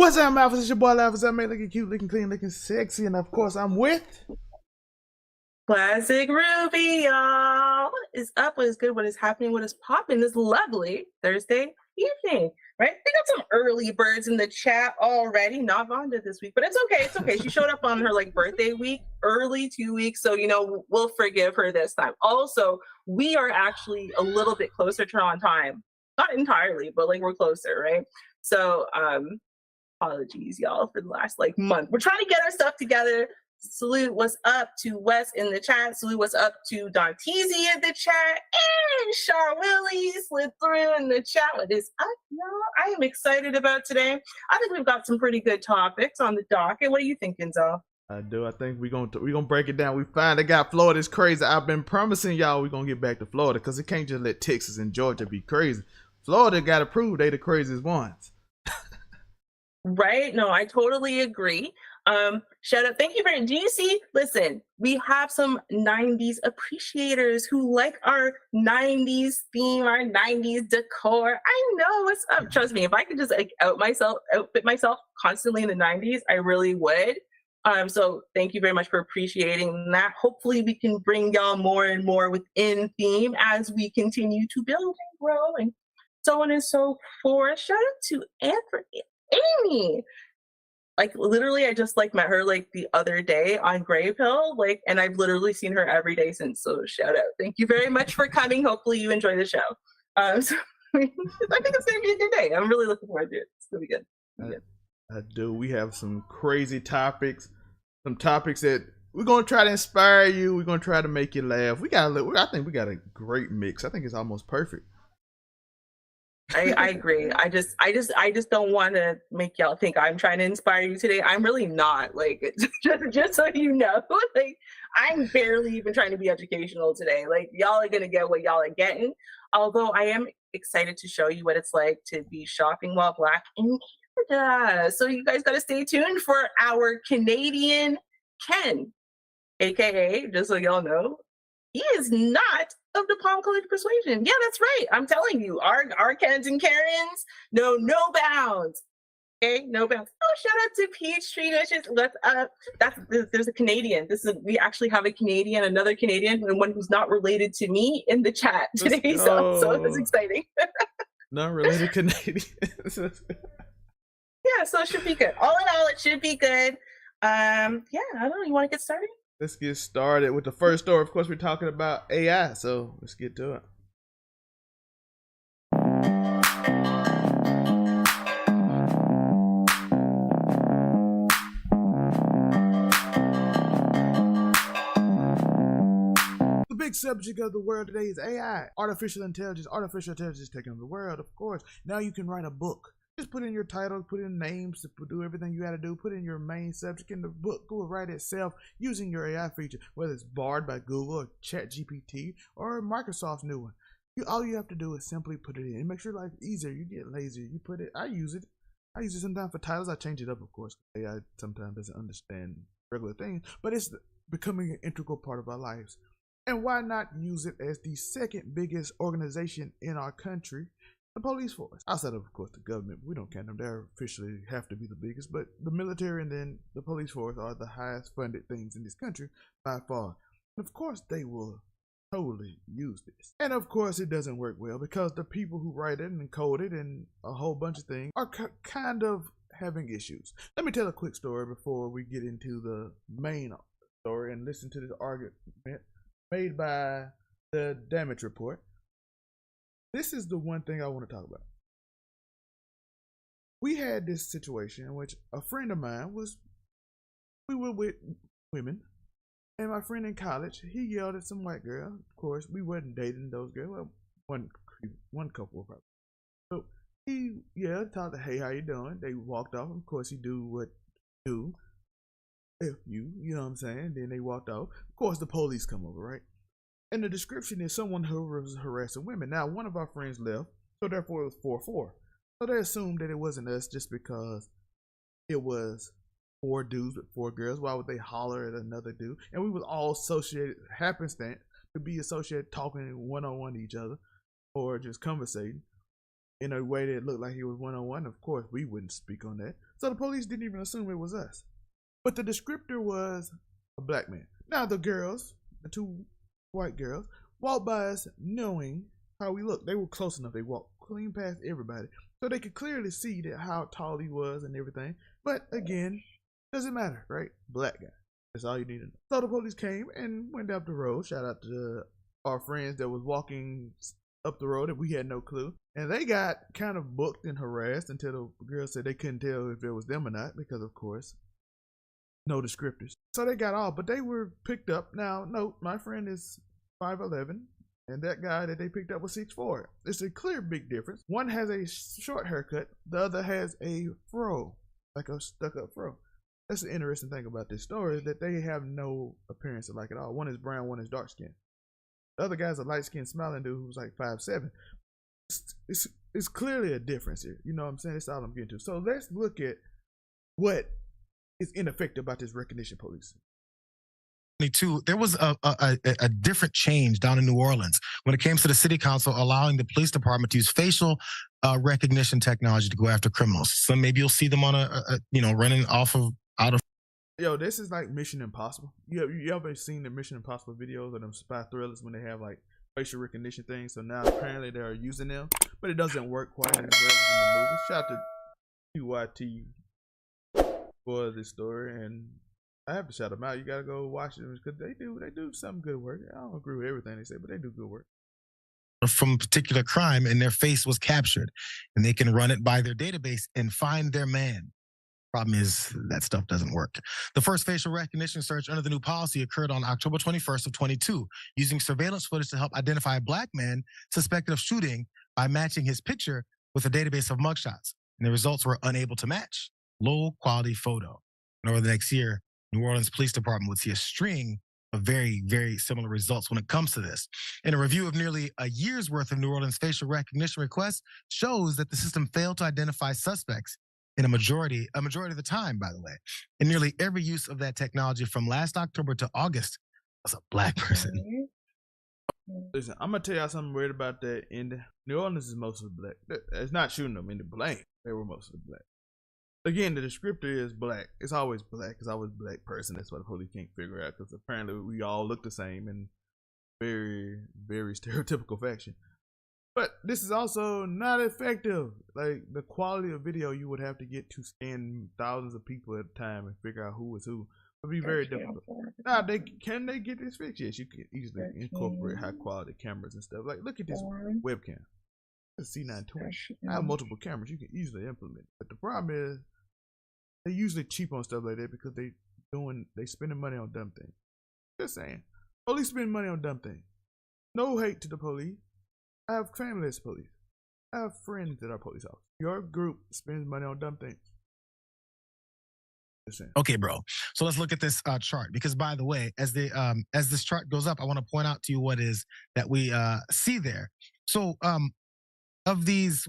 What's up, Alphas? It's your boy Alphas. I make looking cute, looking clean, looking sexy, and of course, I'm with. Classic Ruby, y'all. What is up? What is good? What is happening? What is popping this lovely Thursday evening? Right? We got some early birds in the chat already. Not Vonda this week, but it's okay. It's okay. She showed up on her birthday week, early 2 weeks, so we'll forgive her this time. Also, we are actually a little bit closer to on time. Not entirely, but we're closer, right? So apologies, y'all, for the last month. We're trying to get our stuff together. Salute what's up to Wes in the chat. Salute what's up to Donteezy in the chat. And Char Willie slid through in the chat. What is up, y'all? I am excited about today. I think we've got some pretty good topics on the docket. What are you thinking, Zal? I do. I think we're gonna break it down. We finally got Florida. It's crazy. I've been promising y'all we're gonna get back to Florida because it can't just let Texas and Georgia be crazy. Florida got to prove they the craziest ones. Right? No, I totally agree. Shout out. Thank you very much. Do you see? Listen, we have some 90s appreciators who like our 90s theme, our 90s decor. I know what's up. Trust me, if I could just outfit myself constantly in the 90s, I really would. So thank you very much for appreciating that. Hopefully we can bring y'all more and more within theme as we continue to build and grow and so on and so forth. Shout out to Amy. Literally, I just met her the other day on Grey Pill, and I've literally seen her every day since. So shout out. Thank you very much for coming. Hopefully you enjoy the show. So I think it's gonna be a good day. I'm really looking forward to it. It's gonna be good. I do. We have some crazy topics, some topics that we're gonna try to inspire you. We're gonna try to make you laugh. I think we got a great mix. I think it's almost perfect. I agree. I just don't want to make y'all think I'm trying to inspire you today. I'm really not. Just so you know, I'm barely even trying to be educational today. Y'all are gonna get what y'all are getting. Although I am excited to show you what it's like to be shopping while Black in Canada. So you guys gotta stay tuned for our Canadian Ken, aka, just so y'all know, he is not of the palm colored persuasion. Yeah, that's right. I'm telling you, our Kens and Karens know no bounds. Okay, no bounds. Oh, shout out to Peachtree Dishes. There's a Canadian. We actually have a Canadian, another Canadian, and one who's not related to me in the chat today. So it's exciting. Not related Canadian. Yeah, so it should be good. All in all, it should be good. Yeah, I don't know. You want to get started? Let's get started with the first story. Of course, we're talking about AI, so let's get to it. The big subject of the world today is AI, artificial intelligence. Artificial intelligence is taking over the world, of course. Now you can write a book. Just put in your title, put in names, do everything you got to do, put in your main subject, and the book will write itself using your AI feature, whether it's Bard by Google or ChatGPT or Microsoft's new one. All you have to do is simply put it in. It makes your life easier. You get lazy. You put it. I use it sometimes for titles. I change it up, of course. AI sometimes doesn't understand regular things, but it's becoming an integral part of our lives. And why not use it as the second biggest organization in our country? The police force, outside of course the government, we don't count them. They officially have to be the biggest, but the military and then the police force are the highest funded things in this country by far. And of course they will totally use this, and of course it doesn't work well because the people who write it and code it and a whole bunch of things are kind of having issues. Let me tell a quick story before we get into the main story and listen to this argument made by the Damage Report. This is the one thing I want to talk about. We had this situation in which a friend of mine we were with women, and my friend in college, he yelled at some white girl. Of course, we wasn't dating those girls. Well, one couple probably. So he yelled, talked to, hey, how you doing? They walked off. Of course, he do what do. If you know what I'm saying. Then they walked off. Of course, the police come over, right? And the description is someone who was harassing women. Now, one of our friends left, so therefore it was 4-4. So they assumed that it wasn't us just because it was 4 dudes with 4 girls. Why would they holler at another dude? And we was all associated, happenstance, to be associated talking one-on-one to each other or just conversating in a way that looked like it was one-on-one. Of course, we wouldn't speak on that. So the police didn't even assume it was us. But the descriptor was a black man. Now the girls, the two white girls, walked by us knowing how we looked. They were close enough. They walked clean past everybody. So they could clearly see that how tall he was and everything. But again, doesn't matter, right? Black guy. That's all you need to know. So the police came and went up the road. Shout out to our friends that was walking up the road and we had no clue. And they got kind of booked and harassed until the girls said they couldn't tell if it was them or not because, of course, no descriptors. So they got off, but they were picked up. Now, note, my friend is 5'11", and that guy that they picked up was 6'4". It's a clear big difference. One has a short haircut. The other has a fro, like a stuck-up fro. That's the interesting thing about this story, is that they have no appearance alike at all. One is brown, one is dark skinned. The other guy's a light-skinned smiling dude who's like 5'7". It's clearly a difference here. You know what I'm saying? That's all I'm getting to. So let's look at what is ineffective about this recognition police. There was a different change down in New Orleans when it came to the city council allowing the police department to use facial recognition technology to go after criminals. So maybe you'll see them on running out of. Yo, this is like Mission Impossible. You ever seen the Mission Impossible videos of them spy thrillers when they have like facial recognition things? So now apparently they're using them, but it doesn't work quite as well as in the movie. Shout out to TYT for this story, and I have to shout them out. You gotta go watch them because they do some good work. I don't agree with everything they say, but they do good work. From a particular crime, and their face was captured, and they can run it by their database and find their man. Problem is that stuff doesn't work. The first facial recognition search under the new policy occurred on October 21st of 22, using surveillance footage to help identify a black man suspected of shooting by matching his picture with a database of mugshots. And the results were unable to match. Low quality photo. And over the next year, New Orleans Police Department would see a string of very, very similar results when it comes to this. And a review of nearly a year's worth of New Orleans facial recognition requests shows that the system failed to identify suspects in a majority of the time, by the way. And nearly every use of that technology from last October to August was a black person. Listen, I'm gonna tell y'all something weird about that. In New Orleans is mostly black. It's not shooting them in the blank. They were mostly black. Again, the descriptor is black. It's always black. It's always black person. That's why the police can't figure out, because apparently we all look the same in very, very stereotypical fashion. But this is also not effective. Like the quality of video you would have to get to scan thousands of people at a time and figure out who is who would be very difficult. Now, can they get this fixed? Yes, you can easily incorporate high quality cameras and stuff. Like, look at this webcam. It's C920. I have multiple cameras you can easily implement. But the problem is they're usually cheap on stuff like that because they spending money on dumb things. Just saying. Police spend money on dumb things. No hate to the police. I have family that's police. I have friends that are police officers. Your group spends money on dumb things. Okay, bro. So let's look at this chart, because by the way, as this chart goes up, I want to point out to you what is that we see there. So of these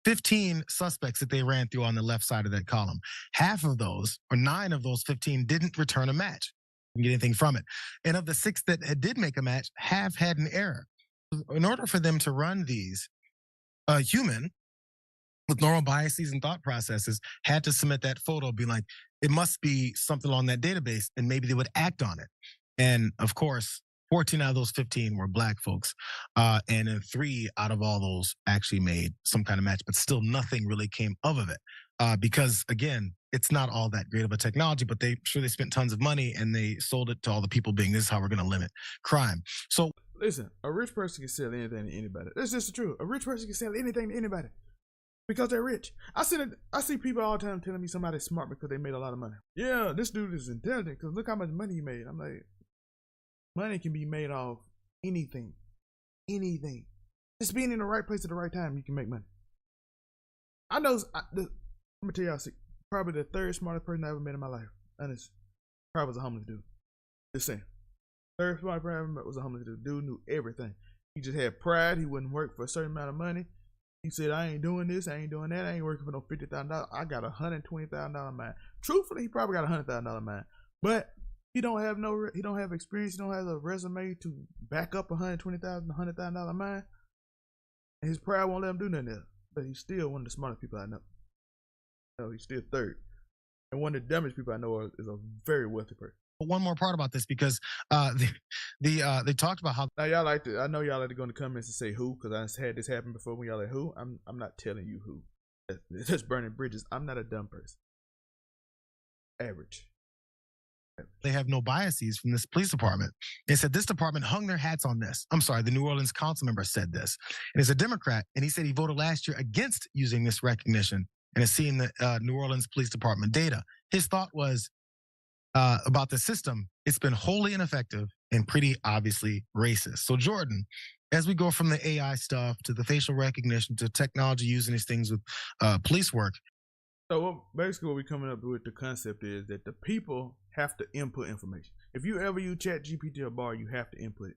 15 suspects that they ran through on the left side of that column, half of those, or 9 of those 15, didn't return a match, didn't get anything from it. And of the 6 that did make a match, half had an error. In order for them to run these, a human with normal biases and thought processes had to submit that photo, be like, it must be something on that database, and maybe they would act on it. And of course, 14 out of those 15 were black folks. And then 3 out of all those actually made some kind of match, but still nothing really came of it. Because again, it's not all that great of a technology, but they spent tons of money and they sold it to all the people being, this is how we're going to limit crime. So listen, a rich person can sell anything to anybody. That's just the truth. A rich person can sell anything to anybody because they're rich. I see people all the time telling me somebody's smart because they made a lot of money. Yeah, this dude is intelligent because look how much money he made. I'm like, money can be made off anything. Anything. Just being in the right place at the right time, you can make money. I'm going to tell y'all, probably the 3rd smartest person I ever met in my life. Honest. Probably was a homeless dude. Just saying. 3rd smartest person I ever met was a homeless dude. Dude knew everything. He just had pride. He wouldn't work for a certain amount of money. He said, I ain't doing this, I ain't doing that, I ain't working for no $50,000. I got $120,000 mine. Truthfully, he probably got $100,000 mine. But he don't have experience, he don't have a resume to back up $100,000 mine. And his pride won't let him do nothing else. But he's still one of the smartest people I know. No, he's still third. And one of the dumbest people I know is a very wealthy person. But one more part about this, because they talked about how Now y'all like to, I know y'all like to go in the comments and say who, because I had this happen before when y'all like who. I'm not telling you who. That's burning bridges. I'm not a dumb person. Average. they have no biases from this police department. They said this department hung their hats on this. I'm sorry, the New Orleans council member said this. And he's a Democrat, and he said he voted last year against using this recognition and has seen the New Orleans Police Department data. His thought was about the system, it's been wholly ineffective and pretty obviously racist. So Jordan, as we go from the AI stuff to the facial recognition to technology using these things with police work. So basically what we're coming up with the concept is that the people have to input information. If you ever use ChatGPT or Bar, you have to input it.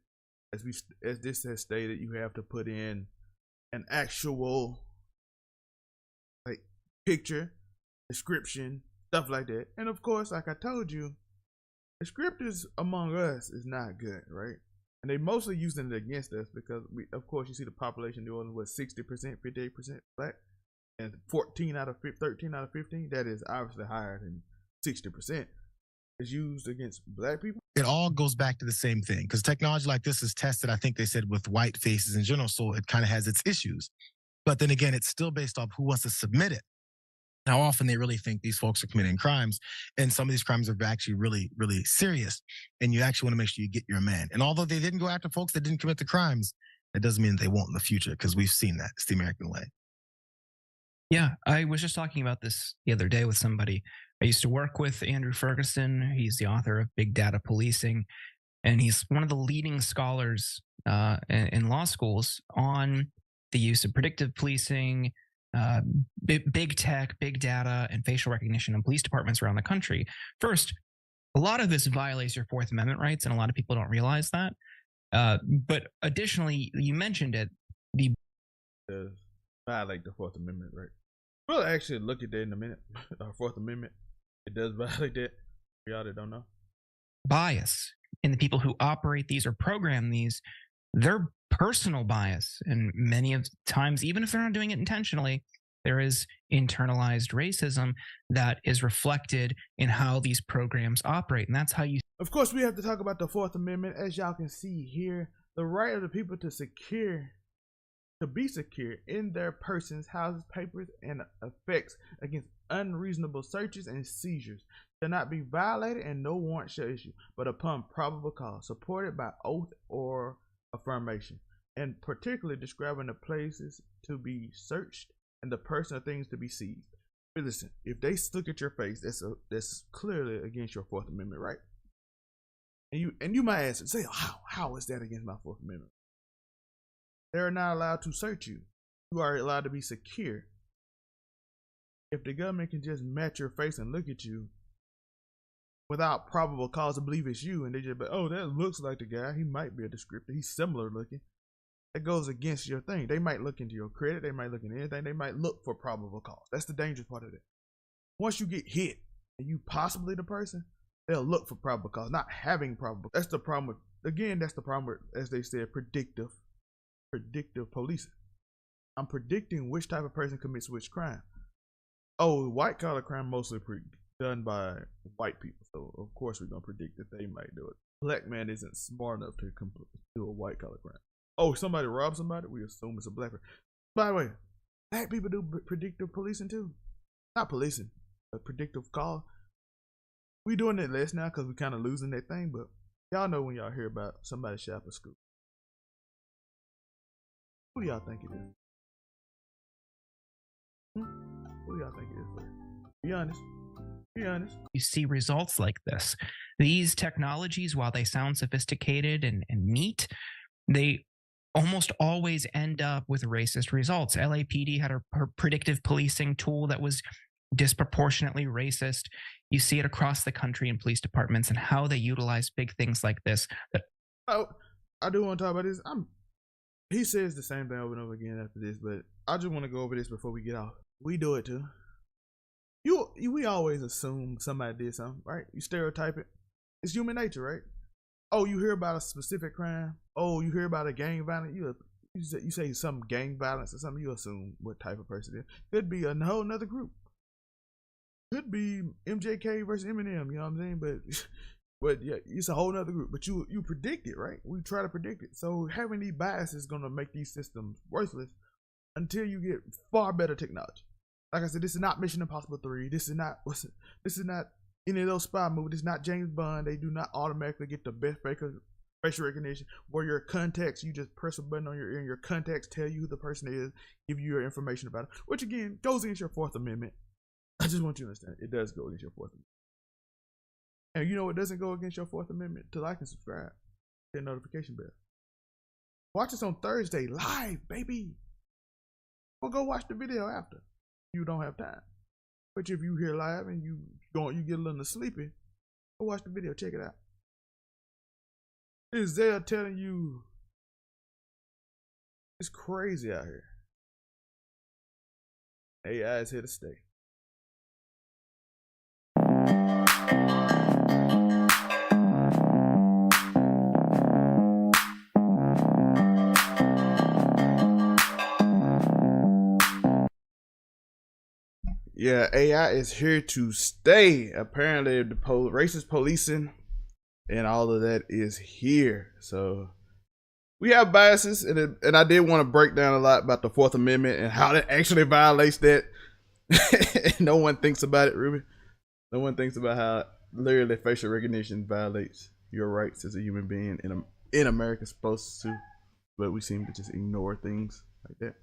As this has stated, you have to put in an actual like picture, description, stuff like that. And of course, like I told you, the scripters among us is not good, right? And they mostly using it against us because we, of course, you see the population in New Orleans was 60%, 58% black. And 13 out of 15, that is obviously higher than 60%, is used against black people. It all goes back to the same thing because technology like this is tested, I think they said, with white faces in general, so it kind of has its issues. But then again, it's still based off who wants to submit it. How often they really think these folks are committing crimes, and some of these crimes are actually really, really serious, and you actually want to make sure you get your man. And although they didn't go after folks that didn't commit the crimes, that doesn't mean that they won't in the future because we've seen that. It's the American way. Yeah, I was just talking about this the other day with somebody. I used to work with Andrew Ferguson. He's the author of Big Data Policing, and he's one of the leading scholars in law schools on the use of predictive policing, big tech, big data, and facial recognition in police departments around the country. First, a lot of this violates your Fourth Amendment rights, and a lot of people don't realize that. But additionally, you mentioned it. Violate the Fourth Amendment, right? We'll actually look at that in a minute. Our Fourth Amendment, it does violate that. For y'all that don't know. Bias in the people who operate these or program these, their personal bias. And many of times, even if they're not doing it intentionally, there is internalized racism that is reflected in how these programs operate. And that's how you. Of course, we have to talk about the Fourth Amendment. As y'all can see here, the right of the people to be secure in their persons, houses, papers, and effects against unreasonable searches and seizures shall not be violated, and no warrant shall issue, but upon probable cause, supported by oath or affirmation, and particularly describing the places to be searched and the person or things to be seized. But listen, if they look at your face, that's clearly against your Fourth Amendment, right? And you might ask, say, how is that against my Fourth Amendment? They're not allowed to search you. You are allowed to be secure. If the government can just match your face and look at you without probable cause to believe it's you, and they just be, oh, that looks like the guy. He might be a descriptor. He's similar looking. That goes against your thing. They might look into your credit. They might look into anything. They might look for probable cause. That's the dangerous part of it. Once you get hit and you possibly the person, they'll look for probable cause, not having probable. That's the problem with, again, that's the problem with, as they said, predictive policing. I'm predicting which type of person commits which crime. Oh, white collar crime mostly done by white people, so of course we're gonna predict that they might do it. Black man isn't smart enough to do a white collar crime. Oh, somebody robbed somebody, we assume it's a black person. By the way, black people do predictive policing too. Not policing, but predictive call. We doing it less now because we kind of losing that thing, but y'all know when y'all hear about somebody shot up a school. Who do y'all think it is? Who do y'all think it is? Be honest. Be honest. You see results like this. These technologies, while they sound sophisticated and neat, they almost always end up with racist results. LAPD had a predictive policing tool that was disproportionately racist. You see it across the country in police departments and how they utilize big things like this. Oh, I do want to talk about this. He says the same thing over and over again after this, but I just want to go over this before we get off. We do it too. We always assume somebody did something, right? You stereotype it. It's human nature, right? Oh, you hear about a specific crime. Oh, you hear about a gang violence. You say some gang violence or something. You assume what type of person it is. Could be a whole another group. Could be MJK versus Eminem, you know what I'm saying? But yeah, it's a whole nother group. But you predict it, right? We try to predict it. So having these biases is gonna make these systems worthless until you get far better technology. Like I said, this is not Mission Impossible 3. This is not any of those spy movies. This is not James Bond. They do not automatically get the best facial recognition where your contacts, you just press a button on your ear and your contacts tell you who the person is, give you your information about it, which again goes against your Fourth Amendment. I just want you to understand, it does go against your Fourth Amendment. And you know what doesn't go against your Fourth Amendment? To like and subscribe, hit notification bell. Watch us on Thursday live, baby. Or go watch the video after. You don't have time. But if you hear live and you get a little sleepy, go watch the video, check it out. Is Zell telling you it's crazy out here? AI is here to stay. Yeah, AI is here to stay. Apparently, the racist policing and all of that is here. So we have biases, and I did want to break down a lot about the Fourth Amendment and how that actually violates that. No one thinks about it, Ruby. No one thinks about how literally facial recognition violates your rights as a human being in America, supposed to, but we seem to just ignore things like that.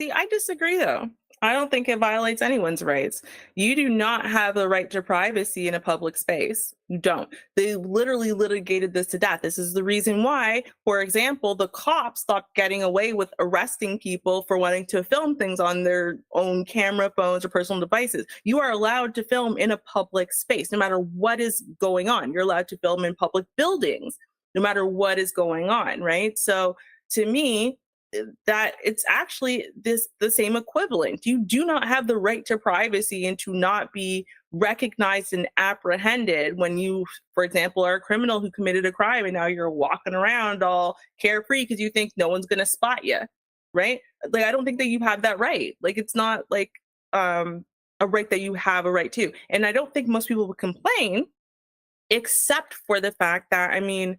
See, I disagree though. I don't think it violates anyone's rights. You do not have the right to privacy in a public space. You don't. They literally litigated this to death. This is the reason why, for example, the cops stopped getting away with arresting people for wanting to film things on their own camera phones or personal devices. You are allowed to film in a public space, no matter what is going on. You're allowed to film in public buildings, no matter what is going on, right? So to me, that it's actually the same equivalent. You do not have the right to privacy and to not be recognized and apprehended when you, for example, are a criminal who committed a crime and now you're walking around all carefree because you think no one's going to spot you, right? Like, I don't think that you have that right. Like, it's not like a right that you have a right to. And I don't think most people would complain, except for the fact that, I mean,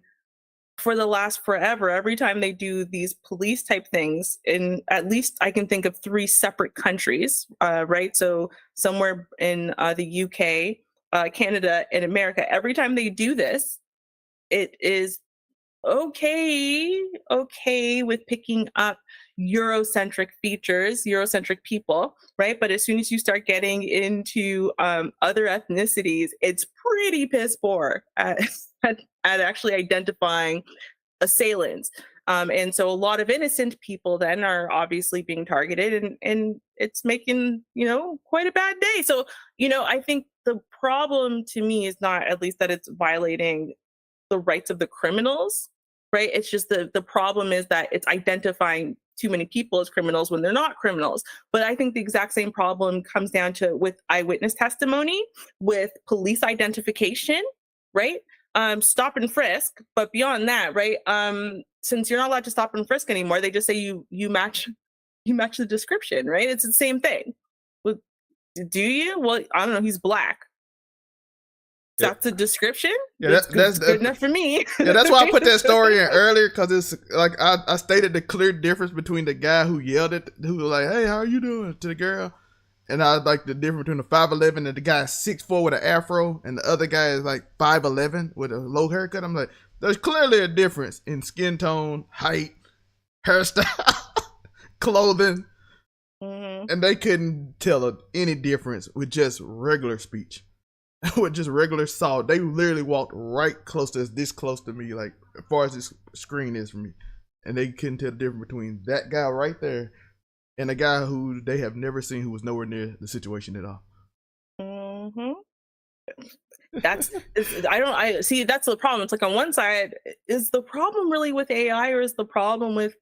for the last forever, every time they do these police type things, in at least I can think of 3 separate countries, right? So somewhere in the UK, Canada, and America, every time they do this, it is okay with picking up Eurocentric features, Eurocentric people, right? But as soon as you start getting into other ethnicities, it's pretty piss poor at actually identifying assailants. And so a lot of innocent people then are obviously being targeted, and it's making, quite a bad day. So, I think the problem to me is not at least that it's violating the rights of the criminals, right? It's just the problem is that it's identifying too many people as criminals when they're not criminals. But I think the exact same problem comes down to with eyewitness testimony, with police identification, right? Stop and frisk, but beyond that, right? Since you're not allowed to stop and frisk anymore, they just say you match the description, right? It's the same thing. Well, do you? Well, I don't know. He's black. That's a description. Yeah, that's good enough for me. Yeah, that's why I put that story in earlier, because it's like I stated the clear difference between the guy who yelled who was like, "Hey, how are you doing?" to the girl, and I like the difference between the 5'11" and the guy 6'4" with an afro, and the other guy is like 5'11" with a low haircut. I'm like, there's clearly a difference in skin tone, height, hairstyle, clothing, and they couldn't tell any difference with just regular speech. With just regular salt. They literally walked right this close to me, like as far as this screen is from me, and they couldn't tell the difference between that guy right there and a guy who they have never seen, who was nowhere near the situation at all. I see, that's the problem. It's like, on one side, is the problem really with AI, or is the problem with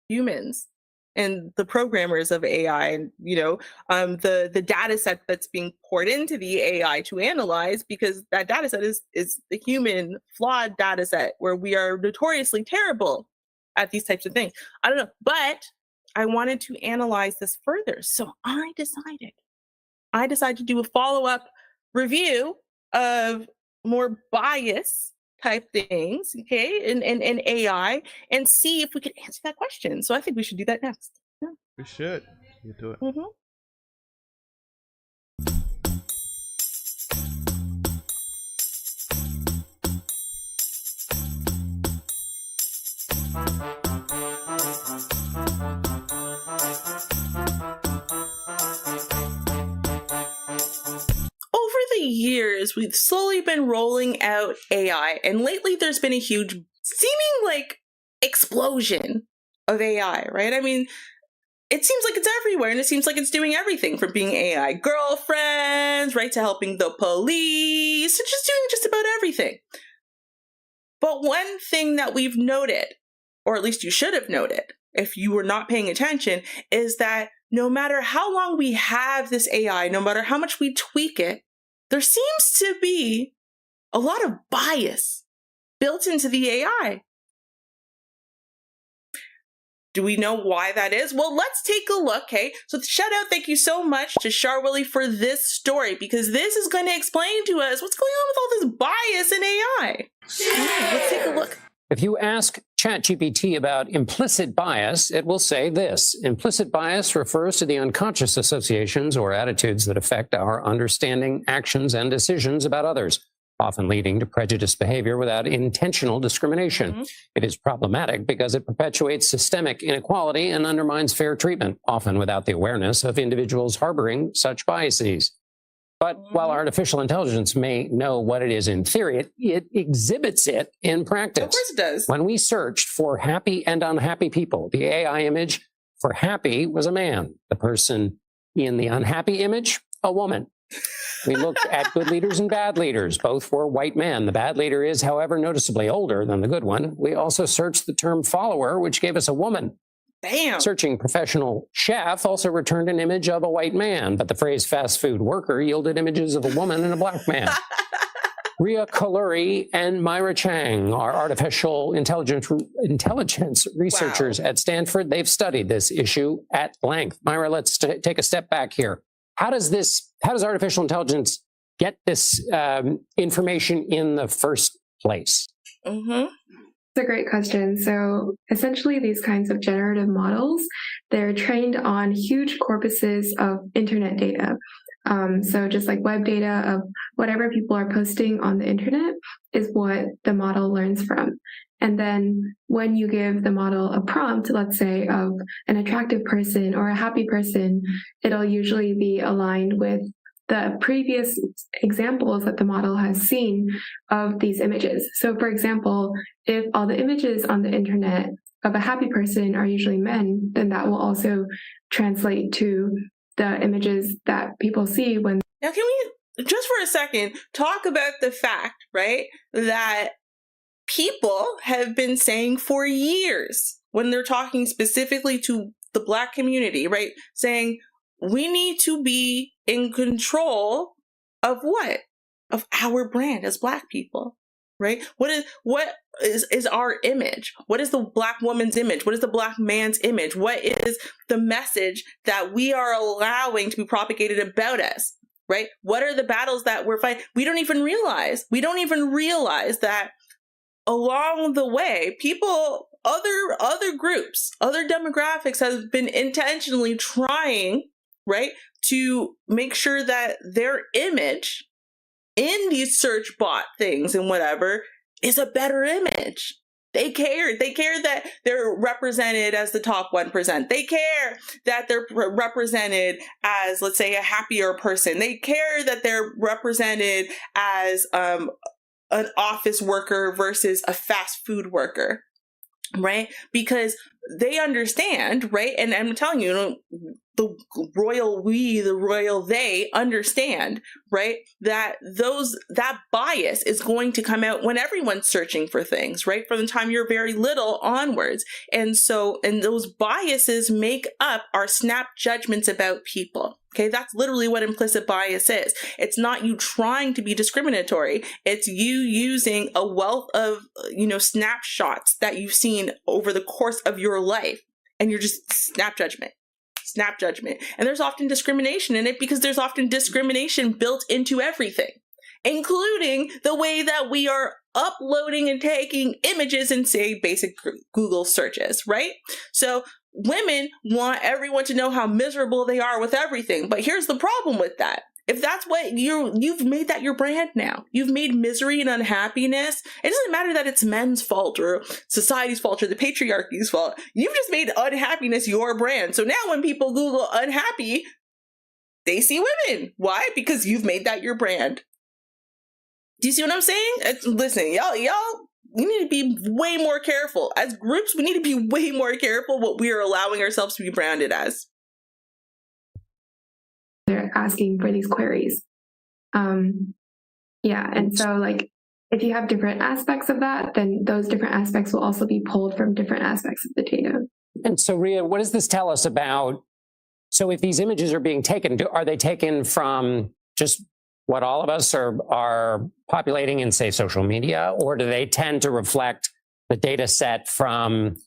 humans and the programmers of AI, and the data set that's being poured into the AI to analyze, because that data set is the human flawed data set where we are notoriously terrible at these types of things. I don't know, but I wanted to analyze this further, so I decided I decided to do a follow-up review of more bias type things, okay, in AI, and see if we could answer that question. So I think we should do that next. Yeah. We should get to it. Mm-hmm. Over the years, we've slowly been rolling out AI, and lately there's been a huge, seeming like explosion of AI, right? I mean, it seems like it's everywhere, and it seems like it's doing everything from being AI girlfriends, right, to helping the police, to just doing just about everything. But one thing that we've noted, or at least you should have noted if you were not paying attention, is that no matter how long we have this AI, no matter how much we tweak it, there seems to be a lot of bias built into the AI. Do we know why that is? Well, let's take a look, okay? So shout out, thank you so much to Charwilly for this story, because this is going to explain to us what's going on with all this bias in AI. Let's take a look. If you ask ChatGPT about implicit bias, it will say this. Implicit bias refers to the unconscious associations or attitudes that affect our understanding, actions, and decisions about others, often leading to prejudiced behavior without intentional discrimination. Mm-hmm. It is problematic because it perpetuates systemic inequality and undermines fair treatment, often without the awareness of individuals harboring such biases. But while artificial intelligence may know what it is in theory, it exhibits it in practice. Of course it does. When we searched for happy and unhappy people, the AI image for happy was a man. The person in the unhappy image, a woman. We looked at good leaders and bad leaders. Both were white men. The bad leader is, however, noticeably older than the good one. We also searched the term follower, which gave us a woman. Bam. Searching professional chef also returned an image of a white man, but the phrase fast food worker yielded images of a woman and a black man. Ria Kaluri and Myra Chang are artificial intelligence researchers at Stanford. They've studied this issue at length. Myra, let's take a step back here. How does artificial intelligence get this information in the first place? Mm-hmm. That's a great question. So essentially these kinds of generative models, they're trained on huge corpuses of internet data. So just like web data of whatever people are posting on the internet is what the model learns from. And then when you give the model a prompt, let's say of an attractive person or a happy person, it'll usually be aligned with the previous examples that the model has seen of these images. So for example, if all the images on the internet of a happy person are usually men, then that will also translate to the images that people see when. Now, can we just for a second talk about the fact, right, that people have been saying for years when they're talking specifically to the Black community, right, saying we need to be in control of what? Of our brand as Black people, right? What is our image? What is the Black woman's image? What is the Black man's image? What is the message that we are allowing to be propagated about us, right? What are the battles that we're fighting? We don't even realize that along the way, people, other groups, other demographics have been intentionally trying, right, to make sure that their image in these search bot things and whatever is a better image. They care that they're represented as the top 1%. They care that they're represented as, let's say, a happier person. They care that they're represented as an office worker versus a fast food worker, right? Because they understand, right? And I'm telling you, the royal we, the royal they understand, right? That that bias is going to come out when everyone's searching for things, right? From the time you're very little onwards. And those biases make up our snap judgments about people. Okay, that's literally what implicit bias is. It's not you trying to be discriminatory. It's you using a wealth of, snapshots that you've seen over the course of your life, and you're just snap judgment. snap judgment. And there's often discrimination in it because there's often discrimination built into everything, including the way that we are uploading and taking images in, say, basic Google searches, right? So women want everyone to know how miserable they are with everything. But here's the problem with that. If that's what you've made that your brand now, you've made misery and unhappiness. It doesn't matter that it's men's fault or society's fault or the patriarchy's fault. You've just made unhappiness your brand. So now when people Google unhappy, they see women. Why? Because you've made that your brand. Do you see what I'm saying? Listen, y'all, we need to be way more careful. As groups, we need to be way more careful what we are allowing ourselves to be branded as. They're asking for these queries. And so like if you have different aspects of that, then those different aspects will also be pulled from different aspects of the data. And so Ria, what does this tell us about, so if these images are being taken, are they taken from just what all of us are populating in, say, social media, or do they tend to reflect the data set from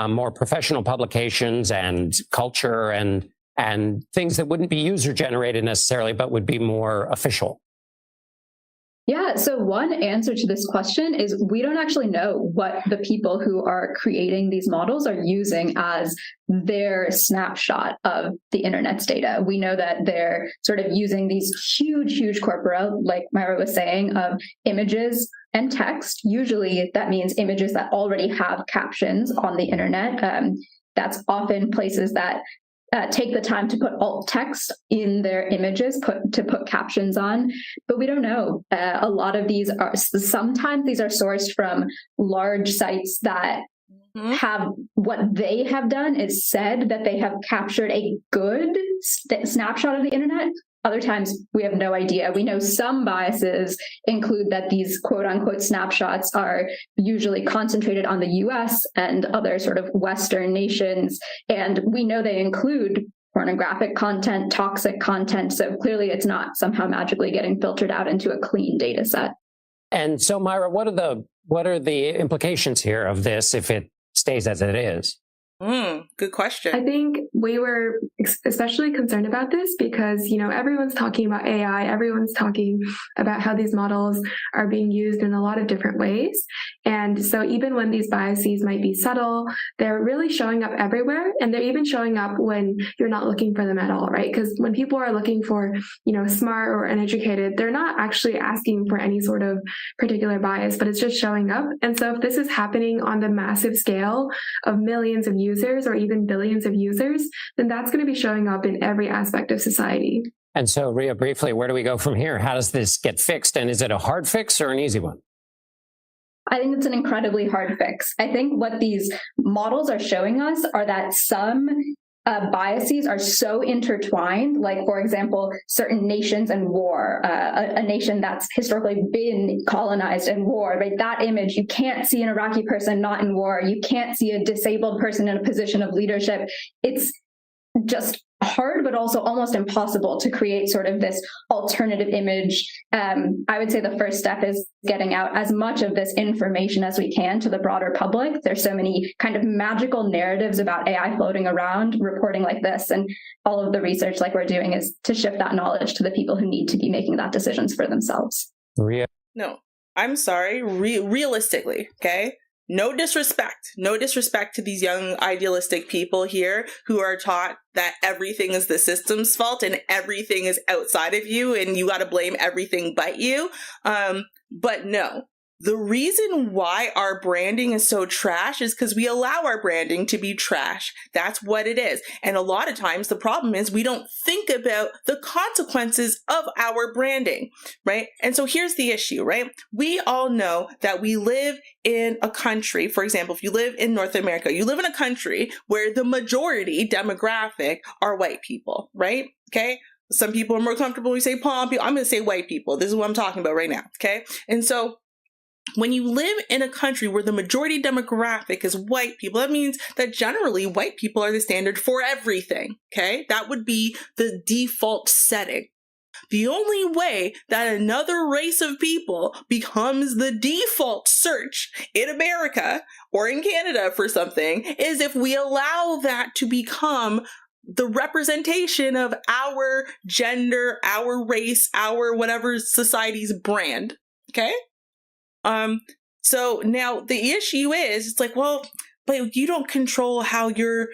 more professional publications and culture and things that wouldn't be user-generated necessarily, but would be more official? Yeah, so one answer to this question is we don't actually know what the people who are creating these models are using as their snapshot of the internet's data. We know that they're sort of using these huge corpora, like Myra was saying, of images and text. Usually that means images that already have captions on the internet. That's often places that take the time to put alt text in their images, to put captions on, but we don't know. A lot of these sometimes these are sourced from large sites that have, what they have done is said that they have captured a good snapshot of the internet. Other times we have no idea. We know some biases include that these quote unquote snapshots are usually concentrated on the US and other sort of Western nations. And we know they include pornographic content, toxic content. So clearly it's not somehow magically getting filtered out into a clean data set. And so Myra, what are the implications here of this if it stays as it is? Good question. I think we were especially concerned about this because, everyone's talking about AI, everyone's talking about how these models are being used in a lot of different ways. And so even when these biases might be subtle, they're really showing up everywhere. And they're even showing up when you're not looking for them at all, right? Because when people are looking for, smart or uneducated, they're not actually asking for any sort of particular bias, but it's just showing up. And so if this is happening on the massive scale of millions of users or even billions of users, then that's going to be showing up in every aspect of society. And so, Ria, briefly, where do we go from here? How does this get fixed? And is it a hard fix or an easy one? I think it's an incredibly hard fix. I think what these models are showing us are that some biases are so intertwined, like, for example, certain nations and war, a nation that's historically been colonized and war, right? That image, you can't see an Iraqi person not in war. You can't see a disabled person in a position of leadership. It's just hard, but also almost impossible to create sort of this alternative image. I would say the first step is getting out as much of this information as we can to the broader public. There's so many kind of magical narratives about AI floating around, reporting like this, and all of the research like we're doing is to shift that knowledge to the people who need to be making that decisions for themselves. Ria? No, I'm sorry. Realistically, okay? No disrespect to these young idealistic people here who are taught that everything is the system's fault and everything is outside of you and you got to blame everything but you. But no, the reason why our branding is so trash is because we allow our branding to be trash. That's what it is. And a lot of times the problem is we don't think about the consequences of our branding, right? And so here's the issue, right? We all know that we live in a country, for example, if you live in North America, you live in a country where the majority demographic are white people, right? Okay. Some people are more comfortable when we say palm people. I'm going to say white people. This is what I'm talking about right now. Okay. And so when you live in a country where the majority demographic is white people, that means that generally white people are the standard for everything, okay? That would be the default setting. The only way that another race of people becomes the default search in America or in Canada for something is if we allow that to become the representation of our gender, our race, our whatever society's brand. Okay. So now the issue is, it's like, well, but you don't control how your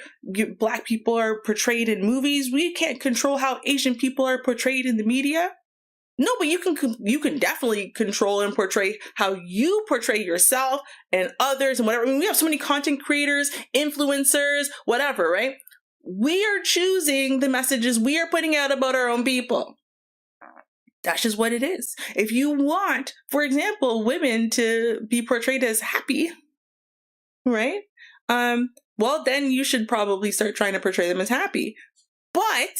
Black people are portrayed in movies. We can't control how Asian people are portrayed in the media. No, but you can definitely control and portray how you portray yourself and others and whatever. I mean, we have so many content creators, influencers, whatever, right? We are choosing the messages we are putting out about our own people. That's just what it is. If you want, for example, women to be portrayed as happy, right? Well, then you should probably start trying to portray them as happy. But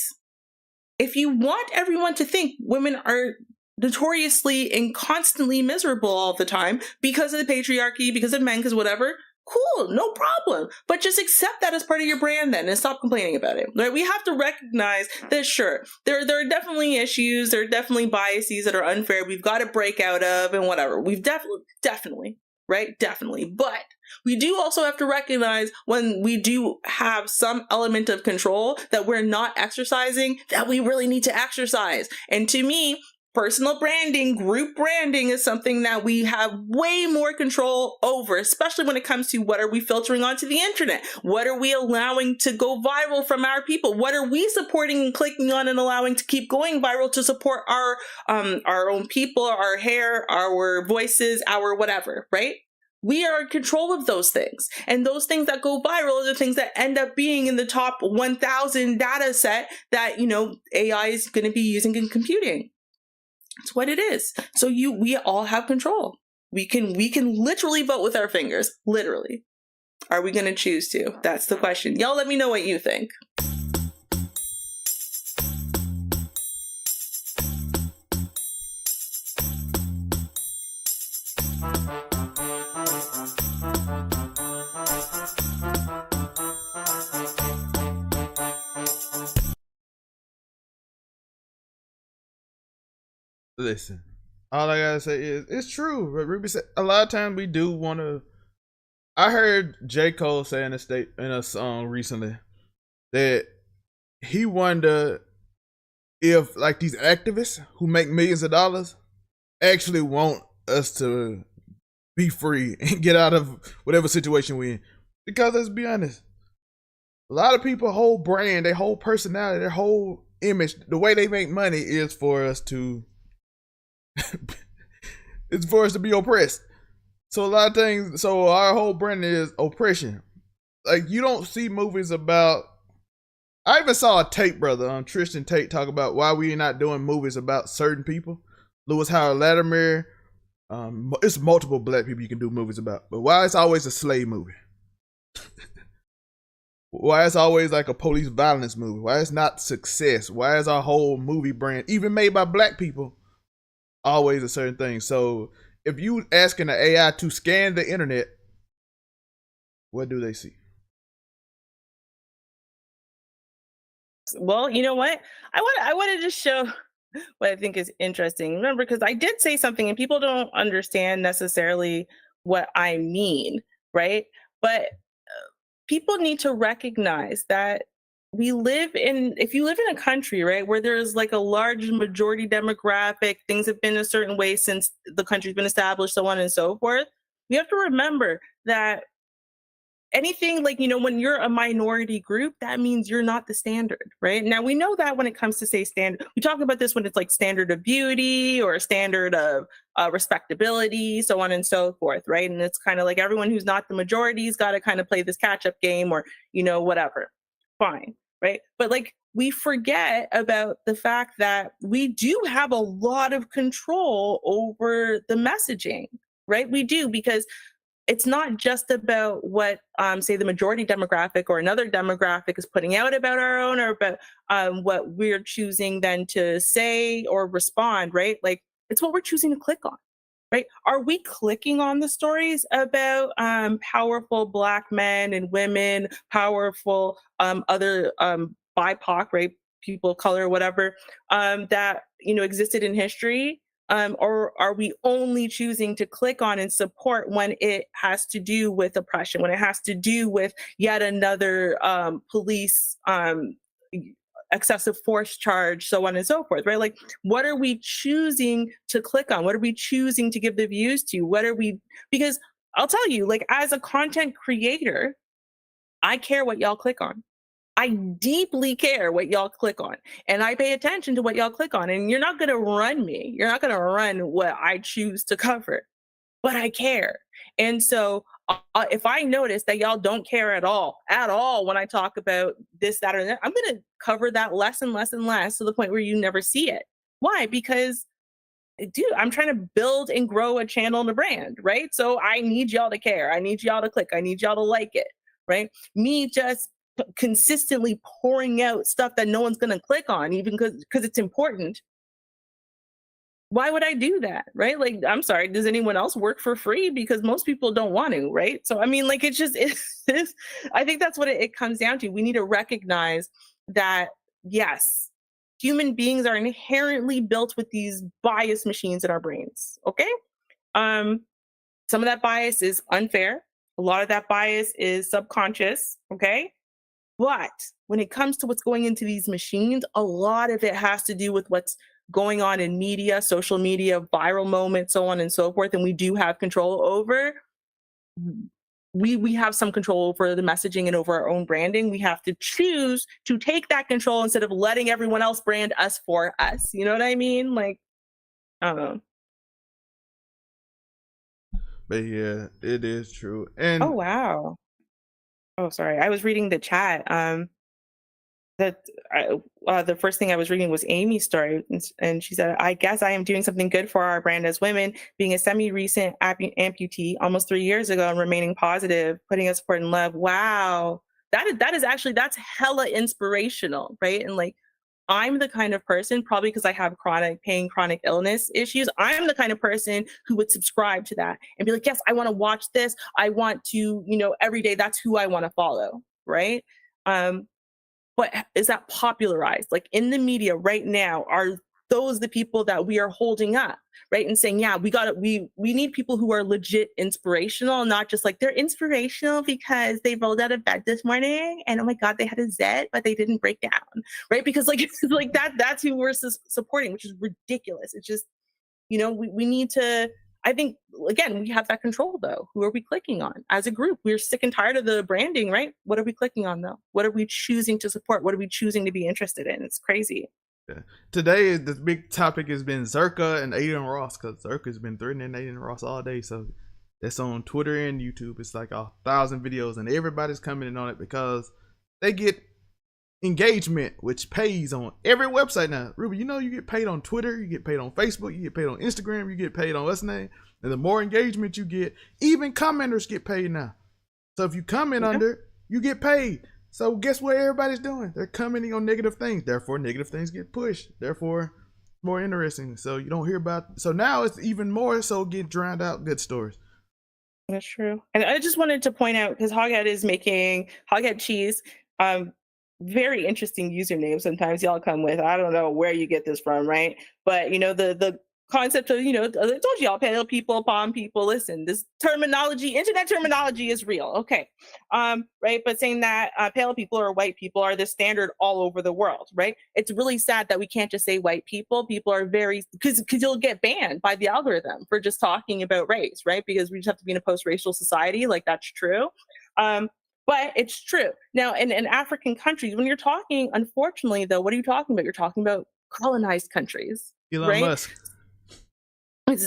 if you want everyone to think women are notoriously and constantly miserable all the time because of the patriarchy, because of men, because whatever, cool, no problem. But just accept that as part of your brand then and stop complaining about it. Right? We have to recognize that, sure, there are definitely issues, there are definitely biases that are unfair. We've got to break out of and whatever. We've definitely, right? Definitely. But we do also have to recognize when we do have some element of control that we're not exercising, that we really need to exercise. And to me, personal branding, group branding is something that we have way more control over, especially when it comes to what are we filtering onto the internet? What are we allowing to go viral from our people? What are we supporting and clicking on and allowing to keep going viral to support our own people, our hair, our voices, our whatever, right? We are in control of those things. And those things that go viral are the things that end up being in the top 1,000 data set that, AI is going to be using in computing. It's what it is. So we all have control. We can literally vote with our fingers. Literally. Are we going to choose to? That's the question. Y'all let me know what you think. Listen, all I gotta say is it's true. Ruby said a lot of times we do want to. I heard J. Cole say in a song recently that he wondered if like these activists who make millions of dollars actually want us to be free and get out of whatever situation we're in. Because let's be honest, a lot of people whole brand, their whole personality, their whole image, the way they make money is for us to it's for us to be oppressed. So a lot of things, so our whole brand is oppression. Like you don't see movies about, I even saw a Tate brother, Tristan Tate, talk about why we are not doing movies about certain people. Lewis Howard Latimer, it's multiple Black people you can do movies about, but why it's always a slave movie? Why it's always like a police violence movie? Why it's not success? Why is our whole movie brand, even made by Black people, always a certain thing? So if you asking the AI to scan the internet, what do they see? Well, you know what? I want to just show what I think is interesting. Remember, because I did say something and people don't understand necessarily what I mean, right? But people need to recognize that if you live in a country, right, where there's like a large majority demographic, things have been a certain way since the country's been established, so on and so forth, you have to remember that anything like, when you're a minority group, that means you're not the standard, right? Now, we know that when it comes to, say, standard, we talk about this when it's like standard of beauty or standard of respectability, so on and so forth, right? And it's kind of like everyone who's not the majority's got to kind of play this catch-up game or, whatever. Fine, right? But like, we forget about the fact that we do have a lot of control over the messaging, right? We do, because it's not just about what, say, the majority demographic or another demographic is putting out about our own, or about what we're choosing then to say or respond, right? Like, it's what we're choosing to click on, right? Are we clicking on the stories about powerful Black men and women, powerful other BIPOC, right? People of color, whatever, that, existed in history? Or are we only choosing to click on and support when it has to do with oppression, when it has to do with yet another police excessive force charge, so on and so forth, right? Like, what are we choosing to click on? What are we choosing to give the views to? Because I'll tell you, like, as a content creator, I care what y'all click on. I deeply care what y'all click on, and I pay attention to what y'all click on. And you're not going to run me. You're not going to run what I choose to cover, but I care. And so if I notice that y'all don't care at all when I talk about this, that, or that, I'm going to cover that less and less and less to the point where you never see it. Why? Because, dude, I'm trying to build and grow a channel and a brand, right? So I need y'all to care. I need y'all to click. I need y'all to like it, right? Me just consistently pouring out stuff that no one's going to click on, even because it's important. Why would I do that, right? Like, I'm sorry, does anyone else work for free? Because most people don't want to, right? So, I mean, like, it's I think that's what it comes down to. We need to recognize that, yes, human beings are inherently built with these bias machines in our brains, okay? Some of that bias is unfair. A lot of that bias is subconscious, okay? But when it comes to what's going into these machines, a lot of it has to do with what's going on in media, social media, viral moments, so on and so forth. And we do have control over, we have some control over the messaging and over our own branding. We have to choose to take that control instead of letting everyone else brand us for us. You know what I mean? Like, I don't know. But yeah, it is true. And oh, wow. Oh, sorry. I was reading the chat. The first thing I was reading was Amy's story, and she said, "I guess I am doing something good for our brand as women, being a semi-recent amputee almost 3 years ago and remaining positive, putting us support and love." Wow, that's hella inspirational, right? And like, I'm the kind of person, probably because I have chronic illness issues, I'm the kind of person who would subscribe to that and be like, yes, I want to watch this. I want to, every day, that's who I want to follow, right? But is that popularized? Like, in the media right now, are those the people that we are holding up, right? And saying, yeah, we need people who are legit inspirational, not just like, they're inspirational because they rolled out of bed this morning and oh my God, they had a Z, but they didn't break down, right? Because like, it's like that's who we're supporting, which is ridiculous. It's just, we need to, I think, again, we have that control though. Who are we clicking on as a group? We're sick and tired of the branding, right? What are we clicking on though? What are we choosing to support? What are we choosing to be interested in? It's crazy. Yeah. Today, the big topic has been Zerka and Adin Ross, because Zerka's been threatening Adin Ross all day. So that's on Twitter and YouTube. It's like 1,000 videos, and everybody's commenting on it because they get engagement, which pays on every website now. Ruby, you get paid on Twitter, you get paid on Facebook, you get paid on Instagram, you get paid on what's name. And the more engagement you get, even commenters get paid now. So if you comment under, you get paid. So guess what everybody's doing? They're commenting on negative things. Therefore, negative things get pushed. Therefore, more interesting. So you don't hear about. So now it's even more so get drowned out good stories. That's true. And I just wanted to point out, because Hoghead is making Hoghead Cheese. Very interesting username sometimes y'all come with. I don't know where you get this from, right? But the concept of, I told y'all, pale people, palm people, listen, this terminology, internet terminology is real. Okay. Right. But saying that pale people or white people are the standard all over the world, right? It's really sad that we can't just say white people. People are because you'll get banned by the algorithm for just talking about race, right? Because we just have to be in a post-racial society. Like, that's true. But it's true. Now, in African countries, when you're talking, unfortunately, though, what are you talking about? You're talking about colonized countries, Elon right? Musk.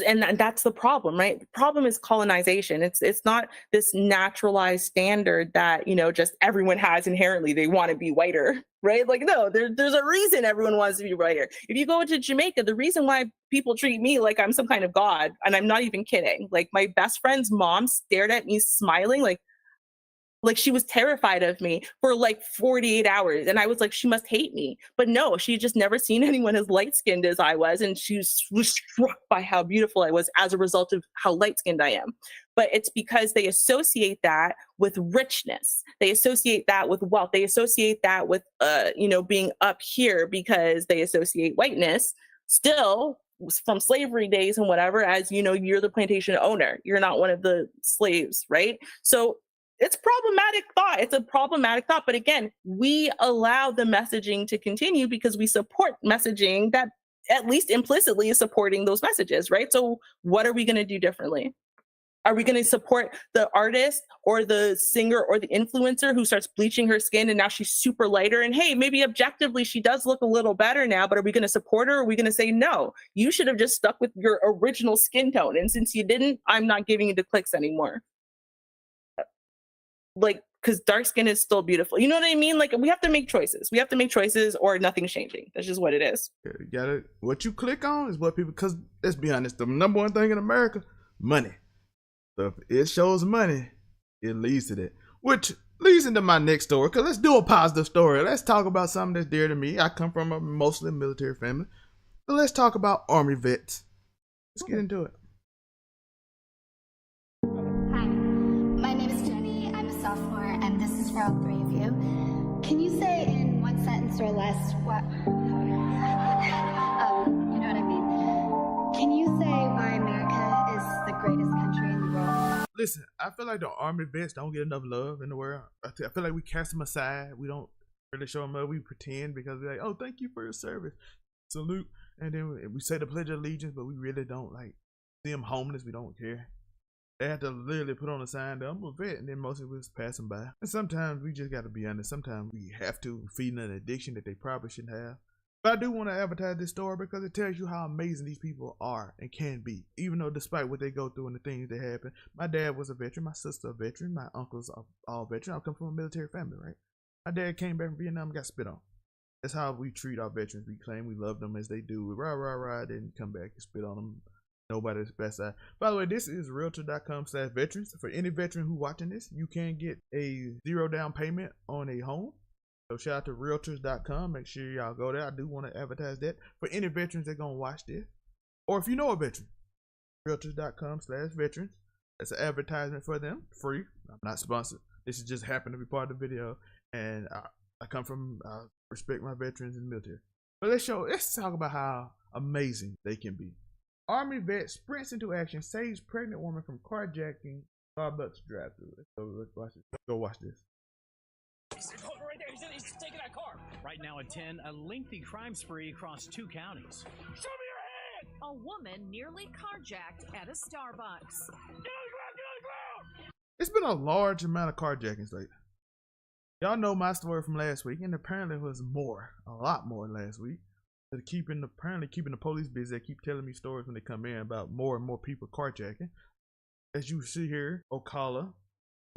And that's the problem, right? The problem is colonization. It's not this naturalized standard that, just everyone has inherently. They want to be whiter, right? Like, no, there's a reason everyone wants to be whiter. If you go to Jamaica, the reason why people treat me like I'm some kind of god, and I'm not even kidding, like, my best friend's mom stared at me smiling like she was terrified of me for like 48 hours. And I was like, she must hate me. But no, she just never seen anyone as light-skinned as I was. And she was struck by how beautiful I was as a result of how light-skinned I am. But it's because they associate that with richness. They associate that with wealth. They associate that with, being up here because they associate whiteness still from slavery days and whatever, as, you're the plantation owner. You're not one of the slaves, right? So it's problematic thought. It's a problematic thought. But again, we allow the messaging to continue because we support messaging that at least implicitly is supporting those messages, right? So what are we going to do differently? Are we going to support the artist or the singer or the influencer who starts bleaching her skin and now she's super lighter? And hey, maybe objectively she does look a little better now, but are we going to support her? Or are we going to say, no, you should have just stuck with your original skin tone. And since you didn't, I'm not giving you the clicks anymore. Like, because dark skin is still beautiful. You know what I mean? Like, we have to make choices. We have to make choices or nothing's changing. That's just what it is. Yeah, you gotta, what you click on is what people, because let's be honest, the number one thing in America, money. So if it shows money, it leads to that. Which leads into my next story, because let's do a positive story. Let's talk about something that's dear to me. I come from a mostly military family. So let's talk about Army vets. Let's get into it. Hi, my name is Jenny. I'm a sophomore, and this is for all three of you. Can you say in one sentence or less what... you know what I mean. Can you say why America is the greatest country in the world? Listen, I feel like the Army vets don't get enough love in the world. I feel like we cast them aside. We don't really show them love. We pretend because we're like, oh, thank you for your service. Salute. And then we say the Pledge of Allegiance, but we really don't like see them homeless. We don't care. They have to literally put on a sign that I'm a vet, and then most of us pass them by. And sometimes we just got to be honest. Sometimes we have to feed an addiction that they probably shouldn't have. But I do want to advertise this story because it tells you how amazing these people are and can be. Even though despite what they go through and the things that happen. My dad was a veteran, my sister a veteran, my uncles are all veterans. I come from a military family, right? My dad came back from Vietnam and got spit on. That's how we treat our veterans. We claim we love them as they do. Rah, rah, rah, then come back and spit on them. Nobody's best side. By the way, this is realtor.com/veterans. For any veteran who watching this, you can get a 0 down payment on a home. So shout out to realtors.com. Make sure y'all go there. I do want to advertise that for any veterans that gonna watch this. Or if you know a veteran, realtors.com/veterans. That's an advertisement for them, free. I'm not sponsored. This is just happened to be part of the video. And I come from, I respect my veterans in the military. But let's talk about how amazing they can be. Army vet sprints into action, saves pregnant woman from carjacking Starbucks drive-thru. Let's watch this. Let's go watch this. Right there, he's taking that car. Right now at 10, a lengthy crime spree across 2 counties. Show me your hand! A woman nearly carjacked at a Starbucks. Get on the ground! It's been a large amount of carjackings lately. Y'all know my story from last week, and apparently it was a lot more last week. They're apparently keeping the police busy. They keep telling me stories when they come in about more and more people carjacking. As you see here, Ocala,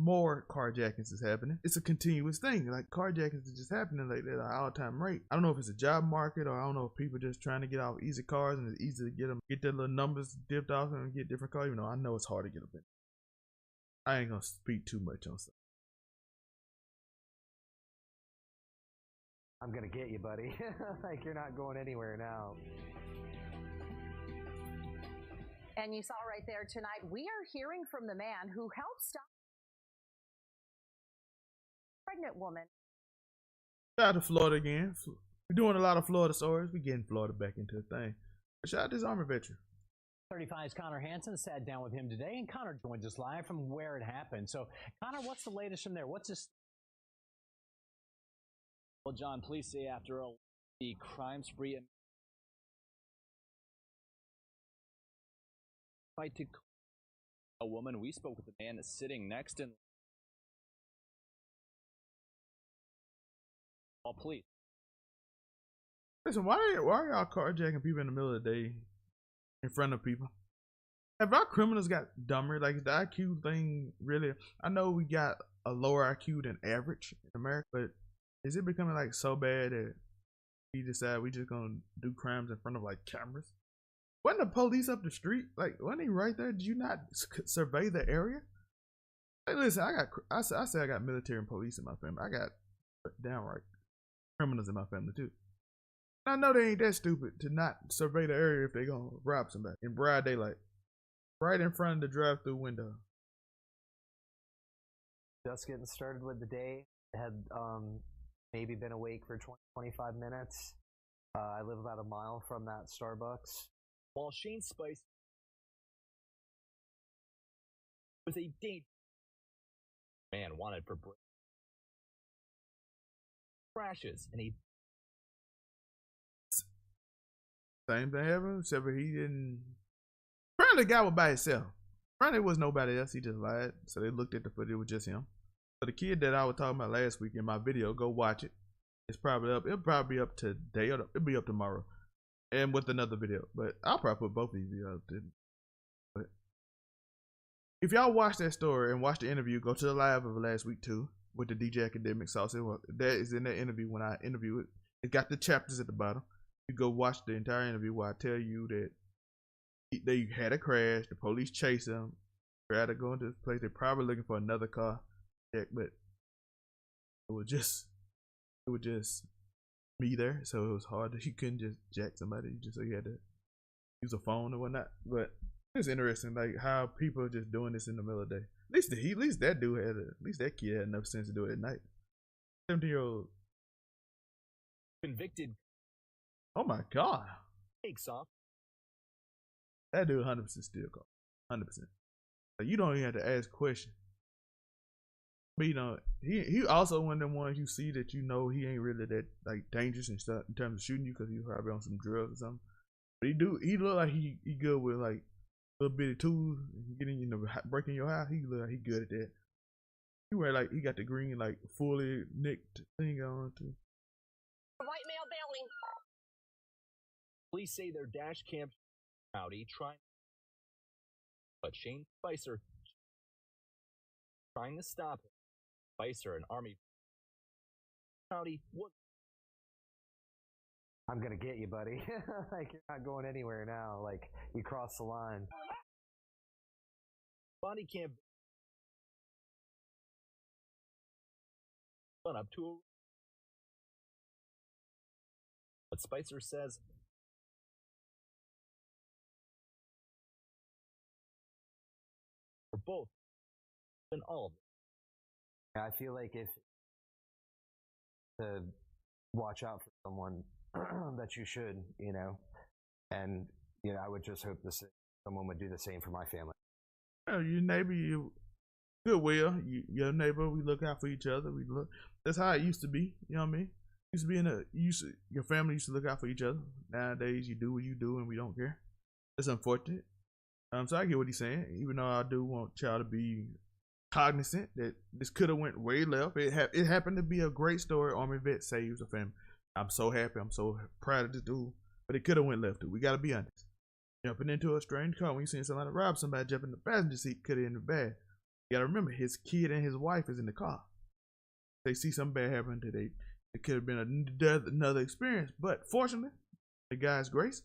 more carjackings is happening. It's a continuous thing. Like carjackings is just happening like at an all-time rate. I don't know if it's a job market or I don't know if people just trying to get off easy cars and it's easy to get their little numbers dipped off and get different cars. You know, I know it's hard to get them in. I ain't gonna speak too much on stuff. I'm gonna get you, buddy. Like, you're not going anywhere now. And you saw right there tonight, we are hearing from the man who helped stop a pregnant woman. Shout out to Florida again. We're doing a lot of Florida stories. We're getting Florida back into the thing. But shout out to this Army veteran. 35's Connor Hansen sat down with him today, and Connor joins us live from where it happened. So, Connor, what's the latest from there? What's this? Well, John, police say after the crime spree fight to a woman, we spoke with the man sitting next in all police. Listen, why are y'all carjacking people in the middle of the day in front of people? Have our criminals got dumber? Like the IQ thing really? I know we got a lower IQ than average in America, but is it becoming like so bad that we decide we just gonna do crimes in front of like cameras? Wasn't the police up the street? Like, wasn't he right there? Did you not survey the area? Hey, listen, I say I got military and police in my family. I got downright criminals in my family too. I know they ain't that stupid to not survey the area if they gonna rob somebody in broad daylight, right in front of the drive-through window. Just getting started with the day. Had maybe been awake for 20-25 minutes. I live about a mile from that Starbucks. While Shane Spice was a date Man wanted for crashes, and he same thing happened, except for he didn't. Apparently, the guy was by himself. Apparently, it was nobody else. He just lied. So they looked at the footage. It was just him. So the kid that I was talking about last week in my video, go watch it. It's probably up. It'll probably be up today, or it'll be up tomorrow, and with another video. But I'll probably put both of these videos up. But if y'all watch that story and watch the interview, go to the live of last week too with the DJ Academic Sauce. That is in that interview when I interview it. It got the chapters at the bottom. You go watch the entire interview where I tell you that they had a crash. The police chased them. Tried to go into this place. They're probably looking for another car, but it was just me there. So it was hard that you couldn't just jack somebody. So you had to use a phone or whatnot. But it's interesting, like how people are just doing this in the middle of the day. At least that dude had at least that kid had enough sense to do it at night. 17-year-old convicted. Oh my God. Takes off. That dude 100% still caught. 100%. Like, you don't even have to ask questions. But you know, he also one of them ones you see that you know he ain't really that like dangerous and stuff in terms of shooting you because he's probably on some drugs or something. But he look like he good with like little bitty tools, getting breaking your house. He look like he good at that. He wear like he got the green like fully nicked thing on too. White male bailing. Police say their dash cam rowdy trying, but Shane Spicer trying to stop him. Spicer, an army rowdy, what? I'm gonna get you, buddy. Like, you're not going anywhere now. Like, you crossed the line. Body cam run up to a. But Spicer says for both and all of them. I feel like if to watch out for someone that you should, you know, and you know, I would just hope someone would do the same for my family. Your neighbor, you goodwill. Your neighbor, we look out for each other. That's how it used to be. You know what I mean? Your family used to look out for each other. Nowadays, you do what you do, and we don't care. It's unfortunate. So I get what he's saying. Even though I do want y'all to be cognizant that this could have went way left. It happened to be a great story. Army vet saves a family. I'm so happy. I'm so proud of this dude. But it could have went left too. We gotta be honest. Jumping into a strange car when you see somebody rob somebody, jumping in the passenger seat could have ended bad. You gotta remember, his kid and his wife is in the car. They see something bad happen today. It could have been another experience. But fortunately, the guy's grace,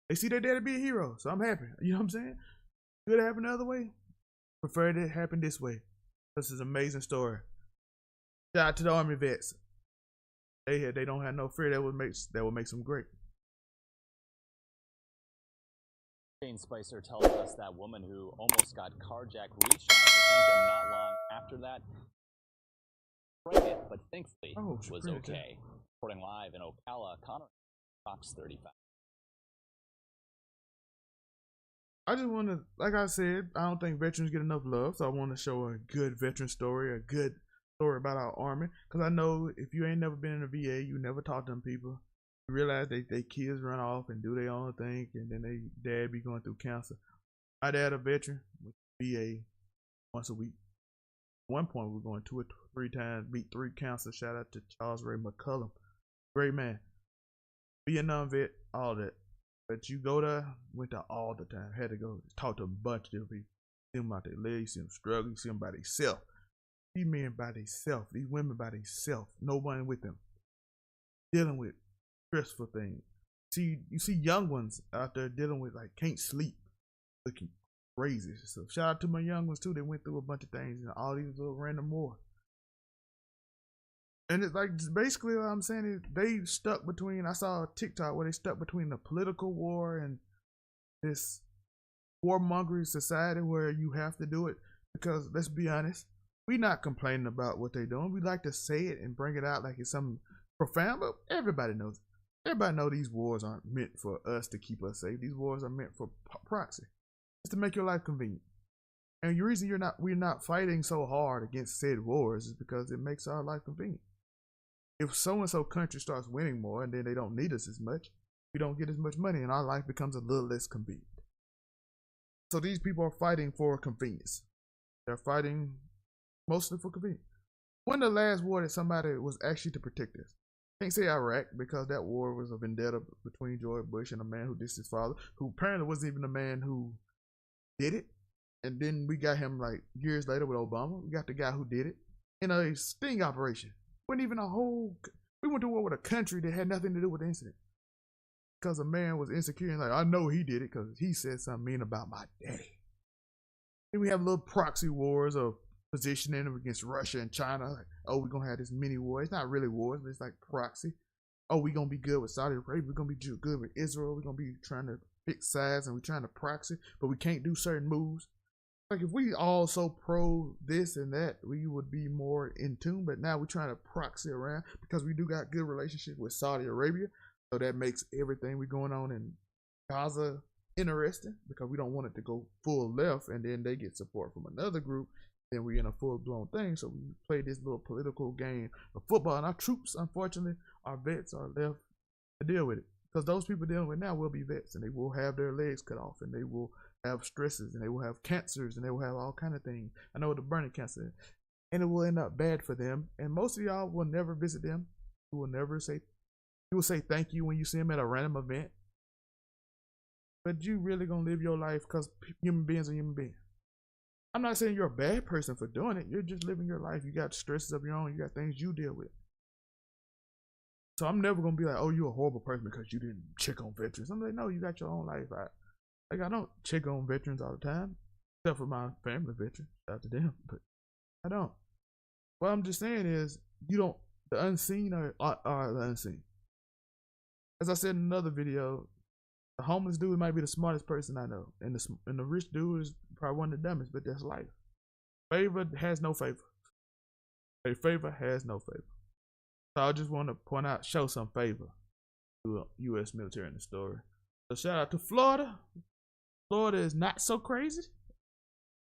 they see their daddy be a hero. So I'm happy. You know what I'm saying? Could it happen the other way? Prefer it happen this way. This is an amazing story. Shout out to the Army vets. They don't have no fear. That would make them great. Shane Spicer tells us that woman who almost got carjacked reached out to thank him not long after that. Pregnant, but thankfully was okay. Reporting live in Ocala, Connor, Fox 35. I just want to, like I said, I don't think veterans get enough love, so I want to show a good veteran story, a good story about our Army. Because I know if you ain't never been in a VA, you never talk to them people. You realize they kids run off and do their own thing, and then they dad be going through cancer. My dad, a veteran, with VA once a week. At one point, we were going 2 or 3 times, beat 3 cancer. Shout out to Charles Ray McCullum. Great man. Vietnam vet, all that. But you go there, went there all the time. Had to go talk to a bunch of different people. See them out their legs, you see them struggle, you see them by themselves. These men by themselves, these women by themselves, no one with them. Dealing with stressful things. You see young ones out there dealing with like can't sleep, looking crazy. So shout out to my young ones too. They went through a bunch of things and all these little random wars. And it's like basically what I'm saying is they stuck between. I saw a TikTok where they stuck between the political war and this warmongering society where you have to do it because let's be honest, we not complaining about what they're doing. We like to say it and bring it out like it's something profound, but everybody knows. Everybody knows these wars aren't meant for us to keep us safe. These wars are meant for proxy. It's to make your life convenient. And the reason we're not fighting so hard against said wars is because it makes our life convenient. If so-and-so country starts winning more and then they don't need us as much, we don't get as much money and our life becomes a little less convenient. So these people are fighting for convenience. They're fighting mostly for convenience. When the last war that somebody was actually to protect us? Can't say Iraq, because that war was a vendetta between George Bush and a man who dissed his father, who apparently wasn't even the man who did it. And then we got him like years later with Obama. We got the guy who did it in a sting operation. We went to war with a country that had nothing to do with the incident. Because a man was insecure and like, I know he did it because he said something mean about my daddy. Then we have little proxy wars of positioning them against Russia and China. Like, oh, we're going to have this mini war. It's not really wars, but it's like proxy. Oh, we're going to be good with Saudi Arabia. We're going to be good with Israel. We're going to be trying to pick sides and we're trying to proxy, but we can't do certain moves. Like if we all so pro this and that, we would be more in tune. But now we're trying to proxy around because we do got good relationship with Saudi Arabia. So that makes everything we going on in Gaza interesting because we don't want it to go full left and then they get support from another group. Then we're in a full blown thing. So we play this little political game of football. And our troops, unfortunately, our vets are left to deal with it. Because those people dealing with now will be vets and they will have their legs cut off and they will have stresses and they will have cancers and they will have all kind of things. I know what the burning cancer is. And it will end up bad for them. And most of y'all will never visit them. You will never say, you will say thank you when you see them at a random event. But you really gonna live your life because human beings are human beings. I'm not saying you're a bad person for doing it. You're just living your life. You got stresses of your own. You got things you deal with. So I'm never gonna be like, oh, you're a horrible person because you didn't check on veterans. I'm like, no, you got your own life. I don't check on veterans all the time, except for my family veterans. Shout out to them, but I don't. What I'm just saying is, the unseen are the unseen. As I said in another video, the homeless dude might be the smartest person I know, and the rich dude is probably one of the dumbest. But that's life. Favor has no favor. A favor has no favor. So I just want to show some favor to the U.S. military in the story. So shout out to Florida. Florida is not so crazy.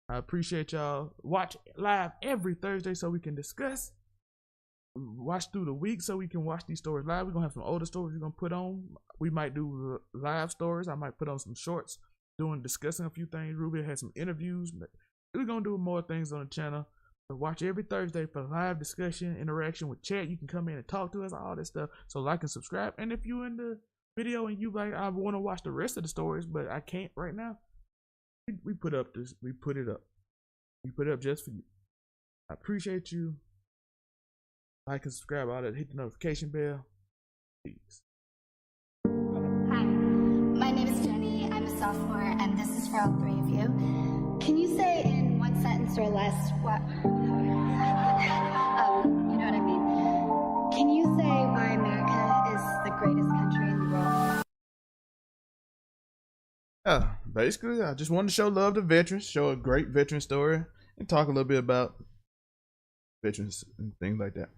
I appreciate y'all. Watch live every Thursday so we can discuss. Watch through the week so we can watch these stories live. We're going to have some older stories we're going to put on. We might do live stories. I might put on some shorts discussing a few things. Ruby has some interviews. But we're going to do more things on the channel. So watch every Thursday for live discussion, interaction with chat. You can come in and talk to us, all this stuff. So like and subscribe. And if you're in the video and you like, I want to watch the rest of the stories, but I can't right now, we put it up. We put it up just for you. I appreciate you. Like and subscribe, all that. Hit the notification bell. Peace. Hi, my name is Jenny. I'm a sophomore, and this is for all three of you. Can you say in one sentence or less what? You know what I mean. Can you say why America is the greatest country in the world? Basically, I just wanted to show love to veterans, show a great veteran story, and talk a little bit about veterans and things like that.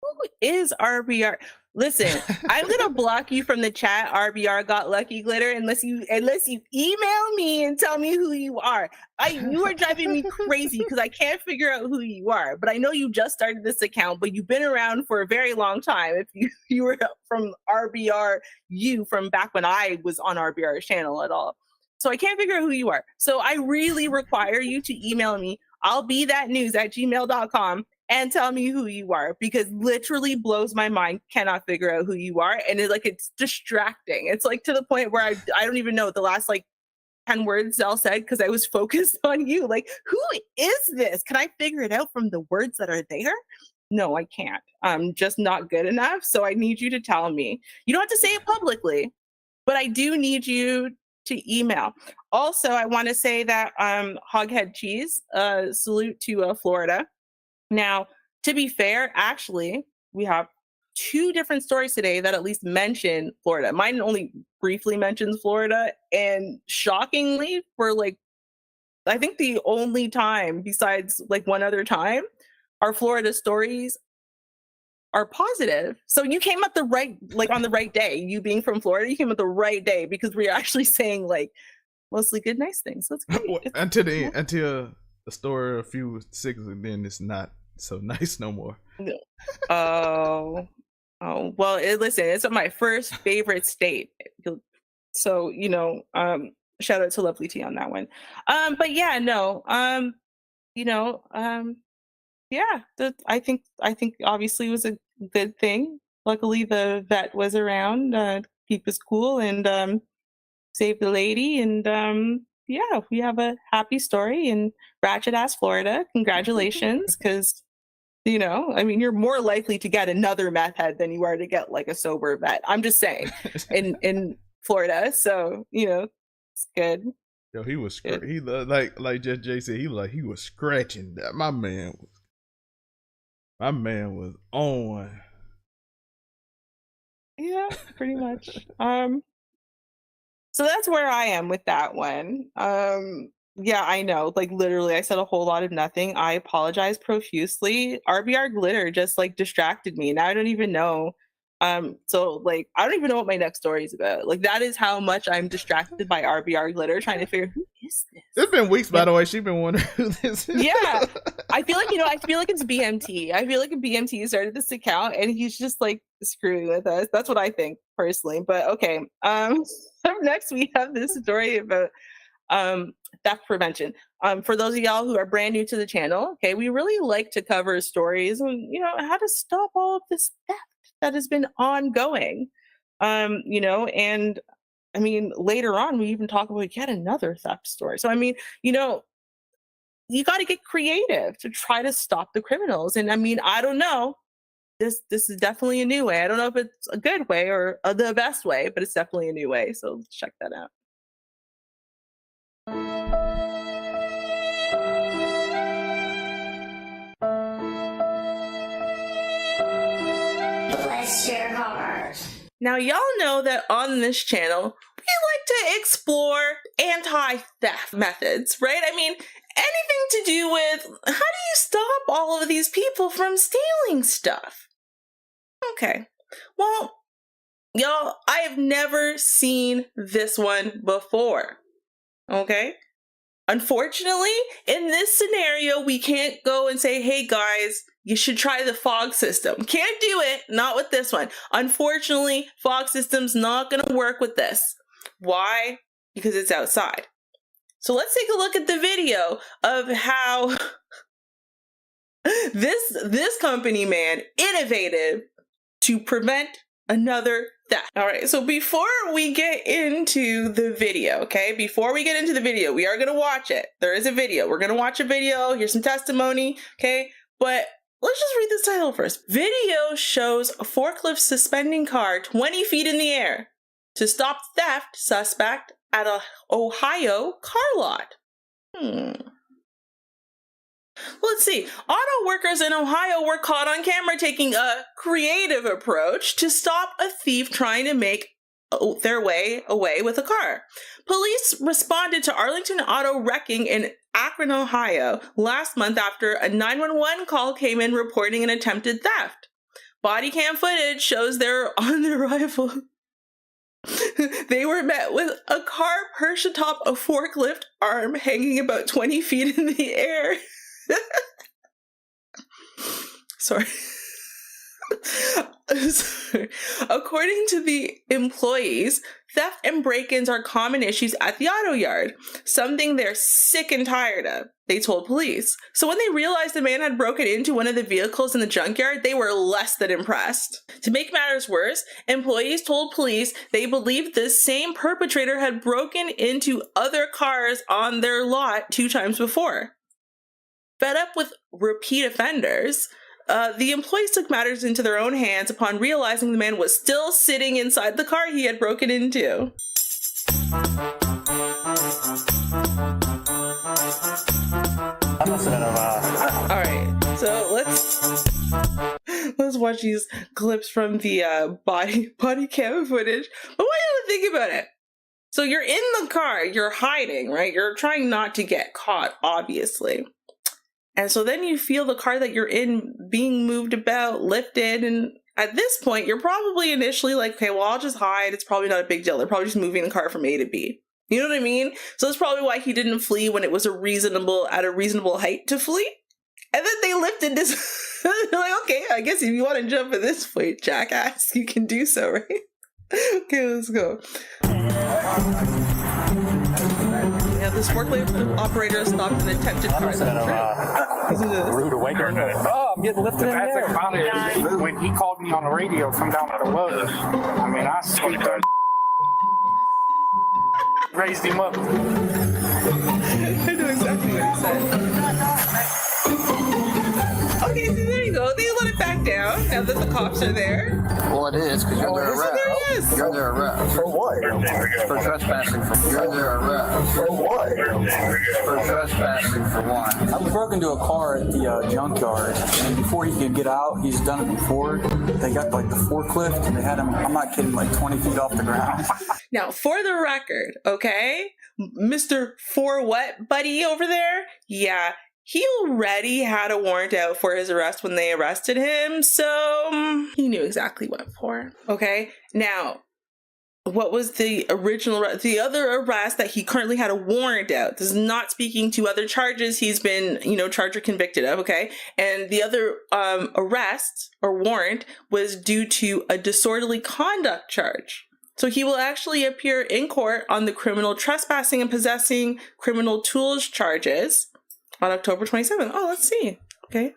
Who is RBR? Listen, I'm gonna block you from the chat. RBR got lucky glitter unless you email me and tell me who you are. You are driving me crazy because I can't figure out who you are. But I know you just started this account, but you've been around for a very long time. If you were from RBR, from back when I was on RBR's channel at all. So I can't figure out who you are. So I really require you to email me. I'll be that news at gmail.com. And tell me who you are, because literally blows my mind. Cannot figure out who you are, and it's distracting. It's like to the point where I don't even know the last 10 words I'll said because I was focused on you. Like, who is this? Can I figure it out from the words that are there? No, I can't. I'm just not good enough. So I need you to tell me. You don't have to say it publicly, but I do need you to email. Also, I want to say that Hoghead Cheese, salute to Florida. Now, to be fair, actually, we have two different stories today that at least mention Florida. Mine only briefly mentions Florida, and shockingly, for I think the only time besides one other time, our Florida stories are positive. So you came at the right, on the right day. You being from Florida, you came at the right day because we're actually saying mostly good, nice things. So it's great. until the story a few seconds, and then it's not so nice no more. No. Oh, well, listen, it's my first favorite state. So, shout out to Lovely T on that one. But yeah, no, yeah, I think obviously it was a good thing. Luckily, the vet was around, keep us cool, and save the lady. And yeah, we have a happy story in ratchet ass Florida. Congratulations, because you're more likely to get another meth head than you are to get like a sober vet. I'm just saying, in Florida, so it's good. Yo, he was he like just Jay said, he was scratching that. My man was on. Yeah, pretty much. So that's where I am with that one. Yeah, I know. Like literally, I said a whole lot of nothing. I apologize profusely. RBR glitter just like distracted me. Now I don't even know. So like I don't even know what my next story is about. Like that is how much I'm distracted by RBR glitter, trying to figure who is this. It's been weeks, by the way. She's been wondering who this is. Yeah, I feel like it's BMT. I feel like BMT started this account and he's just like screwing with us. That's what I think personally. But okay. Up next we have this story about theft prevention. For those of y'all who are brand new to the channel, okay, we really like to cover stories on how to stop all of this theft that has been ongoing. And I mean, later on, we even talk about yet another theft story. So, I mean, you got to get creative to try to stop the criminals. And I mean, I don't know. This is definitely a new way. I don't know if it's a good way or the best way, but it's definitely a new way. So let's check that out. Bless your heart. Now, y'all know that on this channel, we like to explore anti-theft methods, right? I mean, anything to do with how do you stop all of these people from stealing stuff? Okay, well, y'all, I have never seen this one before, okay? Unfortunately, in this scenario, we can't go and say, hey guys, you should try the fog system. Can't do it, not with this one. Unfortunately, fog system's not gonna work with this. Why? Because it's outside. So let's take a look at the video of how this company, man, innovated to prevent another theft. All right, so before we get into the video, okay, we are gonna watch it. There is a video. We're gonna watch a video, here's some testimony, okay? But let's just read this title first. Video shows a forklift suspending car 20 feet in the air to stop theft suspect at a Ohio car lot. Let's see. Auto workers in Ohio were caught on camera taking a creative approach to stop a thief trying to make their way away with a car. Police responded to Arlington auto wrecking in Akron, Ohio last month after a 911 call came in reporting an attempted theft. Body cam footage shows they're on their arrival. They were met with a car perched atop a forklift arm hanging about 20 feet in the air. Sorry. According to the employees, theft and break-ins are common issues at the auto yard, something they're sick and tired of, they told police. So when they realized the man had broken into one of the vehicles in the junkyard, they were less than impressed. To make matters worse, employees told police they believed this same perpetrator had broken into other cars on their lot 2 times before. Fed up with repeat offenders, the employees took matters into their own hands upon realizing the man was still sitting inside the car he had broken into. Alright, so let's watch these clips from the body cam footage. But what do you think about it? So you're in the car, you're hiding, right? You're trying not to get caught, obviously. And so then you feel the car that you're in being moved about, lifted, and at this point, you're probably initially like, okay, well, I'll just hide. It's probably not a big deal. They're probably just moving the car from A to B. You know what I mean? So that's probably why he didn't flee when it was at a reasonable height to flee. And then they lifted this. They're like, okay, I guess if you want to jump at this point, jackass, you can do so, right? Okay, let's go. Yeah, this forklift operator stopped an attempted car. Rude awakening. Oh, I'm getting lifted in there. When he called me on the radio, come down to the Lowe's. I mean, I sweet raised him up. I know exactly what he said. Okay, so there you go. They let it back down now that the cops are there. Well, it is because you're under arrest. There he is. You're under arrest. For what? For trespassing. You're under arrest. For what? For trespassing for one. I broke into a car at the junkyard, and before he could get out, he's done it before. They got like the forklift, and they had him, I'm not kidding, like 20 feet off the ground. Now, for the record, okay, Mr. For What buddy over there, yeah, he already had a warrant out for his arrest when they arrested him, so he knew exactly what for, okay? Now, what was the other arrest that he currently had a warrant out? This is not speaking to other charges he's been, charged or convicted of, okay? And the other arrest or warrant was due to a disorderly conduct charge. So he will actually appear in court on the criminal trespassing and possessing criminal tools charges on October 27th. Oh, let's see. Okay.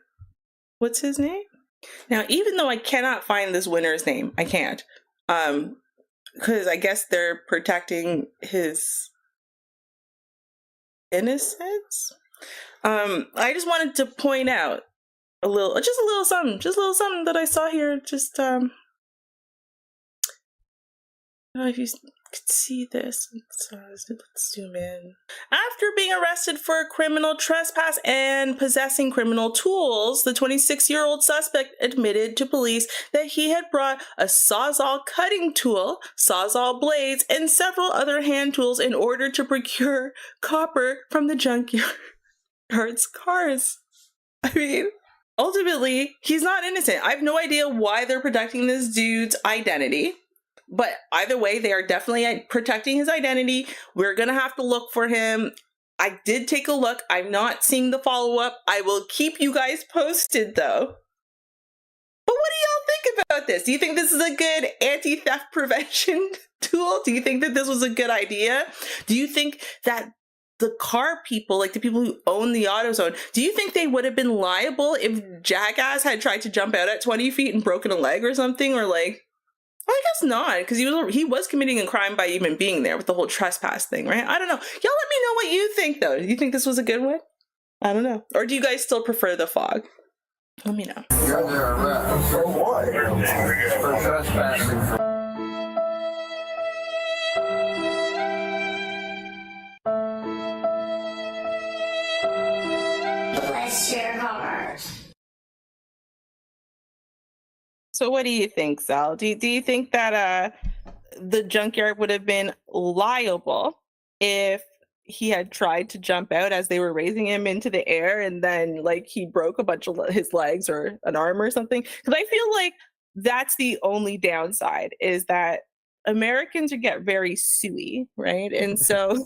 What's his name? Now, even though I cannot find this winner's name, I can't. Because I guess they're protecting his innocence. I just wanted to point out a little something that I saw here. I don't know if you could see this. Let's zoom in. After being arrested for criminal trespass and possessing criminal tools, the 26-year-old suspect admitted to police that he had brought a Sawzall cutting tool, Sawzall blades, and several other hand tools in order to procure copper from the junkyard's cars. I mean, ultimately, he's not innocent. I have no idea why they're protecting this dude's identity. But either way, they are definitely protecting his identity. We're going to have to look for him. I did take a look. I'm not seeing the follow-up. I will keep you guys posted, though. But what do y'all think about this? Do you think this is a good anti-theft prevention tool? Do you think that this was a good idea? Do you think that the car people, like the people who own the AutoZone, do you think they would have been liable if Jackass had tried to jump out at 20 feet and broken a leg or something? Or like... Well, I guess not, because he was committing a crime by even being there with the whole trespass thing, right? I don't know. Y'all let me know what you think, though. Do you think this was a good one? I don't know. Or do you guys still prefer the fog? Let me know. You're under arrest. For what? For trespassing. Bless your heart. So what do you think, Sal? Do you think that the junkyard would have been liable if he had tried to jump out as they were raising him into the air and then like he broke a bunch of his legs or an arm or something? Because I feel like that's the only downside, is that Americans get very suey, right? And so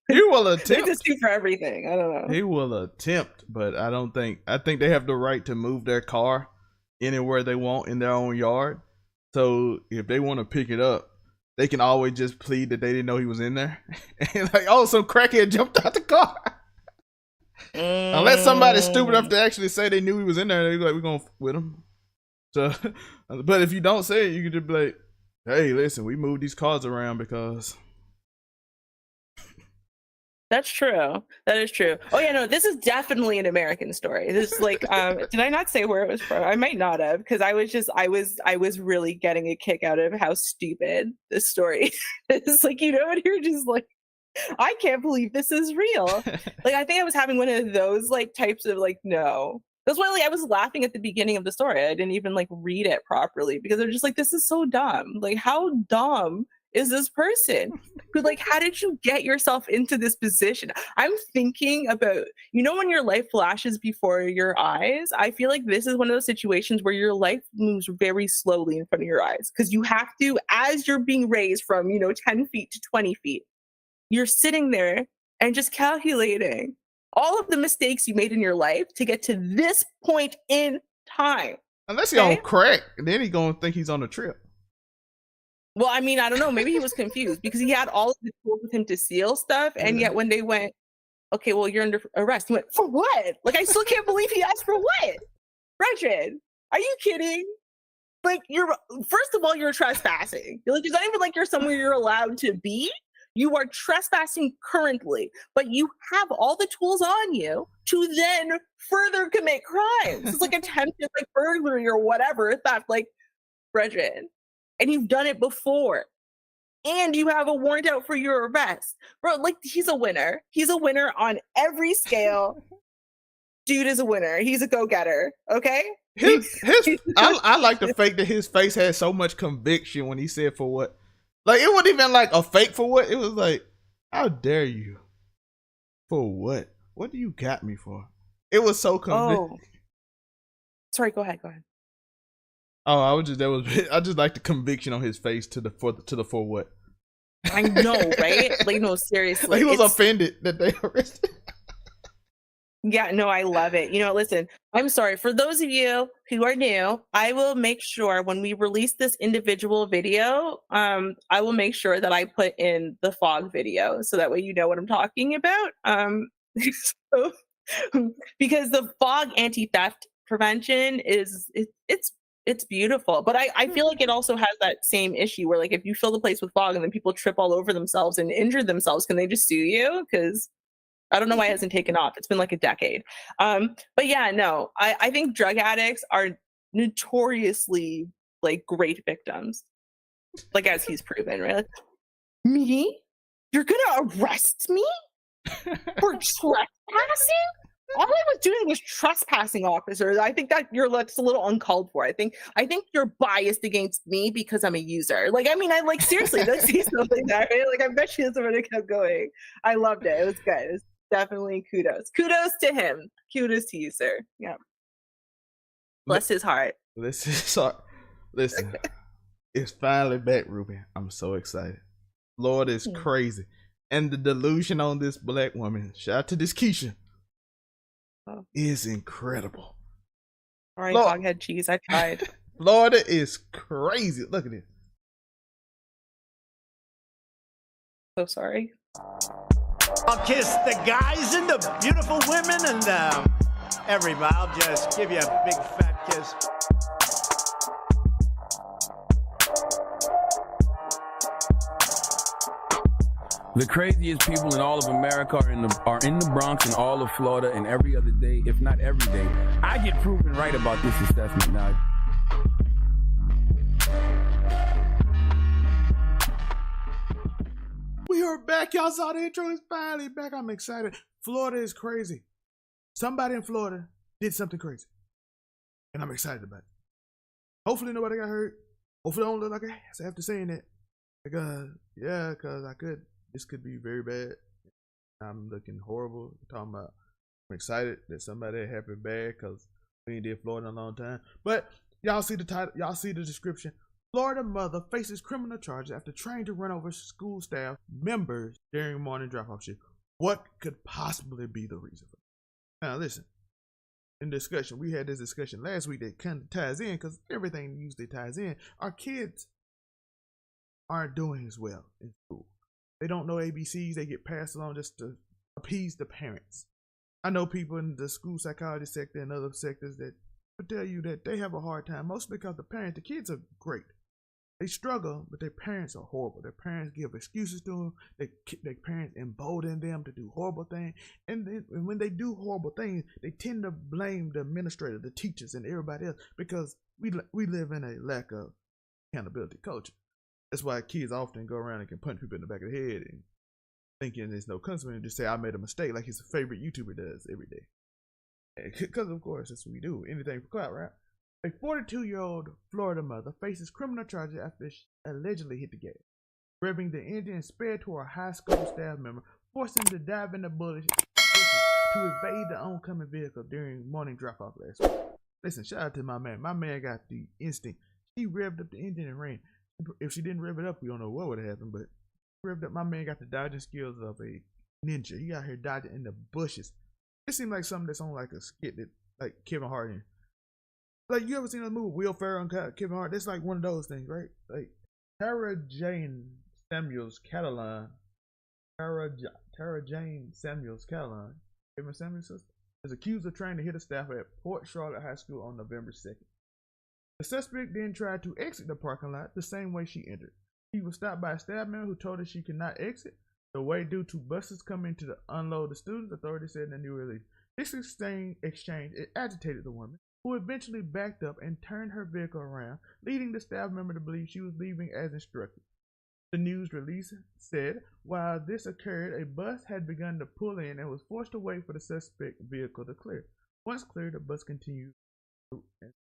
he will attempt to sue for everything. I don't know. He will attempt, but I think they have the right to move their car anywhere they want in their own yard. So if they want to pick it up, they can always just plead that they didn't know he was in there. And like, oh, some crackhead jumped out the car. Unless somebody's stupid enough to actually say they knew he was in there, they're like, we're going with him. So, but if you don't say it, you can just be like, hey, listen, we moved these cars around because... That's true. That is true. Oh yeah, no, this is definitely an American story. This is like, did I not say where it was from? I might not have, because I was really getting a kick out of how stupid this story is. Like, you know, and you're just like, I can't believe this is real. Like, I think I was having one of those like types of like, no. That's why like I was laughing at the beginning of the story. I didn't even like read it properly because they're just like, this is so dumb. Like, how dumb is this person? Who, like, how did you get yourself into this position? I'm thinking about, you know, when your life flashes before your eyes, I feel like this is one of those situations where your life moves very slowly in front of your eyes, because you have to, as you're being raised from, you know, 10 feet to 20 feet, you're sitting there and just calculating all of the mistakes you made in your life to get to this point in time. Unless he on crack, and then he gonna think he's on a trip. Well, I mean, I don't know. Maybe he was confused because he had all of the tools with him to steal stuff, and yet when they went, okay, well, you're under arrest, he went, for what? Like, I still can't believe he asked for what? Richard, are you kidding? Like, first of all, you're trespassing. Like, it's not even like you're somewhere you're allowed to be. You are trespassing currently, but you have all the tools on you to then further commit crimes. It's like attempted like burglary or whatever, theft, like, Brethren. And you've done it before. And you have a warrant out for your arrest. Bro, like, he's a winner. He's a winner on every scale. Dude is a winner. He's a go-getter, okay? I like the fact that his face had so much conviction when he said for what. Like, it wasn't even like a fake for what. It was like, how dare you? For what? What do you got me for? It was so convincing. Oh. Sorry, go ahead. Oh, I just like the conviction on his face to the for what. I know, right? Like, no, seriously. Like, he was offended that they arrested. Yeah, no, I love it. You know, listen, I'm sorry. For those of you who are new, I will make sure when we release this individual video, I will make sure that I put in the fog video so that way you know what I'm talking about. So, because the fog anti-theft prevention it's beautiful. But I feel like it also has that same issue where, like, if you fill the place with fog and then people trip all over themselves and injure themselves, can they just sue you? Because I don't know why it hasn't taken off. It's been like a decade. But yeah, no, I think drug addicts are notoriously like great victims. Like, as he's proven, right? Like, me? You're gonna arrest me for trespassing? All I was doing was trespassing, officers. I think that that's a little uncalled for. I think you're biased against me because I'm a user. Like, I mean, I like seriously, let's see something there. Right? Like, I bet you someone kept going. I loved it. It was good. It was definitely kudos to him. Kudos to you, sir. Yeah, bless his heart. Listen, it's finally back, Ruben. I'm so excited. Lord is crazy, and the delusion on this black woman, shout out to this Keisha, is incredible. All right, hoghead cheese, I tried. Florida is crazy. Look at this. So sorry. I'll kiss the guys and the beautiful women and everybody. I'll just give you a big fat kiss. The craziest people in all of America are in the Bronx and all of Florida, and every other day, if not every day, I get proven right about this assessment now. We are back. Y'all saw the intro. It's finally back. I'm excited. Florida is crazy. Somebody in Florida did something crazy, and I'm excited about it. Hopefully nobody got hurt. Hopefully I don't look like an ass after saying that. Because this could be very bad. I'm looking horrible. I'm excited that somebody happened bad because we ain't did Florida in a long time. But y'all see the title. Y'all see the description. Florida mother faces criminal charges after trying to run over school staff members during morning drop-off shift. What could possibly be the reason for it? Now listen, in discussion, we had this discussion last week that kind of ties in because everything usually ties in. Our kids aren't doing as well in school. They don't know ABCs. They get passed along just to appease the parents. I know people in the school psychology sector and other sectors that will tell you that they have a hard time, mostly because the kids are great. They struggle, but their parents are horrible. Their parents give excuses to them. Their parents embolden them to do horrible things. And then when they do horrible things, they tend to blame the administrator, the teachers, and everybody else because we live in a lack of accountability culture. That's why kids often go around and can punch people in the back of the head and thinking there's no consequence and just say, I made a mistake, like his favorite YouTuber does every day. Because, of course, that's what we do. Anything for clout, right? A 42-year-old Florida mother faces criminal charges after she allegedly hit the gas, revving the engine and sped toward a high school staff member, forcing him to dive in the bullet to evade the oncoming vehicle during morning drop-off last week. Listen, shout out to my man. My man got the instinct. She revved up the engine and ran. If she didn't rev it up, we don't know what would have happened, but script that my man got the dodging skills of a ninja. He out here dodging in the bushes. It seemed like something that's on like a skit that like Kevin Hart in. Like, you ever seen a movie Will Ferrell and Kevin Hart? That's like one of those things, right? Like Tara Jane Samuels Catalan, Kevin Samuels' sister, is accused of trying to hit a staffer at Port Charlotte High School on November 2nd. The suspect then tried to exit the parking lot the same way she entered. He was stopped by a staff member who told her she could not exit the way due to buses coming to unload the students, authorities said in a new release. This exchange it agitated the woman, who eventually backed up and turned her vehicle around, leading the staff member to believe she was leaving as instructed. The news release said while this occurred, a bus had begun to pull in and was forced to wait for the suspect vehicle to clear. Once cleared, the bus continued to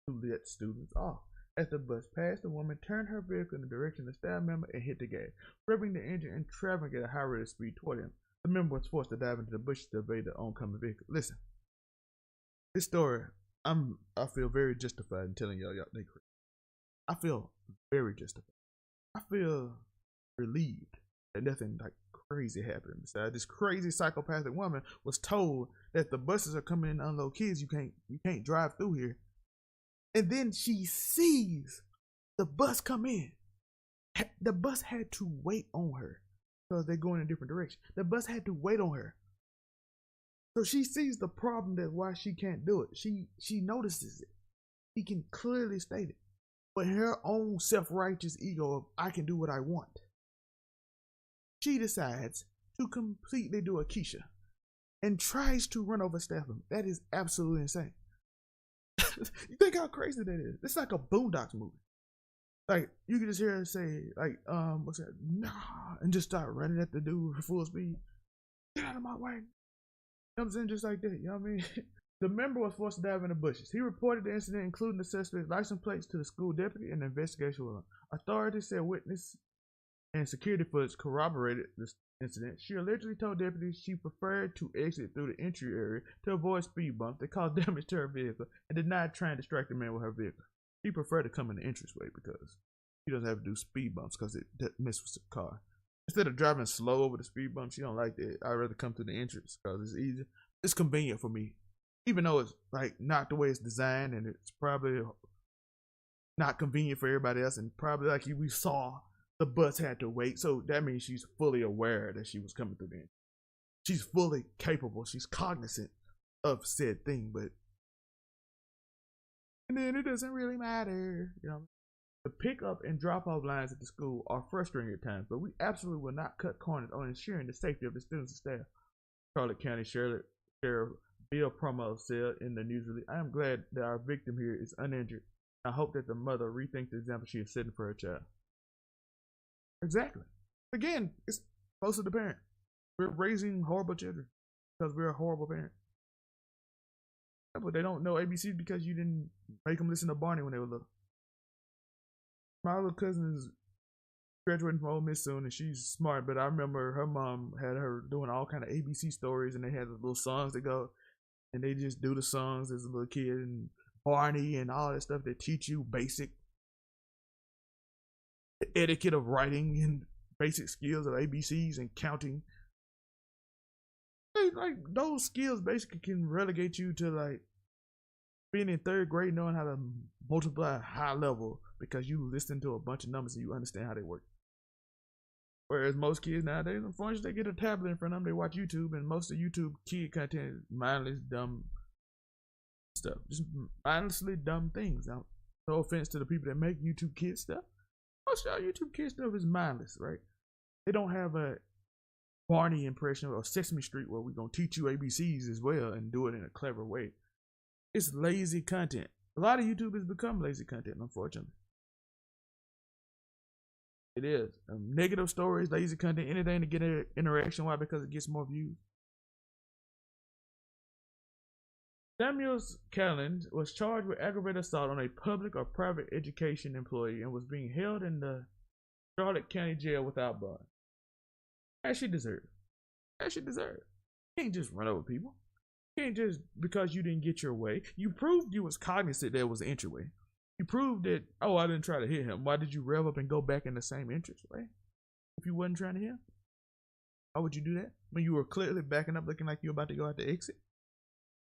let students off. As the bus passed, the woman turned her vehicle in the direction of the staff member and hit the gas, revving the engine and traveling at a high rate of speed toward him. The member was forced to dive into the bushes to evade the oncoming vehicle. Listen, this story, I feel very justified in telling y'all they crazy. I feel very justified. I feel relieved that nothing like crazy happened. Besides, this crazy psychopathic woman was told that the buses are coming in to unload kids. You can't drive through here. And then she sees the bus come in. The bus had to wait on her because they're going in a different direction. The bus had to wait on her. So she sees the problem, that's why she can't do it. She notices it. She can clearly state it. But her own self-righteous ego of I can do what I want, she decides to completely do a Keisha and tries to run over staff member. That is absolutely insane. You think how crazy that is? It's like a Boondocks movie. Like, you can just hear her say, like, what's that? Nah, and just start running at the dude at full speed. Get out of my way. You know what I'm saying? Just like that. You know what I mean? The member was forced to dive in the bushes. He reported the incident, including the suspect's license plates, to the school deputy, and the investigation was on. Authorities said witness and security footage corroborated this incident. She allegedly told deputies she preferred to exit through the entry area to avoid speed bumps that caused damage to her vehicle and did not try and distract the man with her vehicle. She preferred to come in the entranceway because she doesn't have to do speed bumps because it messes with the car. Instead of driving slow over the speed bumps, she don't like that. I'd rather come through the entrance because it's easy. It's convenient for me. Even though it's like not the way it's designed and it's probably not convenient for everybody else, and probably like we saw, the bus had to wait. So that means she's fully aware that she was coming through the entrance. She's fully capable. She's cognizant of said thing, but and then it doesn't really matter, you know. The pickup and drop-off lines at the school are frustrating at times, but we absolutely will not cut corners on ensuring the safety of the students and staff. Charlotte County Sheriff Bill Promo said in the news release, I am glad that our victim here is uninjured. I hope that the mother rethinks the example she is setting for her child. Exactly. Again, it's most of the parent. We're raising horrible children because we're a horrible parent. But they don't know ABC because you didn't make them listen to Barney when they were little. My little cousin is graduating from Ole Miss soon, and she's smart, but I remember her mom had her doing all kind of ABC stories, and they had the little songs that go, and they just do the songs as a little kid, and Barney and all that stuff that teach you basic etiquette of writing and basic skills of ABCs and counting. Like those skills basically can relegate you to like being in third grade knowing how to multiply high level because you listen to a bunch of numbers and you understand how they work. Whereas most kids nowadays, unfortunately, they get a tablet in front of them, they watch YouTube, and most of YouTube kid content is mindless, dumb stuff. Just mindlessly dumb things. Now, no offense to the people that make YouTube kid stuff. Most of our YouTube kid stuff is mindless, right? They don't have a Barney impression or Sesame Street where we're going to teach you ABCs as well and do it in a clever way. It's lazy content. A lot of YouTube has become lazy content, unfortunately. It is. Negative stories, lazy content, anything to get an interaction. Why? Because it gets more views. Samuels Calland was charged with aggravated assault on a public or private education employee and was being held in the Charlotte County Jail without bond. As she deserved. As she deserved. You can't just run over people. You can't just because you didn't get your way. You proved you was cognizant there was an entryway. You proved that, oh, I didn't try to hit him. Why did you rev up and go back in the same entranceway if you wasn't trying to hit him? Why would you do that when you were clearly backing up, looking like you're about to go out the exit?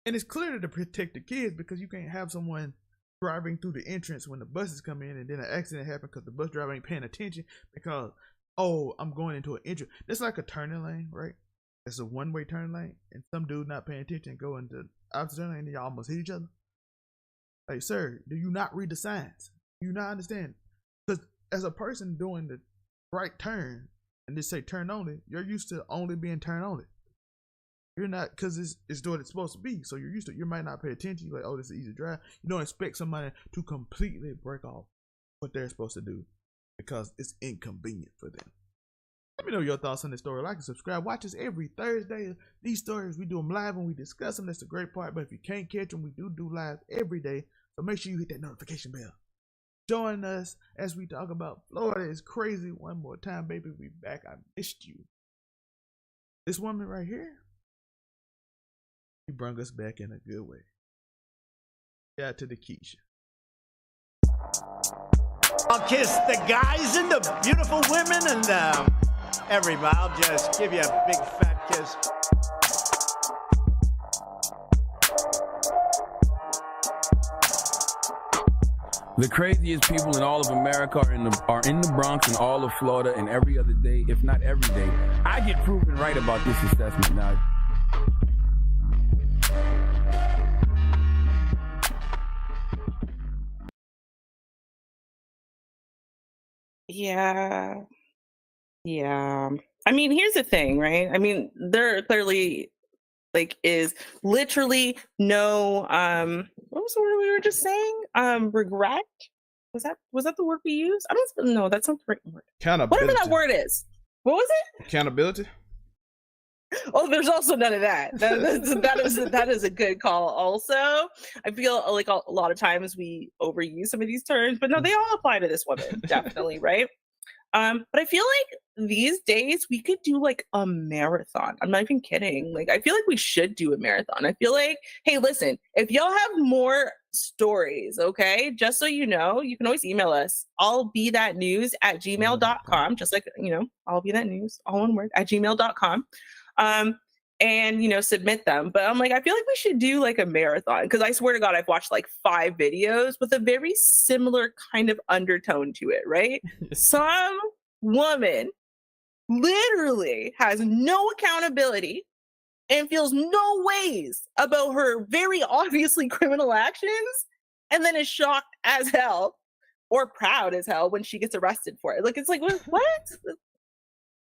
And it's clearly to protect the kids, because you can't have someone driving through the entrance when the buses come in and then an accident happens because the bus driver ain't paying attention because, oh, I'm going into an entrance. It's like a turning lane, right? It's a one-way turn lane, and some dude not paying attention go into the opposite turn lane and y'all almost hit each other. Like, sir, do you not read the signs? Do you not understand? Because as a person doing the right turn and just say turn only, you're used to only being turn only. You're not, because it's what it's supposed to be. So you're used to it. You might not pay attention. You're like, oh, this is easy drive. You don't expect somebody to completely break off what they're supposed to do because it's inconvenient for them. Let me know your thoughts on this story. Like and subscribe. Watch us every Thursday. These stories, we do them live and we discuss them. That's the great part. But if you can't catch them, we do live every day. So make sure you hit that notification bell. Join us as we talk about Florida is crazy. One more time, baby. We back. I missed you. This woman right here, she brought us back in a good way. Shout out to the Keisha. I'll kiss the guys and the beautiful women and everybody. I'll just give you a big fat kiss. The craziest people in all of America are in the Bronx and all of Florida, and every other day, if not every day, I get proven right about this assessment now. Yeah. I mean, here's the thing, right? I mean, there clearly is literally no what was the word we were just saying? Regret? Was that the word we used? I don't know. That's not the right word. Accountability. Whatever that word is. What was it? Accountability. Oh, there's also none of that. That is a good call. Also, I feel like a lot of times we overuse some of these terms, but no, they all apply to this woman, definitely, right? But I feel like these days we could do like a marathon. I'm not even kidding. Like, I feel like we should do a marathon. I feel like, hey, listen, if y'all have more stories, okay, just so you know, you can always email us. I'll be that news at gmail.com. Just like, I'll be that news, all one word, at gmail.com. And submit them. But I'm like, I feel like we should do like a marathon, because I swear to God, I've watched like 5 videos with a very similar kind of undertone to it, right? Some woman literally has no accountability and feels no ways about her very obviously criminal actions, and then is shocked as hell or proud as hell when she gets arrested for it. Like, it's like, what?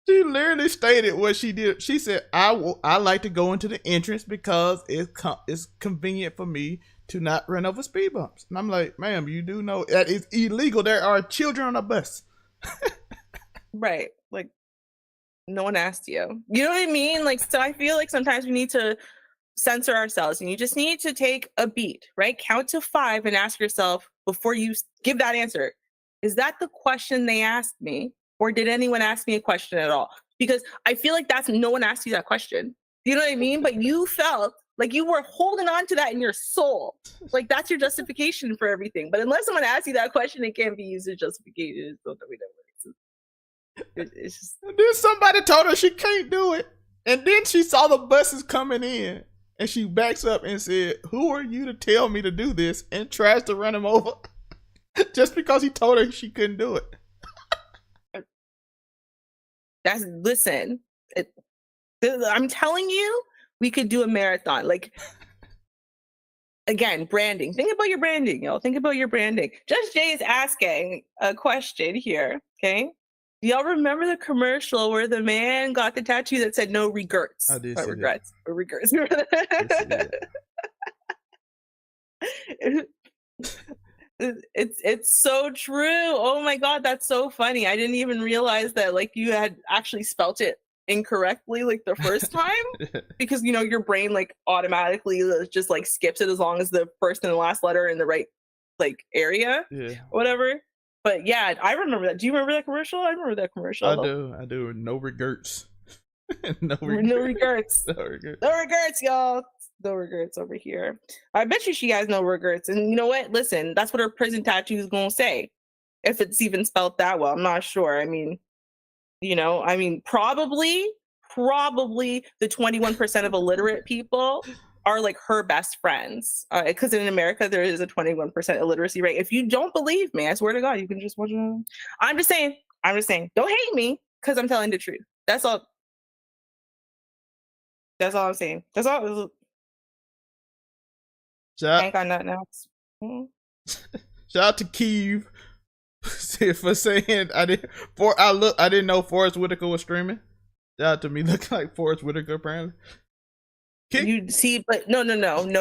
She literally stated what she did. She said, I like to go into the entrance because it's convenient for me to not run over speed bumps. And I'm like, ma'am, you do know that is illegal. There are children on a bus. Right. Like, no one asked you. You know what I mean? Like, so I feel like sometimes we need to censor ourselves, and you just need to take a beat, right? Count to 5 and ask yourself before you give that answer. Is that the question they asked me? Or did anyone ask me a question at all? Because I feel like no one asked you that question. You know what I mean? But you felt like you were holding on to that in your soul. Like, that's your justification for everything. But unless someone asks you that question, it can't be used as justification. It's just... And then somebody told her she can't do it. And then she saw the buses coming in. And she backs up and said, who are you to tell me to do this? And tries to run him over. Just because he told her she couldn't do it. Listen, I'm telling you, we could do a marathon. Like, again, branding. Think about your branding, y'all. Think about your branding. Judge Jay is asking a question here, okay? Do y'all remember the commercial where the man got the tattoo that said no regrets? I did. But regrets. Or regrets. It's so true. Oh my God, that's so funny. I didn't even realize that like you had actually spelt it incorrectly like the first time, because your brain like automatically just like skips it as long as the first and the last letter in the right like area, whatever. But yeah, I remember that. Do you remember that commercial? I remember that commercial. I do. No regrets. No regrets. No regrets. No regrets, y'all. No regrets over here. I bet you she has no regrets. And you know what? Listen, that's what her prison tattoo is gonna say. If it's even spelled that well, I'm not sure. I mean, probably probably the 21% of illiterate people are like her best friends. Because in America, there is a 21% illiteracy rate. If you don't believe me, I swear to God, you can just watch it. I'm just saying. Don't hate me because I'm telling the truth. That's all. That's all I'm saying. That's all. I ain't got nothing else. Shout out to Keeve for saying I didn't know Forrest Whitaker was streaming. Shout out to me looking like Forrest Whitaker apparently. You see, but no,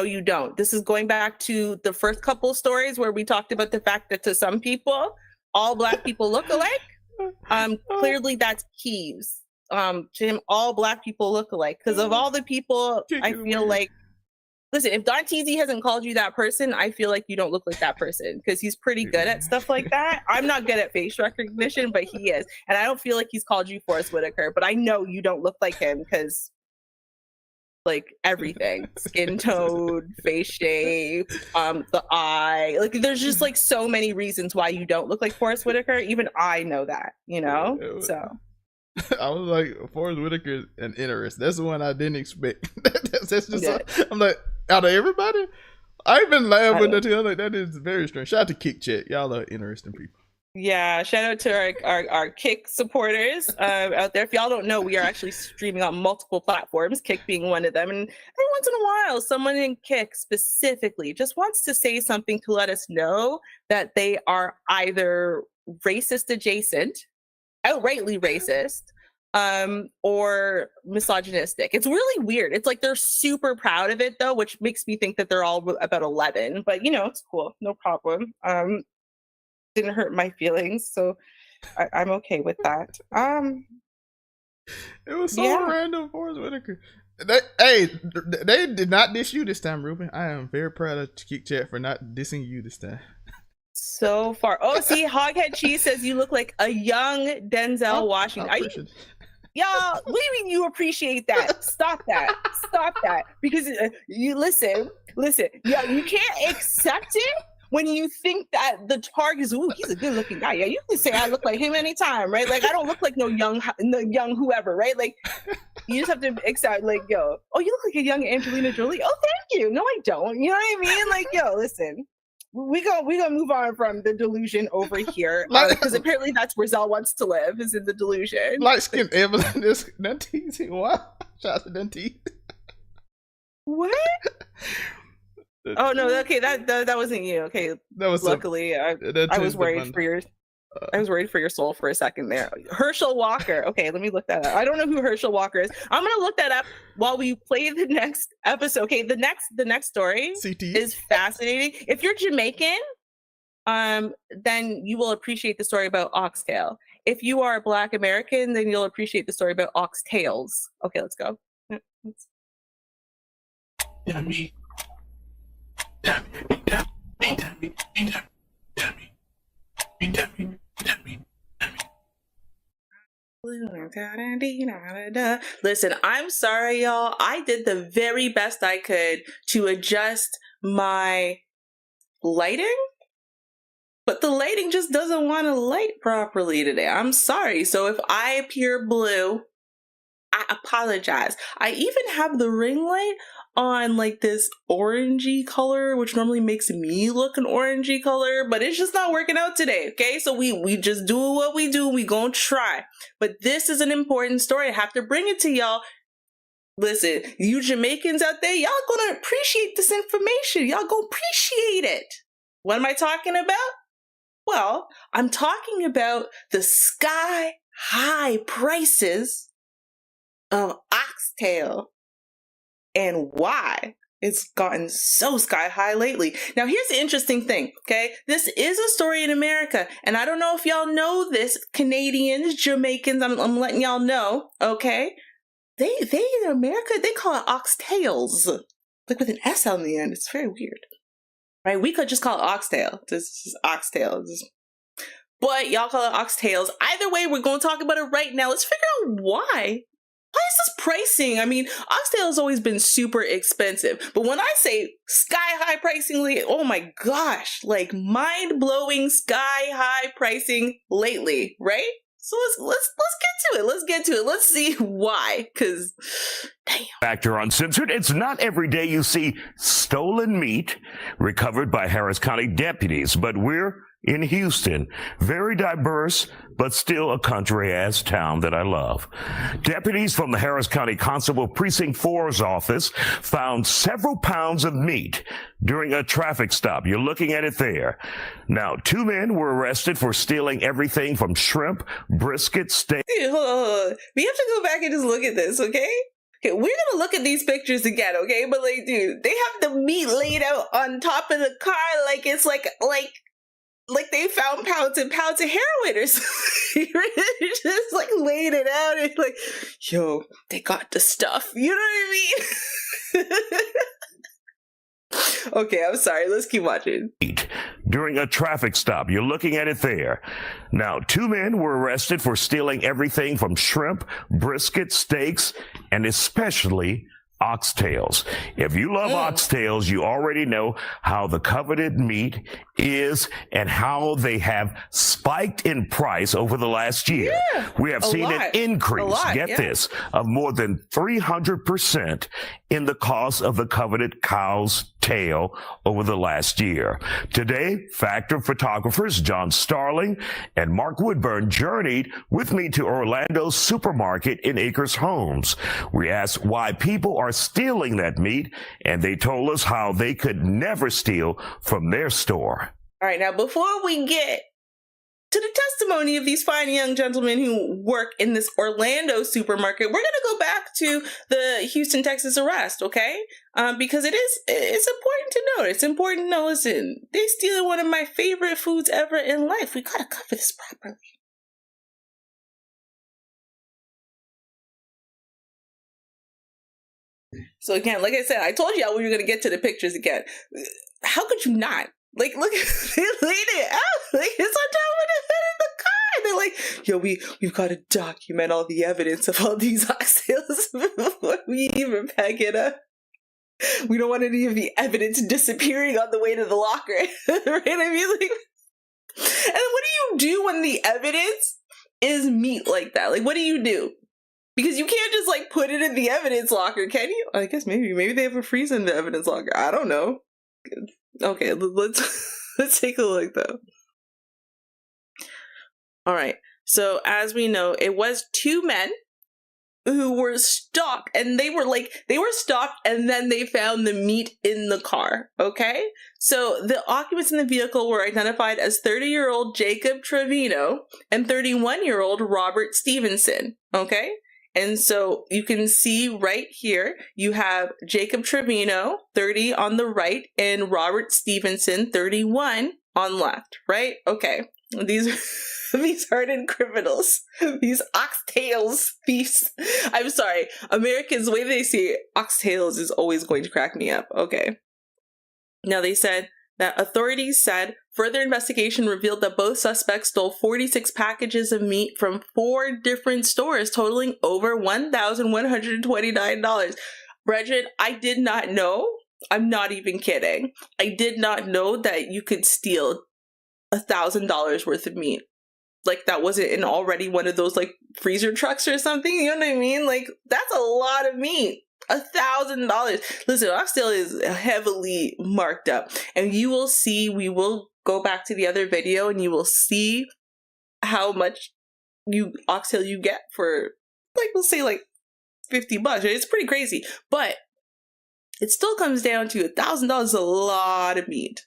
you don't. This is going back to the first couple stories where we talked about the fact that to some people, all Black people look alike. Clearly that's Keeves. To him, all Black people look alike. Because of all the people, I feel like, listen, if Don Teasy hasn't called you that person, I feel like you don't look like that person because he's pretty good at stuff like that. I'm not good at face recognition, but he is. And I don't feel like he's called you Forrest Whitaker, but I know you don't look like him because like everything, skin tone, face shape, the eye, like there's just like so many reasons why you don't look like Forrest Whitaker. Even I know that, you know? So I was like, Forrest Whitaker and interest. That's the one I didn't expect. that's just I'm like, out of everybody, I've been laughing with that too. I'm like, that is very strange. Shout out to Kick Chat. Y'all are interesting people. Yeah, shout out to our Kick supporters out there. If y'all don't know, we are actually streaming on multiple platforms, Kick being one of them. And every once in a while, someone in Kick specifically just wants to say something to let us know that they are either racist adjacent, outrightly racist, or misogynistic. It's really weird. It's like they're super proud of it though, which makes me think that they're all about 11. But you know, it's cool, no problem. Didn't hurt my feelings, so I'm okay with that. It was so random, Forrest Whitaker. They did not diss you this time, Ruben. I am very proud of Kick Chat for not dissing you this time. So far. Oh, see, Hoghead Cheese says you look like a young Denzel Washington. Y'all, what do you mean you appreciate that? Stop that. Because you listen. Yeah, you can't accept it when you think that the target is, ooh, he's a good looking guy. Yeah, you can say I look like him anytime, right? Like I don't look like no young whoever, right? Like you just have to accept, like, yo, oh, you look like a young Angelina Jolie. Oh, thank you. No, I don't. You know what I mean? Like, yo, listen. We gonna move on from the delusion over here because apparently that's where Zell wants to live, is in the delusion. Light skinned Evelyn is Dentese. Wow, shout out to Dentese. What? Oh no, okay, that wasn't you. Okay, that was luckily I was worried for your. I was worried for your soul for a second there. Herschel Walker. Okay, let me look that up. I don't know who Herschel Walker is. I'm gonna look that up while we play the next episode. Okay, the next story is fascinating. If you're Jamaican, then you will appreciate the story about Oxtail. If you are Black American, then you'll appreciate the story about Oxtails. Okay, let's go. Dummy. Listen, I'm sorry, y'all. I did the very best I could to adjust my lighting, but the lighting just doesn't want to light properly today. I'm sorry. So if I appear blue, I apologize. I even have the ring light on like this orangey color, which normally makes me look an orangey color, but it's just not working out today. Okay, so we just do what we do. We gonna try, but this is an important story. I have to bring it to y'all. Listen, you Jamaicans out there, y'all gonna appreciate this information. Y'all gonna appreciate it. What am I talking about? Well, I'm talking about the sky high prices of Oxtail and why it's gotten so sky high lately. Now, here's the interesting thing, okay? This is a story in America, and I don't know if y'all know this, Canadians, Jamaicans, I'm letting y'all know, okay? They in America, they call it oxtails, like with an S on the end. It's very weird, right? We could just call it oxtail. This is oxtail. But y'all call it oxtails. Either way, we're going to talk about it right now. Let's figure out why. Why is this pricing? I mean, Oxtail has always been super expensive. But when I say sky high pricing, oh my gosh, like mind-blowing sky high pricing lately, right? So let's get to it. Let's get to it. Let's see why. Because, damn. Factor Uncensored. It's not every day you see stolen meat recovered by Harris County deputies, but we're in Houston. Very diverse, but still a country-ass town that I love. Deputies from the Harris County Constable Precinct 4's office found several pounds of meat during a traffic stop. You're looking at it there. Now, 2 men were arrested for stealing everything from shrimp, brisket, steak. Dude, hold on. We have to go back and just look at this, okay? Okay, we're gonna look at these pictures again, okay? But like, dude, they have the meat laid out on top of the car like it's like they found pounds and pounds of heroin or something. Just like laying it out and like, yo, they got the stuff. You know what I mean? Okay, I'm sorry. Let's keep watching. During a traffic stop. You're looking at it there. Now, 2 men were arrested for stealing everything from shrimp, brisket, steaks, and especially oxtails. If you love oxtails, you already know how the coveted meat is and how they have spiked in price over the last year. Yeah, we have seen an increase, this, of more than 300% in the cost of the coveted cow's tail over the last year. Today, Factor photographers John Starling and Mark Woodburn journeyed with me to Orlando's supermarket in Acres Homes. We asked why people are stealing that meat, and they told us how they could never steal from their store. All right, now before we get to the testimony of these fine young gentlemen who work in this Orlando supermarket, we're going to go back to the Houston, Texas arrest, okay? Because it's important to note. It's important to know, listen, they stealing one of my favorite foods ever in life. We got to cover this properly. So again, like I said, I told y'all we were going to get to the pictures again. How could you not? Like, look, they laid it out. Like, it's on top of the hood of the car. And they're like, yo, we've got to document all the evidence of all these oxtails before we even pack it up. We don't want any of the evidence disappearing on the way to the locker. Right? I mean, like, and then what do you do when the evidence is meat like that? Like, what do you do? Because you can't just like put it in the evidence locker, can you? I guess maybe they have a freezer in the evidence locker. I don't know. Okay, let's take a look though. All right. So as we know, it was 2 men who were stopped, and they were stopped, and then they found the meat in the car. Okay. So the occupants in the vehicle were identified as 30-year-old Jacob Trevino and 31-year-old Robert Stevenson. Okay. And so you can see right here, you have Jacob Trevino, 30 on the right, and Robert Stevenson, 31 on left, right? Okay. These hardened criminals, these oxtails thieves. I'm sorry. Americans, the way they say oxtails is always going to crack me up. Okay. Now they said that authorities said further investigation revealed that both suspects stole 46 packages of meat from 4 different stores, totaling over $1,129. Brethren, I did not know. I'm not even kidding. I did not know that you could steal $1,000 worth of meat. Like, that wasn't in already one of those like freezer trucks or something. You know what I mean? Like, that's a lot of meat. $1,000. Listen, Oxtail is heavily marked up, and you will see. We will go back to the other video, and you will see how much oxtail you get for, like, we'll say like $50. It's pretty crazy, but it still comes down to $1,000 is a lot of meat.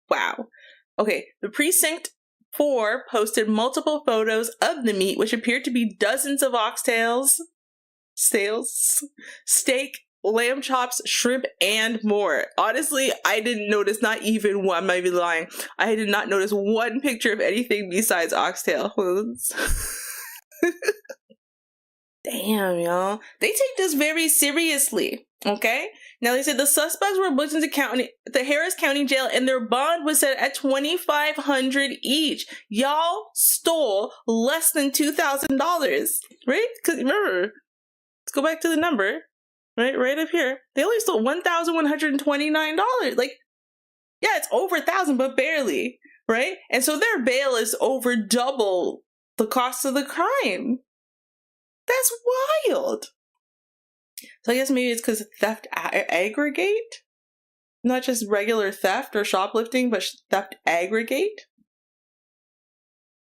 Wow. Okay, the precinct 4 posted multiple photos of the meat, which appeared to be dozens of oxtails, steak, lamb chops, shrimp, and more. Honestly, I didn't notice not even one. I might be lying. I did not notice one picture of anything besides oxtail. Damn, y'all. They take this very seriously, okay? Now, they said the suspects were booked into the Harris County Jail, and their bond was set at $2,500 each. Y'all stole less than $2,000, right? Because remember, let's go back to the number, right up here. They only stole $1,129. Like, yeah, it's over 1,000, but barely, right? And so their bail is over double the cost of the crime. That's wild. So I guess maybe it's because theft aggregate, not just regular theft or shoplifting, but theft aggregate.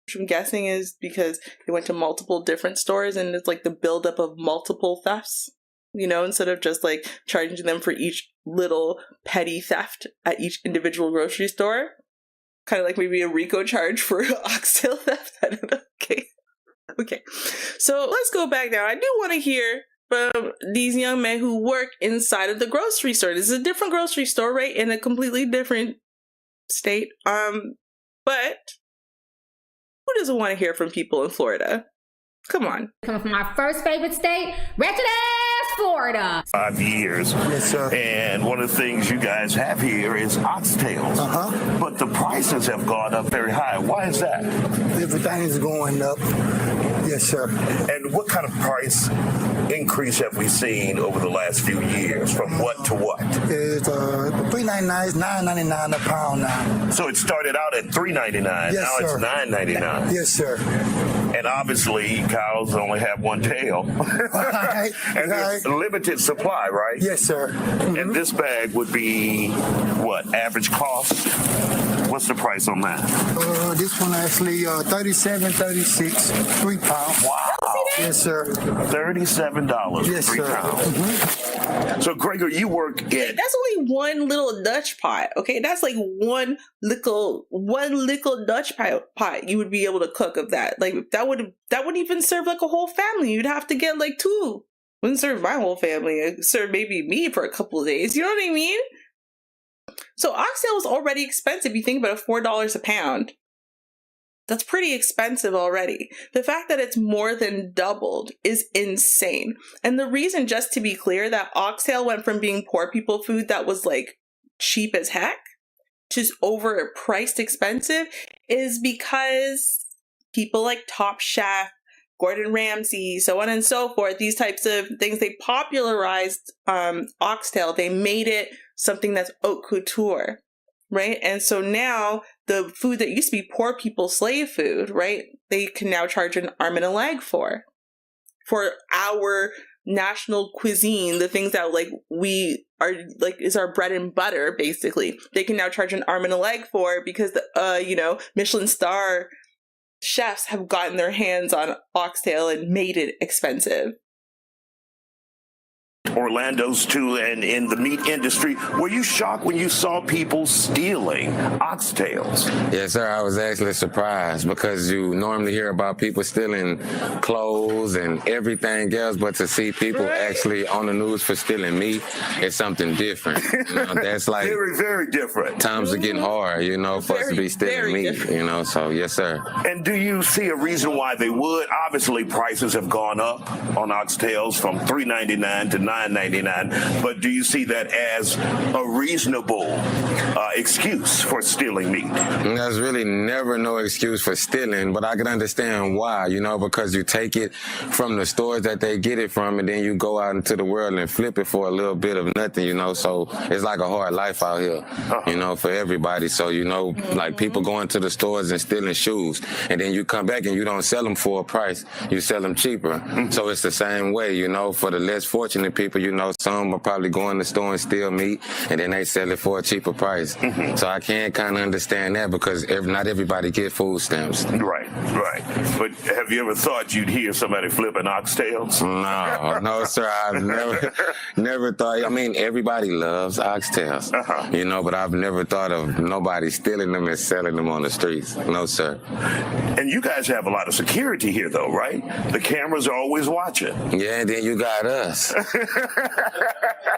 Which I'm guessing is because they went to multiple different stores and it's like the buildup of multiple thefts, you know, instead of just like charging them for each little petty theft at each individual grocery store. Kind of like maybe a RICO charge for oxtail theft. I don't know. Okay. So let's go back now. I do want to hear from these young men who work inside of the grocery store. This is a different grocery store, right? In a completely different state. But who doesn't want to hear from people in Florida? Come on. Coming from my first favorite state, wretched ass Florida. 5 years. Yes, sir. And one of the things you guys have here is oxtails. But the prices have gone up very high. Why is that? Everything is going up. Yes, sir. And what kind of price increase have we seen over the last few years? From what to what? It's $3.99 is $9.99 a pound now. So it started out at $3.99. Yes, now sir. It's $9.99. Yes, sir. And obviously, cows only have one tail. Right. And there's limited supply, right? Yes, sir. And this bag would be, what, average cost? What's the price on that? This one actually $37, $36, 3 pounds. Wow. Yes, sir. $37, yes, 3 sir. pounds. So, Gregor, you work in... That's only one little Dutch pot, okay? That's like one little Dutch pot you would be able to cook of that. Like, that would even serve like a whole family. You'd have to get like 2. Wouldn't serve my whole family. It'd serve maybe me for a couple of days. You know what I mean? So oxtail is already expensive. You think about it, $4 a pound. That's pretty expensive already. The fact that it's more than doubled is insane. And the reason, just to be clear, that oxtail went from being poor people food that was like cheap as heck to overpriced expensive is because people like Top Chef, Gordon Ramsay, so on and so forth, these types of things, they popularized oxtail. They made it something that's haute couture, right? And so now the food that used to be poor people slave food, right? They can now charge an arm and a leg for our national cuisine, the things that like we are like is our bread and butter, basically. They can now charge an arm and a leg for because the Michelin star chefs have gotten their hands on oxtail and made it expensive. Orlando's too, and in the meat industry. Were you shocked when you saw people stealing oxtails? Yes, sir. I was actually surprised because you normally hear about people stealing clothes and everything else, but to see people actually on the news for stealing meat is something different. That's like very, very different. Times are getting hard, for us to be stealing meat, So yes, sir. And do you see a reason why they would? Obviously, prices have gone up on oxtails from $3.99 to $9.99, but do you see that as a reasonable excuse for stealing meat? There's really never no excuse for stealing, but I can understand why, because you take it from the stores that they get it from, and then you go out into the world and flip it for a little bit of nothing, so it's like a hard life out here, for everybody. So, like people going to the stores and stealing shoes, and then you come back and you don't sell them for a price, you sell them cheaper. So it's the same way, for the less fortunate people, some are probably going to the store and steal meat, and then they sell it for a cheaper price. So I can kind of understand that because not everybody get food stamps. Right. But have you ever thought you'd hear somebody flipping oxtails? No, sir. I've never thought. I mean, everybody loves oxtails, but I've never thought of nobody stealing them and selling them on the streets. No, sir. And you guys have a lot of security here, though, right? The cameras are always watching. Yeah, and then you got us.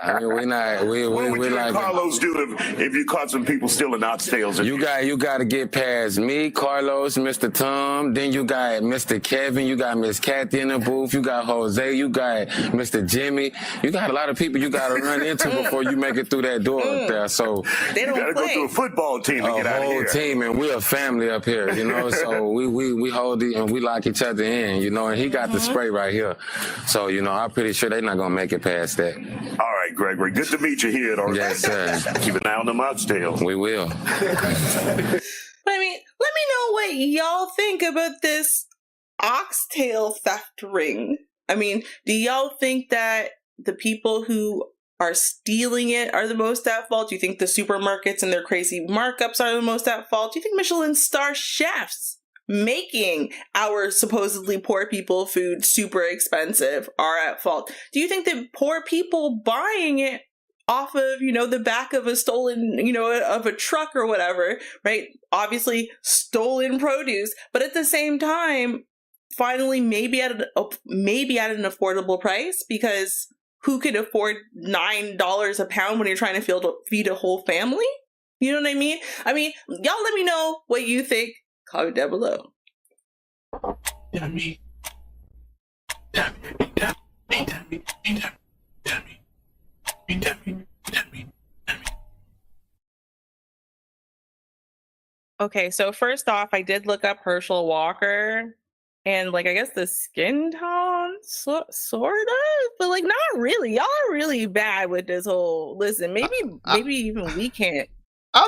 I mean, what would you and Carlos do if you caught some people stealing oxtails? You got to get past me, Carlos, Mr. Tom. Then you got Mr. Kevin. You got Miss Kathy in the booth. You got Jose. You got Mr. Jimmy. You got a lot of people you got to run into before you make it through that door up there. So you got to go through a football team to get out of here. A whole team, and we're a family up here, So we hold it and we lock each other in, and he got the spray right here. So I'm pretty sure they're not gonna make it past that. All right, Gregory. Good to meet you here at Orlando. Yes, sir. Keep an eye on the oxtails. We will. But I mean, let me know what y'all think about this Oxtail theft ring. I mean, do y'all think that the people who are stealing it are the most at fault? Do you think the supermarkets and their crazy markups are the most at fault? Do you think Michelin star chefs making our supposedly poor people food super expensive are at fault? Do you think that poor people buying it off of, the back of a stolen, of a truck or whatever, right? Obviously stolen produce, but at the same time, finally maybe at an affordable price, because who could afford $9 a pound when you're trying to feed a whole family? You know what I mean? Y'all let me know what you think. Comment down below. Okay, so first off, I did look up Herschel Walker, and I guess the skin tone, sort of, but not really. Y'all are really bad with this whole. Listen, maybe even we can't. I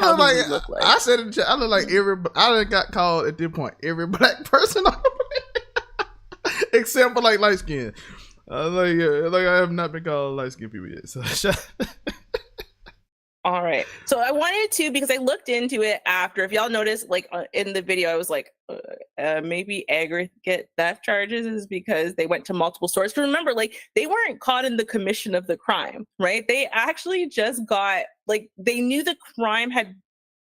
look like I said it. I look like I got called at this point every black person, except for light skin. I have not been called light skin people yet. So. All right. So I wanted to, because I looked into it after. If y'all noticed, in the video, I was like, maybe aggregate theft charges is because they went to multiple stores. Because remember, they weren't caught in the commission of the crime, right? They actually just got, they knew the crime had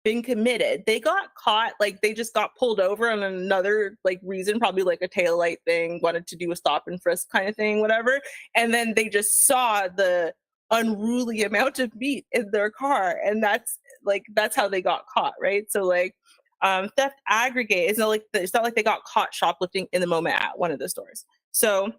been committed. They got caught, they just got pulled over on another, reason, probably a taillight thing, wanted to do a stop and frisk kind of thing, whatever. And then they just saw the unruly amount of meat in their car, and that's how they got caught, right? So theft aggregate, it's not like they got caught shoplifting in the moment at one of the stores. So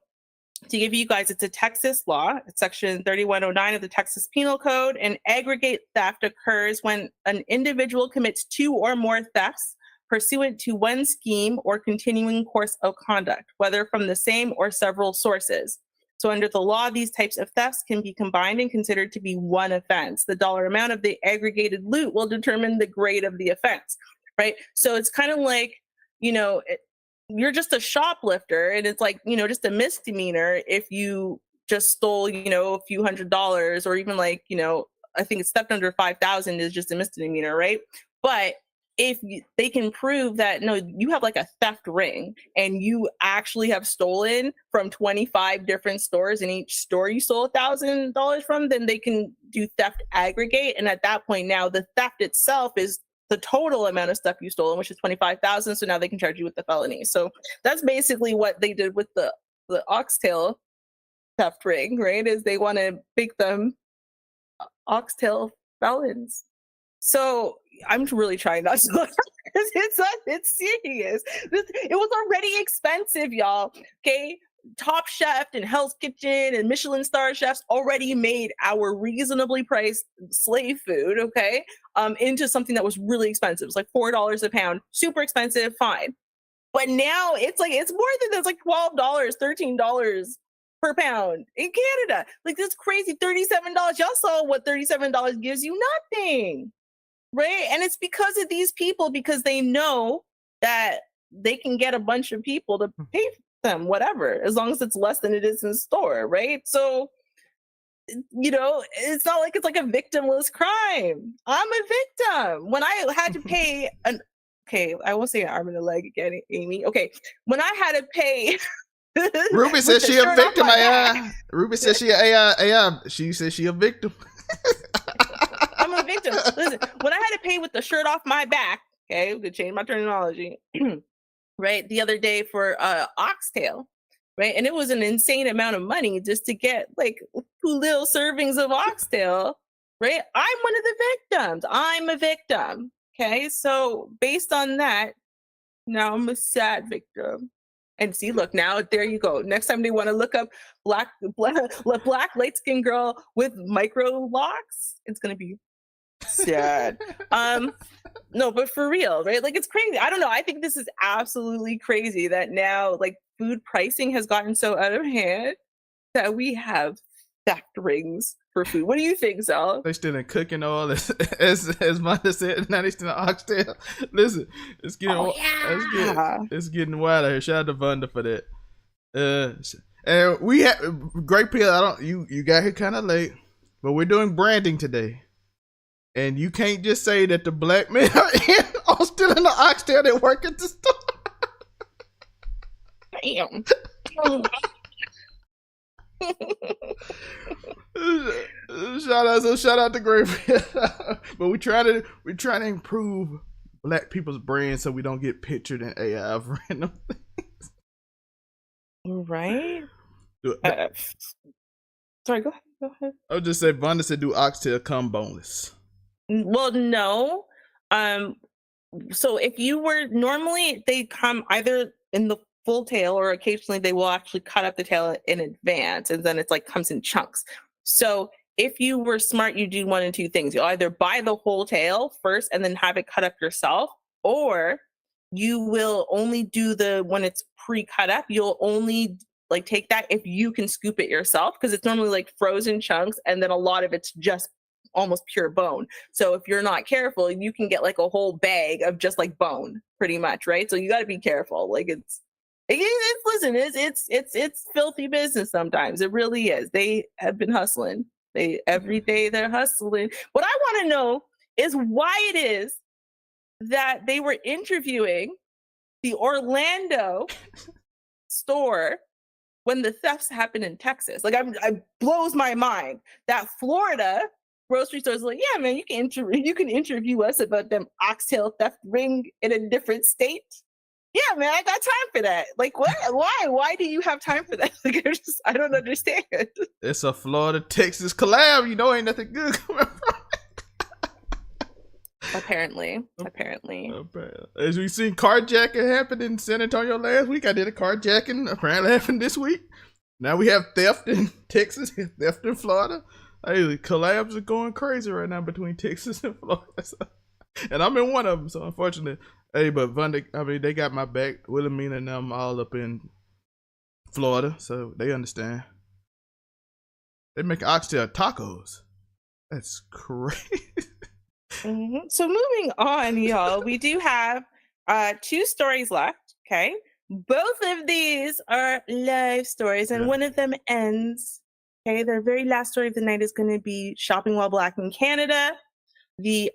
to give you guys, it's a Texas law. It's section 3109 of the Texas Penal Code, and aggregate theft occurs when an individual commits 2 or more thefts pursuant to one scheme or continuing course of conduct, whether from the same or several sources. So under the law, these types of thefts can be combined and considered to be one offense. The dollar amount of the aggregated loot will determine the grade of the offense, right? So it's kind of you're just a shoplifter, and it's just a misdemeanor if you just stole, a few $100s, or even I think it's theft under 5,000 is just a misdemeanor, right? But if they can prove that, no, you have a theft ring and you actually have stolen from 25 different stores, and each store you stole $1,000 from, then they can do theft aggregate. And at that point now, the theft itself is the total amount of stuff you stolen, which is 25,000. So now they can charge you with the felony. So that's basically what they did with the Oxtail theft ring, right? Is they want to make them Oxtail felons. So I'm really trying not to look, because it's serious. It was already expensive, y'all. Okay, Top Chef and Hell's Kitchen and Michelin star chefs already made our reasonably priced slave food, okay, into something that was really expensive. It's $4 a pound, super expensive, fine. But now it's more than that. It's $12, $13 per pound in Canada. This crazy $37. Y'all saw what $37 gives you? Nothing. Right. And it's because of these people, because they know that they can get a bunch of people to pay them whatever, as long as it's less than it is in the store. Right. So, it's not it's a victimless crime. I'm a victim. When I had to pay I won't say an arm and a leg again, Amy. Okay. When I had to pay. Ruby says she a victim. Ruby says she she says she a victim. I'm a victim. Listen, when I had to pay with the shirt off my back, okay, we could change my terminology, right, the other day for Oxtail, right, and it was an insane amount of money just to get 2 little servings of Oxtail, right? I'm one of the victims. I'm a victim, okay? So based on that, now I'm a sad victim. And see, look, now there you go. Next time they want to look up black light-skinned girl with micro locks, it's gonna be sad. No, but for real, right? It's crazy. I don't know. I think this is absolutely crazy that now food pricing has gotten so out of hand that we have theft rings for food. What do you think, Sal? They still in cooking oil, as Vonda said. Now they still in oxtail. Listen, it's getting it's getting wild out here. Shout out to Vonda for that. And we have Great Pill. You got here kind of late, but we're doing branding today, and you can't just say that the black men are still in the oxtail that work at the store. Damn. Shout out to Great Pill. But we try to improve black people's brands so we don't get pictured in AI of random things. Right? Sorry, go ahead. I would just say Vonda said do oxtail come boneless. Well, no. So if you were normally they come either in the full tail or occasionally they will actually cut up the tail in advance and then it's like comes in chunks. So if you were smart, you do one of two things. You'll either buy the whole tail first and then have it cut up yourself, or you will only do when it's pre-cut up, you'll only like take that if you can scoop it yourself, because it's normally like frozen chunks and then a lot of it's just almost pure bone. So if you're not careful, you can get like a whole bag of just like bone pretty much, right? So you got to be careful. Like it's filthy business sometimes. It really is. They have been hustling. Every day they're hustling. What I want to know is why it is that they were interviewing the Orlando store when the thefts happened in Texas. Like, it blows my mind that Florida grocery stores are like, yeah, man, you can interview us about them oxtail theft ring in a different state. Yeah, man, I got time for that. Like, what? Why do you have time for that? Like, I don't understand. It's a Florida-Texas collab. You know, ain't nothing good coming from it. Apparently. As we seen carjacking happen in San Antonio last week, I did a carjacking apparently happened this week. Now we have theft in Texas, theft in Florida. Hey, the collabs are going crazy right now between Texas and Florida. And I'm in one of them, so unfortunately. Hey, but Vonda, I mean, they got my back. Wilhelmina and them all up in Florida, so they understand. They make oxtail tacos. That's crazy. Mm-hmm. So moving on, y'all, we do have 2 stories left, okay? Both of these are live stories, and one of them ends. Okay, the very last story of the night is going to be shopping while black in Canada. The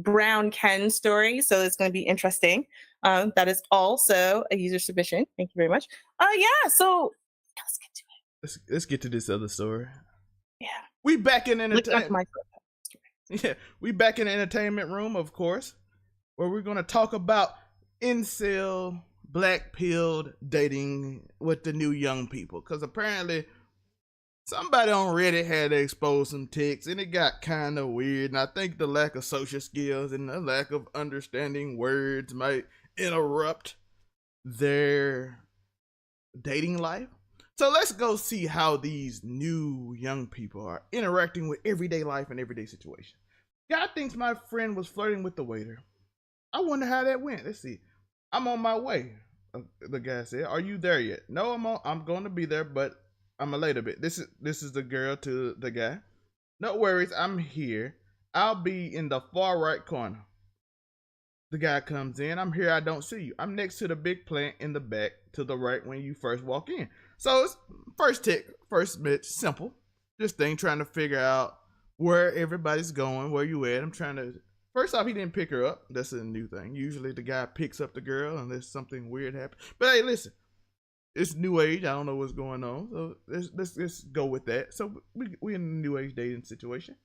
Brown Ken story, so it's going to be interesting. That is also a user submission. Thank you very much. Yeah, so let's get to it. Let's get to this other story. Yeah, we back in entertainment. Yeah, we back in the entertainment room, of course, where we're going to talk about Incel, Blackpill dating with the new young people, because apparently somebody on Reddit had to expose some ticks, and it got kind of weird. And I think the lack of social skills and the lack of understanding words might interrupt their dating life. So let's go see how these new young people are interacting with everyday life and everyday situation. Guy thinks my friend was flirting with the waiter. I wonder how that went. Let's see. I'm on my way, the guy said. Are you there yet? No, I'm going to be there, but I'm a later bit. This is the girl to the guy. No worries, I'm here. I'll be in the far right corner. The guy comes in. I'm here. I don't see you. I'm next to the big plant in the back to the right when you first walk in. So it's first bit simple. Just trying to figure out where everybody's going, where you at. I'm trying to. First off, he didn't pick her up. That's a new thing. Usually the guy picks up the girl unless something weird happens. But hey, listen. It's new age. I don't know what's going on. So let's go with that. So we in a new age dating situation.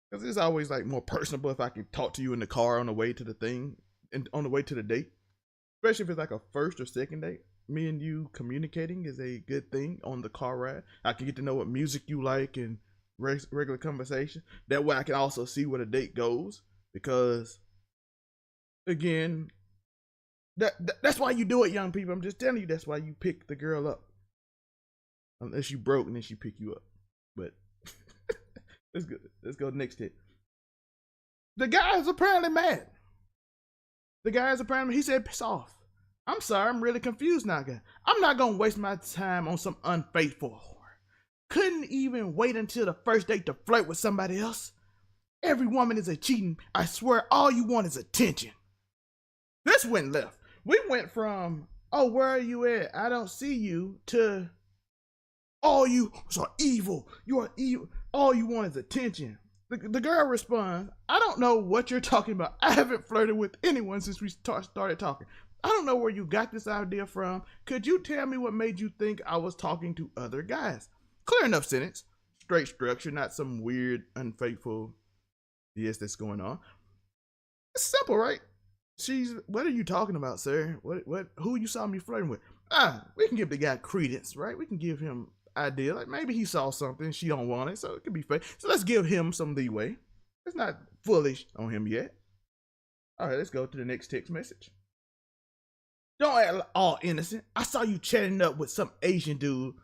Because it's always like more personable if I can talk to you in the car on the way to the thing and on the way to the date. Especially if it's like a first or second date. Me and you communicating is a good thing on the car ride. I can get to know what music you like and regular conversation. That way I can also see where the date goes. Because again, that's why you do it, young people. I'm just telling you, that's why you pick the girl up. Unless you broke and then she pick you up. But let's go next hit. The guy is apparently mad. He said, piss off. I'm sorry, I'm really confused now, guy. I'm not gonna waste my time on some unfaithful whore. couldn't even wait until the first date to flirt with somebody else. Every woman is a cheating. I swear all you want is attention. This went left. We went from, oh, where are you at? I don't see you, to, oh, you are evil. You are evil. All you want is attention. The girl responds, I don't know what you're talking about. I haven't flirted with anyone since we started talking. I don't know where you got this idea from. Could you tell me what made you think I was talking to other guys? Clear enough sentence. Straight structure, not some weird, unfaithful BS that's going on. It's simple, right? What are you talking about, sir? Who you saw me flirting with? We can give the guy credence, right? We can give him idea, like maybe he saw something, she don't want it, so it could be fake. So let's give him some leeway. It's not foolish on him yet. All right, let's go to the next text message. Don't act all innocent. I saw you chatting up with some Asian dude.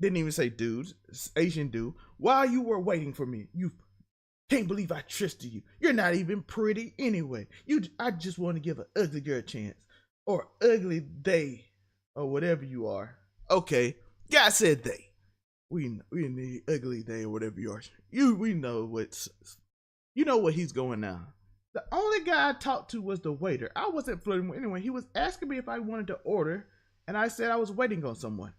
Didn't even say dudes. Asian dude. While you were waiting for me, you can't believe I trusted you. You're not even pretty anyway. I just want to give an ugly girl a chance, or ugly they, or whatever you are. Okay. God said they. We in the ugly day or whatever you are. We know you know what he's going now. The only guy I talked to was the waiter. I wasn't flirting with anyone. He was asking me if I wanted to order, and I said I was waiting on someone.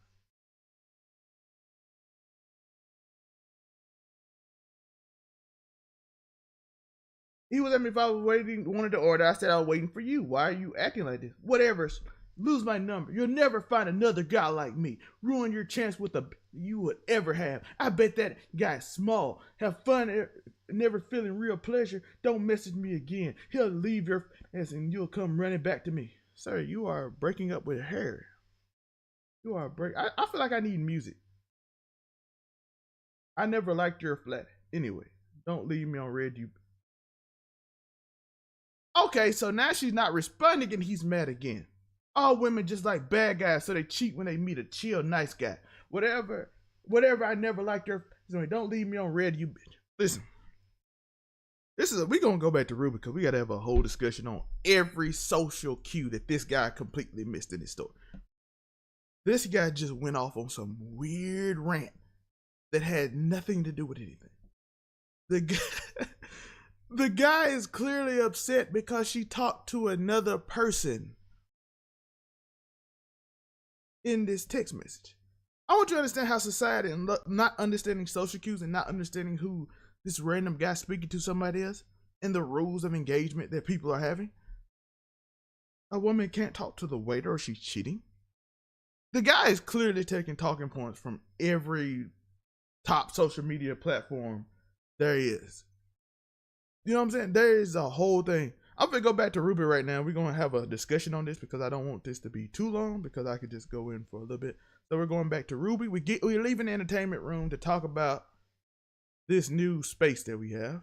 He was asking me if I wanted to order. I said I was waiting for you. Why are you acting like this? Whatever. Lose my number. You'll never find another guy like me. Ruin your chance with you would ever have. I bet that guy's small. Have fun, never feeling real pleasure. Don't message me again. He'll leave your ass and you'll come running back to me. Sir, you are breaking up with her. You are I feel like I need music. I never liked your flat. Anyway, don't leave me on red. Okay, so now she's not responding and he's mad again. All women just like bad guys, so they cheat when they meet a chill, nice guy. Whatever, I never liked her. Don't leave me on red, you bitch. Listen, we gonna go back to Ruby because we gotta have a whole discussion on every social cue that this guy completely missed in his story. This guy just went off on some weird rant that had nothing to do with anything. The guy is clearly upset because she talked to another person in this text message. I want you to understand how society and not understanding social cues and not understanding who this random guy speaking to somebody is and the rules of engagement that people are having. A woman can't talk to the waiter or she's cheating. The guy is clearly taking talking points from every top social media platform there is. You know what I'm saying? There is a whole thing. I'm gonna go back to Ruby right now. We're gonna have a discussion on this because I don't want this to be too long because I could just go in for a little bit. So we're going back to Ruby. We're leaving the entertainment room to talk about this new space that we have.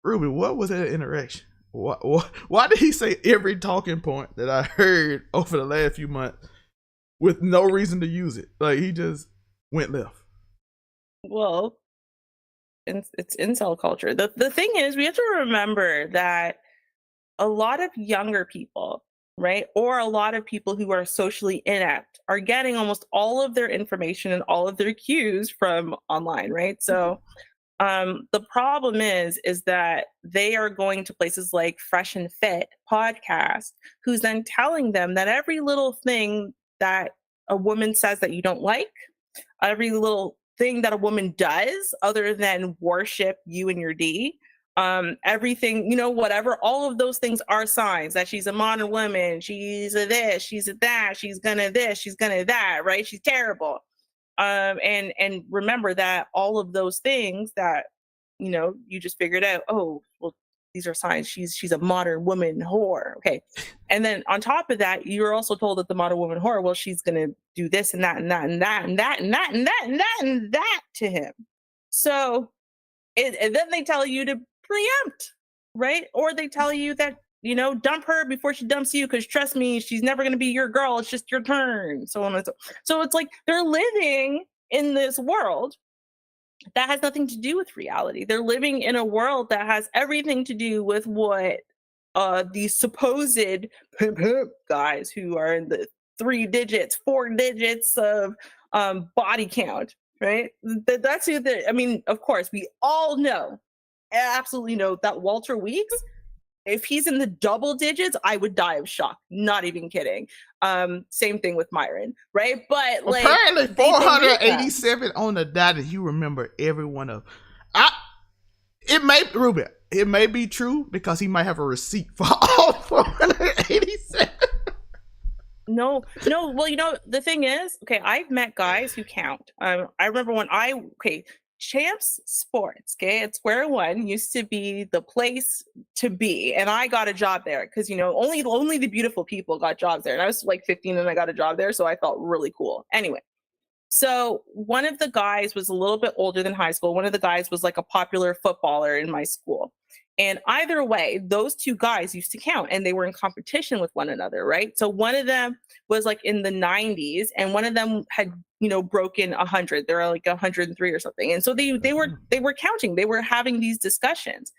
Ruby, what was that interaction? Why did he say every talking point that I heard over the last few months with no reason to use it? Like he just went left. Well, it's incel culture. The thing is, we have to remember that a lot of younger people, right, or a lot of people who are socially inept are getting almost all of their information and all of their cues from online, right? So the problem is that they are going to places like Fresh and Fit podcast, who's then telling them that every little thing that a woman says that you don't like, every little thing that a woman does other than worship you and your D, everything, whatever, all of those things are signs that she's a modern woman, she's a this, she's a that, she's gonna this, she's gonna that, right? She's terrible. And remember that all of those things that, you just figured out, oh, well, these are signs she's a modern woman whore. Okay. And then on top of that, you're also told that the modern woman whore, well, she's gonna do this and that and that and that and that and that and that and that and that to him. So and then they tell you to preempt, right? Or they tell you that, dump her before she dumps you, because trust me, she's never gonna be your girl, it's just your turn. So on and so it's like they're living in this world that has nothing to do with reality. They're living in a world that has everything to do with what these supposed pimp guys who are in the 3 digits, 4 digits of body count, right? That's who I mean, of course, we all know, absolutely know that Walter Weeks, if he's in the double digits, I would die of shock. Not even kidding. Same thing with Myron, right? But like, apparently 487 on the dot that you remember every one of. It may be true because he might have a receipt for all 487. No. Well, the thing is, okay, I've met guys who count. I remember when Champs Sports, okay, at Square One used to be the place to be, and I got a job there because only the beautiful people got jobs there, and I was like 15 and I got a job there, so I felt really cool. Anyway, so one of the guys was a little bit older than high school. One of the guys was like a popular footballer in my school. And either way, those two guys used to count and they were in competition with one another, right? So one of them was like in the 90s and one of them had, broken 100. They were like 103 or something. And so they were counting. They were having these discussions.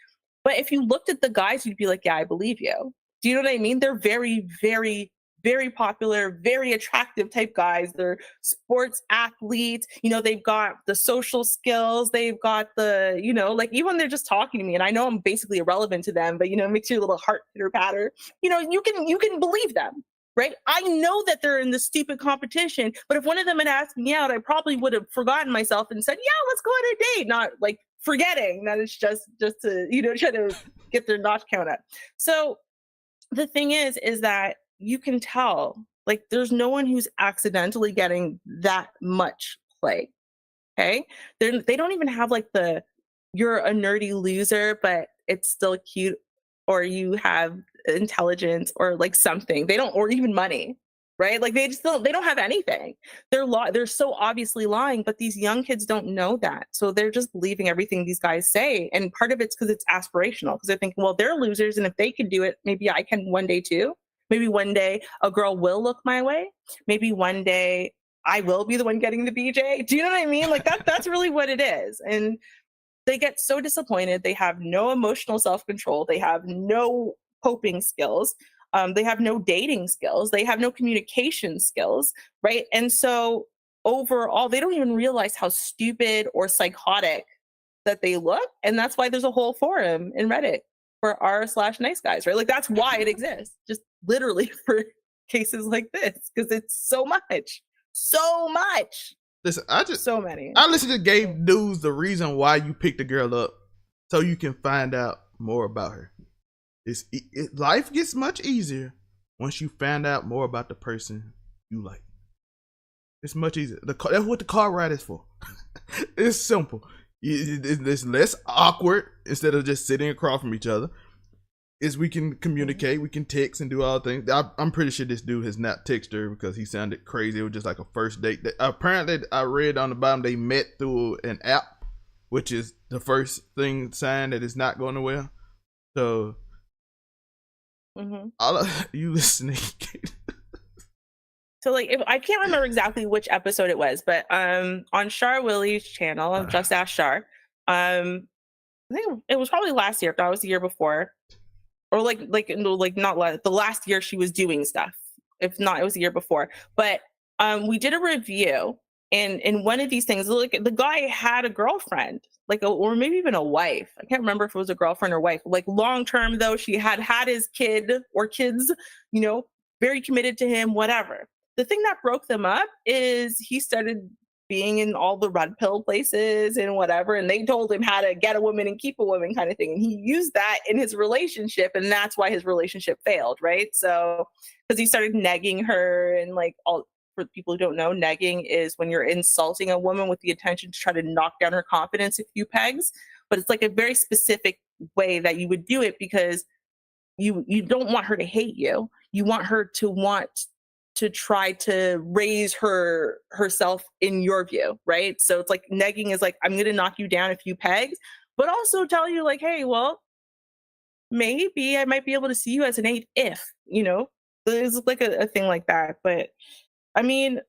But if you looked at the guys, you'd be like, yeah, I believe you. Do you know what I mean? They're very, very, very popular, very attractive type guys. They're sports athletes. They've got the social skills. They've got the, like even when they're just talking to me and I know I'm basically irrelevant to them, but, it makes your little heart pitter patter. You can believe them, right? I know that they're in this stupid competition, but if one of them had asked me out, I probably would have forgotten myself and said, yeah, let's go on a date. Not like forgetting that it's just to, try to get their notch count up. So the thing is that you can tell, like, there's no one who's accidentally getting that much play. Okay. They don't even have like you're a nerdy loser, but it's still cute, or you have intelligence or like something. They don't, or even money, right? Like they don't have anything. They're so obviously lying, but these young kids don't know that. So they're just believing everything these guys say. And part of it's because it's aspirational, because they're thinking, well, they're losers. And if they can do it, maybe I can one day too. Maybe one day a girl will look my way. Maybe one day I will be the one getting the BJ. Do you know what I mean? Like that's really what it is. And they get so disappointed. They have no emotional self-control. They have no coping skills. They have no dating skills. They have no communication skills, right? And so overall, they don't even realize how stupid or psychotic that they look. And that's why there's a whole forum in Reddit for r/nice guys, right? Like that's why it exists, just literally for cases like this, because it's so much. Listen, so many. I literally gave dudes the reason why you picked the girl up, so you can find out more about her. Life gets much easier once you find out more about the person you like. It's much easier. That's what the car ride is for. It's simple. It's less awkward instead of just sitting across from each other. We can communicate, we can text and do all things. I'm pretty sure this dude has not texted her because he sounded crazy. It was just like a first date. Apparently, I read on the bottom they met through an app, which is the first sign that it's not going well. So, you listening? So like, I can't remember exactly which episode it was, but on Shar Willie's channel, Just Ask Shar, I think it was probably last year, if not it was the year before, or the last year she was doing stuff. If not, it was the year before. But we did a review, and in one of these things, like the guy had a girlfriend, or maybe even a wife. I can't remember if it was a girlfriend or wife. Like long term though, she had his kid or kids, very committed to him, whatever. The thing that broke them up is he started being in all the red pill places and whatever, and they told him how to get a woman and keep a woman kind of thing. And he used that in his relationship, and that's why his relationship failed, right? So, because he started negging her, and for people who don't know, negging is when you're insulting a woman with the intention to try to knock down her confidence a few pegs. But it's like a very specific way that you would do it, because you don't want her to hate you. You want her to want to try to raise herself in your view, right? So it's like negging is like, I'm going to knock you down a few pegs, but also tell you like, hey, well, maybe I might be able to see you as an 8 if, there's like a thing like that. But I mean,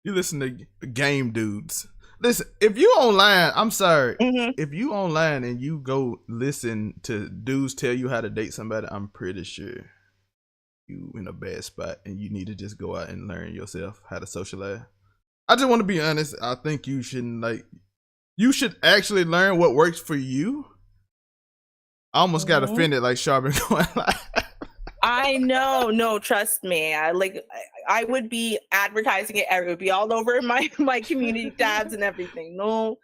You listen to game dudes. Listen, if you online, I'm sorry. If you online and you go listen to dudes tell you how to date somebody, I'm pretty sure you in a bad spot and you need to just go out and learn yourself how to socialize. I just want to be honest. I think you shouldn't you should actually learn what works for you. I almost got offended like Sharp going like I know. No, trust me. I would be advertising it. It would be all over my community tabs and everything. No.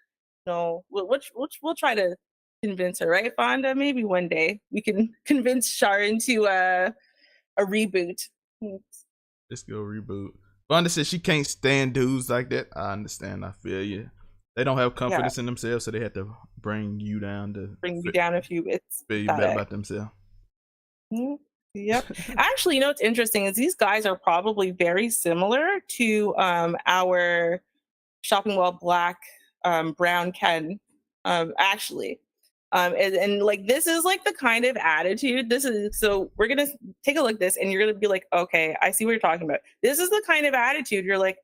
We'll try to convince her, right, Fonda? Maybe one day we can convince Shar into a reboot. Let's go reboot. Fonda says she can't stand dudes like that. I understand. I feel you. They don't have confidence in themselves, so they have to bring you down a few bits. Feel you better about themselves. Yep. Actually, you know what's interesting is these guys are probably very similar to our Shopping While Black Brown Ken. Actually. And like this is like the kind of attitude. So we're gonna take a look at this and you're gonna be like, okay, I see what you're talking about. This is the kind of attitude you're like,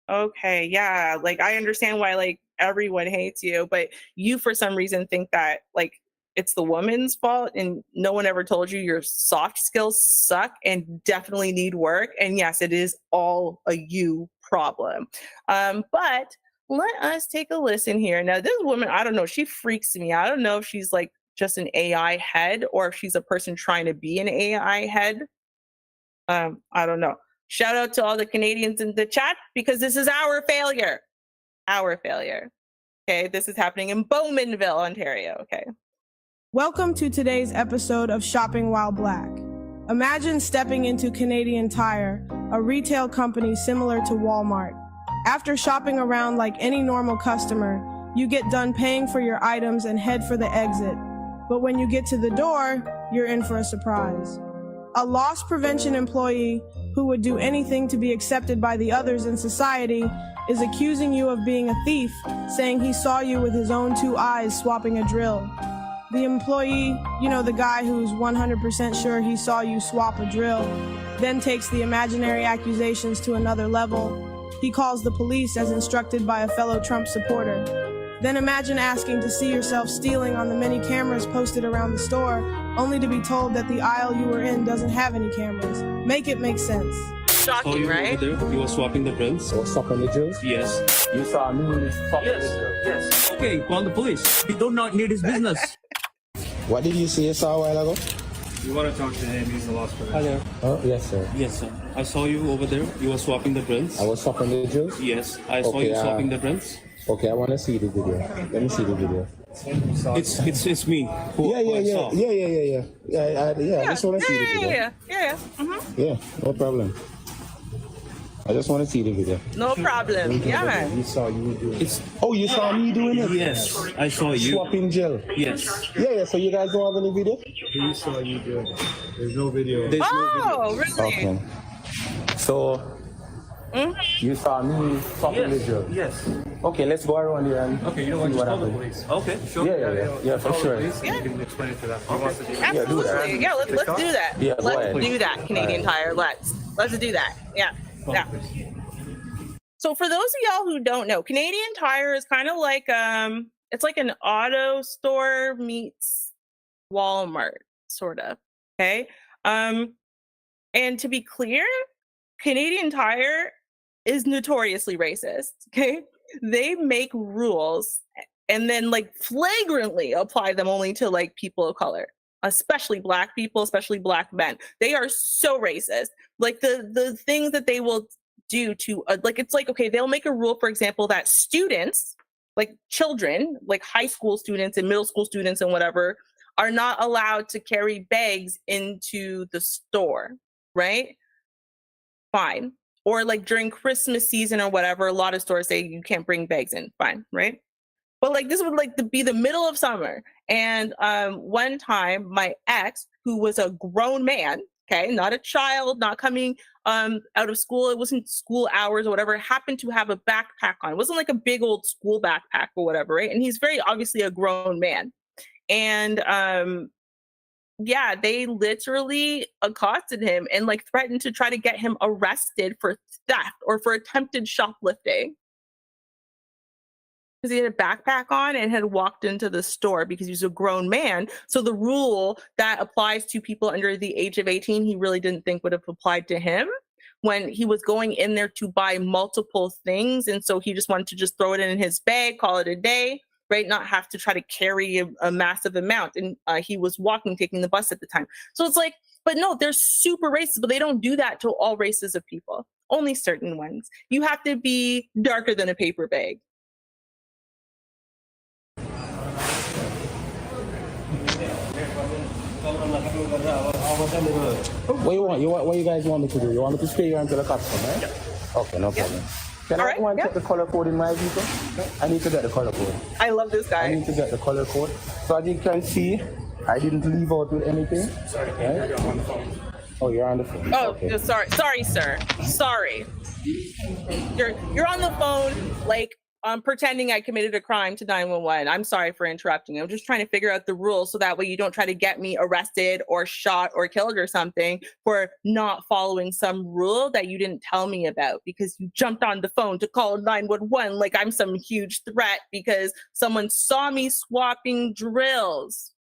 okay, yeah, like I understand why like everyone hates you, but you for some reason think that like it's the woman's fault and no one ever told you your soft skills suck and definitely need work. And yes, it is all a you problem. But let us take a listen here. Now, this woman, I don't know, she freaks me. I don't know if she's like just an AI head or if she's a person trying to be an AI head. I don't know. Shout out to all the Canadians in the chat because this is our failure. Our failure. Okay, this is happening in Bowmanville, Ontario. Okay. Welcome to today's episode of Shopping While Black. Imagine stepping into Canadian Tire, a retail company similar to Walmart. After shopping around like any normal customer, you get done paying for your items and head for the exit. But when you get to the door, you're in for a surprise. A loss prevention employee who would do anything to be accepted by the others in society is accusing you of being a thief, saying he saw you with his own 2 eyes swapping a drill. The employee, you know, the guy who's 100% sure he saw you swap a drill, then takes the imaginary accusations to another level. He calls the police as instructed by a fellow Trump supporter. Then imagine asking to see yourself stealing on the many cameras posted around the store, only to be told that the aisle you were in doesn't have any cameras. Make it make sense. Shocking, right? Over there, you were swapping the drills. I was swapping the drills? Yes. You saw me swapping the drills? Yes. Okay, call the police. He do not need his business. What did you say you saw a while ago? You want to talk to him, he's the lost person. Oh, yes, sir. Yes, sir. I saw you over there. You were swapping the drills. I was swapping the drills? Yes, I saw you swapping the drills. Okay, I want to see the video. Let me see the video. It's me. Yeah. I just want to see the video. Yeah. Yeah, no problem. I just want to see the video. No problem. Yeah, man. You saw you doing it. Oh, you saw me doing it? Yes, I saw you. Swapping gel? Yes. Yeah, so you guys don't have any video? You saw you doing it. There's no video. Really? Okay. So, you saw me swapping the gel? Yes. Okay, let's go around here and okay, you know what? Just call the police. Okay, sure. Yeah, for sure. You can explain it to them. Absolutely. Yeah, let's do that. Yeah, let's do that, Canadian Tire. Let's do that. Yeah. So for those of y'all who don't know, Canadian Tire is kind of like it's like an auto store meets Walmart, sort of. Okay. And to be clear, Canadian Tire is notoriously racist. Okay. They make rules and then like flagrantly apply them only to like people of color, especially Black people, especially Black men. They are so racist. Like the things that they will do to like, it's like, okay, they'll make a rule, for example, that students, like children, like high school students and middle school students and whatever, are not allowed to carry bags into the store, right? Fine. Or like during Christmas season or whatever, a lot of stores say you can't bring bags in. Fine, right? But like this would like to be the middle of summer. And one time my ex, who was a grown man, okay, not a child, not coming out of school, it wasn't school hours or whatever, happened to have a backpack on. It wasn't like a big old school backpack or whatever, right? And he's very obviously a grown man. And yeah, they literally accosted him and like threatened to try to get him arrested for theft or for attempted shoplifting. because he had a backpack on and had walked into the store because he's a grown man. So the rule that applies to people under the age of 18, he really didn't think would have applied to him when he was going in there to buy multiple things. And so he just wanted to just throw it in his bag, call it a day, right? Not have to try to carry a massive amount. And he was walking, taking the bus at the time. So it's like, but no, they're super racist, but they don't do that to all races of people, only certain ones. You have to be darker than a paper bag. What you want? What you guys want me to do? You want me to stay here until the cops come, right? Okay, no problem. Can I go and check the color code in my vehicle? I need to get the color code. I love this guy. I need to get the color code. So as you can see, I didn't leave out with anything. Right? Oh, you're on the phone. Oh, okay. sorry, sir. Sorry. You're on the phone, like, pretending I committed a crime to 911. I'm sorry for interrupting. I'm just trying to figure out the rules so that way you don't try to get me arrested or shot or killed or something for not following some rule that you didn't tell me about because you jumped on the phone to call 911 like I'm some huge threat because someone saw me swapping drills.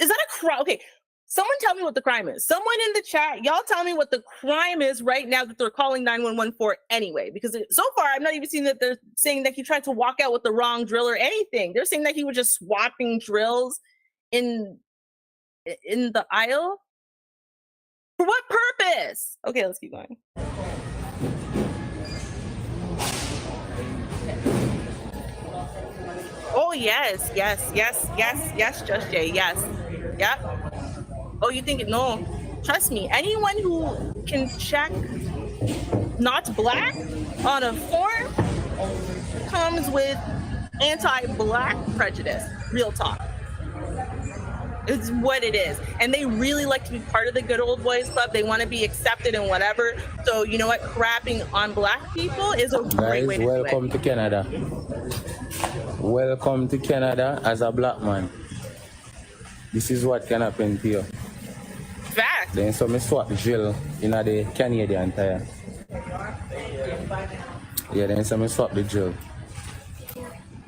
Is that a crime? Okay. Someone tell me what the crime is. Someone in the chat, y'all tell me what the crime is right now that they're calling 911 for anyway. Because so far, I'm not even seeing that they're saying that he tried to walk out with the wrong drill or anything. They're saying that he was just swapping drills in the aisle. For what purpose? Okay, let's keep going. Oh, yes, Just Jay, yes. Yep. Oh, you think no? Trust me, anyone who can check not black on a form comes with anti-black prejudice. Real talk. It's what it is. And they really like to be part of the good old boys club. They want to be accepted and whatever. So you know what? Crapping on black people is a great way to do it. Welcome to Canada. Welcome to Canada as a black man. This is what can happen to you. Fact. Then so me swap drill in the Canadian tire. Yeah, then so me swap the drill.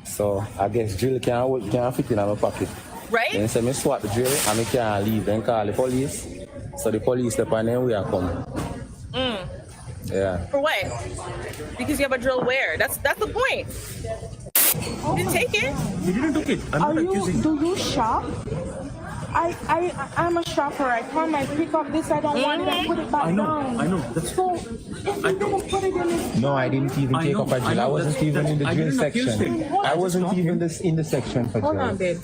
So I guess drill can fit in my pocket. Right? Then so me swap the drill and me can't leave. Then call the police. So the police step and then we are coming. Yeah. For what? Because you have a drill where? That's the point. You didn't take it. You didn't take it. I'm not accusing. Do you shop? I'm a shopper. I come, I pick up this, I don't want it, I put it back down. I know. So, if you didn't put it in this... No, I didn't even take up a drill. I wasn't even in the drill section. I wasn't even in the section for drill. Hold on, babe.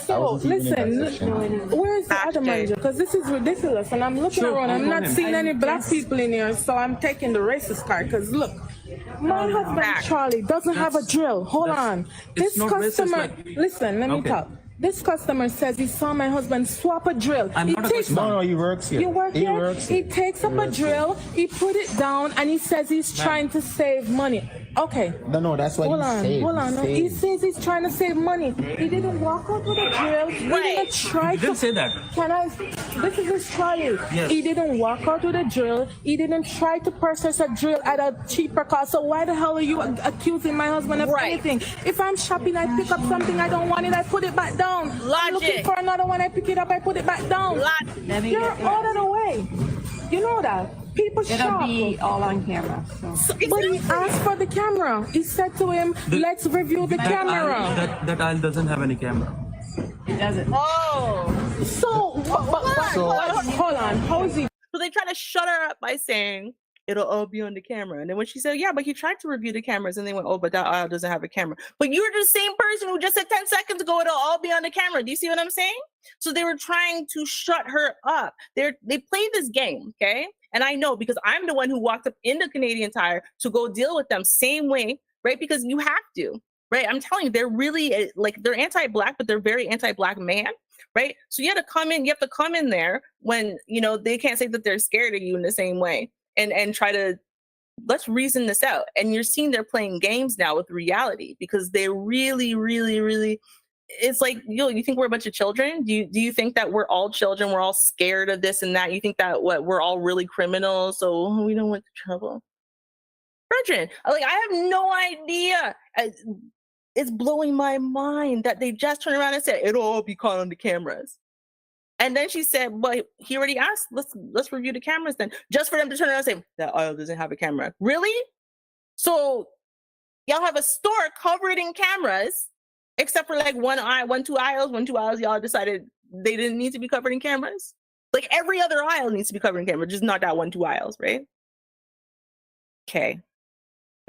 So, listen, where is the other manager? Because this is ridiculous, and I'm looking around, I'm not seeing any black people in here, so I'm taking the racist card, because look, my husband, Charlie, doesn't have a drill. Hold on. This customer... Listen, let me talk. This customer says he saw my husband swap a drill. No, he works here. You work here? He takes up a drill, he put it down, and he says he's trying to save money. Okay. No, that's what Hold on. No, he says he's trying to save money. He didn't walk out with a drill. He didn't try to... say that. This is his trial. Yes. He didn't walk out with a drill. He didn't try to purchase a drill at a cheaper cost. So why the hell are you accusing my husband of anything? If I'm shopping, I pick up something, I don't want it, I put it back down. I'm looking for another one, I pick it up, I put it back down. You're out of the way. You know that. People shop. It'll be all on camera. So. But he asked for the camera. He said to him, let's review the camera. That aisle doesn't have any camera. It doesn't. Oh. So, hold on. How is he? So they try to shut her up by saying, it'll all be on the camera. And then when she said, yeah, but he tried to review the cameras, and they went, oh, but that aisle doesn't have a camera. But you're the same person who just said 10 seconds ago, it'll all be on the camera. Do you see what I'm saying? So they were trying to shut her up. They played this game, okay? And I know because I'm the one who walked up into Canadian Tire to go deal with them same way, right? Because you have to, right? I'm telling you, they're really like, they're anti-black, but they're very anti-black man, right? So you have to come in there when, you know, they can't say that they're scared of you in the same way and try to, let's reason this out. And you're seeing they're playing games now with reality because they really, really, really, it's like, you think we're a bunch of children? Do you think that we're all children? We're all scared of this and that? You think that we're all really criminals, so we don't want the trouble? Brethren, like, I have no idea. It's blowing my mind that they just turned around and said it'll all be caught on the cameras. And then she said, "Well, he already asked. Let's review the cameras then." Just for them to turn around and say that aisle doesn't have a camera. Really? So y'all have a store covered in cameras, except for like one, two aisles. Y'all decided they didn't need to be covered in cameras. Like every other aisle needs to be covered in cameras, just not that 1, 2 aisles, right? Okay.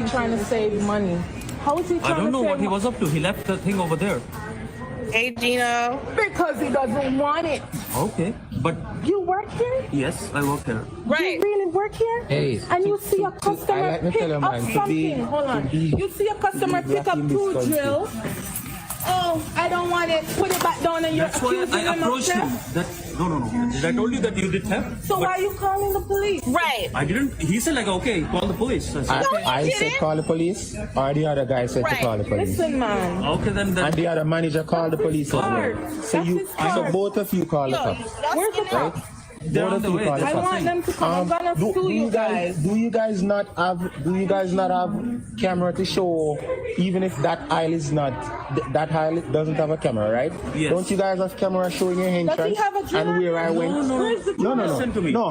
Trying to save money. How is he trying to save money? I don't know what he was up to. He left the thing over there. Hey, Gino. Because he doesn't want it. Okay, but you work here? Yes, I work here. Right. You really work here? Hey, and you see a customer pick up something. Hold on. You see a customer pick up 2 drills. Oh, I don't want it. Put it back down and you're accusing him of approached him. No. Did I told you that you did theft? So why are you calling the police? Right. I didn't. He said like, okay, call the police. I said call the police, or the other guy said to call the police. Listen, man. Okay, then. And the other manager called the police as well. So both of you call the cops. Where's the cops? They're on the way. I want them to come. I'm gonna sue you guys. Do you guys not have camera to show, even if that aisle is not, that aisle doesn't have a camera, right? Yes. Don't you guys have camera showing your entrance and where I went? No. Listen to me. No.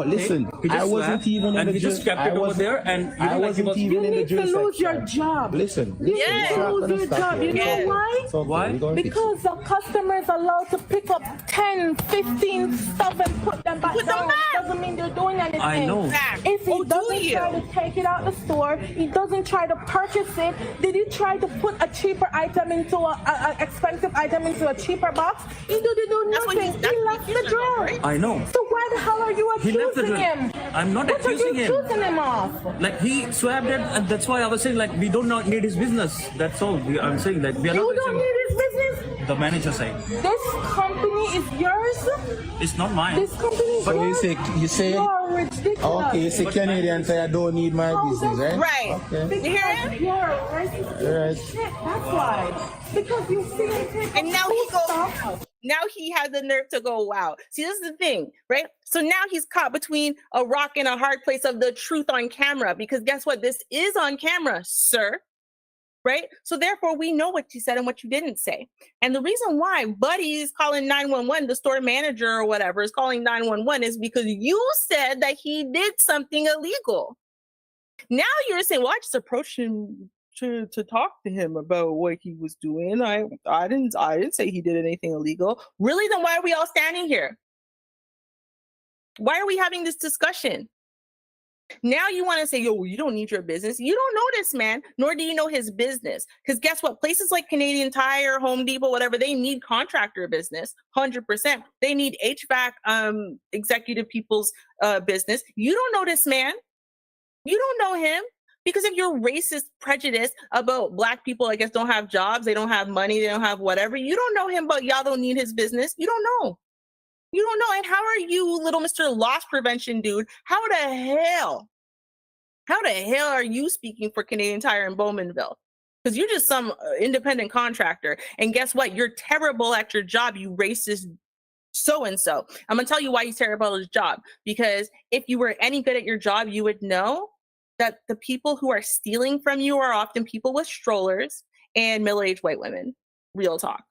Listen, I wasn't even in the he just kept it over there, and I wasn't even in the You need to lose your job. Listen. You need to lose your job. You know why? Why? Because the customer is allowed to pick up 10, 15 stuff and put them back down. Doesn't mean they're doing anything. I know. If he doesn't try to take it out the store, he doesn't try to purchase it. Did he try to put a cheaper item into a expensive item into a cheaper box? He didn't do nothing. He left the drill. I know. So why the hell are you accusing him? I'm not What accusing are you him. accusing him of? Like he swabbed it, and that's why I was saying like we do not need his business. That's all. I'm saying that we are You not. don't need his business? The manager saying. This company is yours? It's not mine. This company is But yours? you say You're ridiculous. okay, you say Canadian say I don't need my business, right? Right. Okay. You hear him? You're a racist. Right. Shit, that's why. Because you see him take And now he goes stuff. Now he has the nerve to go, wow. See, this is the thing, right? So now he's caught between a rock and a hard place of the truth on camera, because guess what? This is on camera, sir. Right? So therefore, we know what you said and what you didn't say. And the reason why Buddy is calling 911, the store manager or whatever is calling 911 is because you said that he did something illegal. Now you're saying, well, I just approached him to talk to him about what he was doing. I didn't say he did anything illegal. Really? Then why are we all standing here? Why are we having this discussion? Now you want to say, yo, you don't need your business. You don't know this man, nor do you know his business. Because guess what? Places like Canadian Tire, Home Depot, whatever, they need contractor business, 100%. They need HVAC executive people's business. You don't know this man. You don't know him. Because if you're racist prejudice about Black people, I guess, don't have jobs, they don't have money, they don't have whatever, you don't know him, but y'all don't need his business. You don't know. You don't know. And how are you, little Mr. Loss Prevention dude? How the hell are you speaking for Canadian Tire in Bowmanville? Because you're just some independent contractor. And guess what? You're terrible at your job, you racist so-and-so. I'm going to tell you why he's terrible at his job. Because if you were any good at your job, you would know that the people who are stealing from you are often people with strollers and middle-aged white women. Real talk.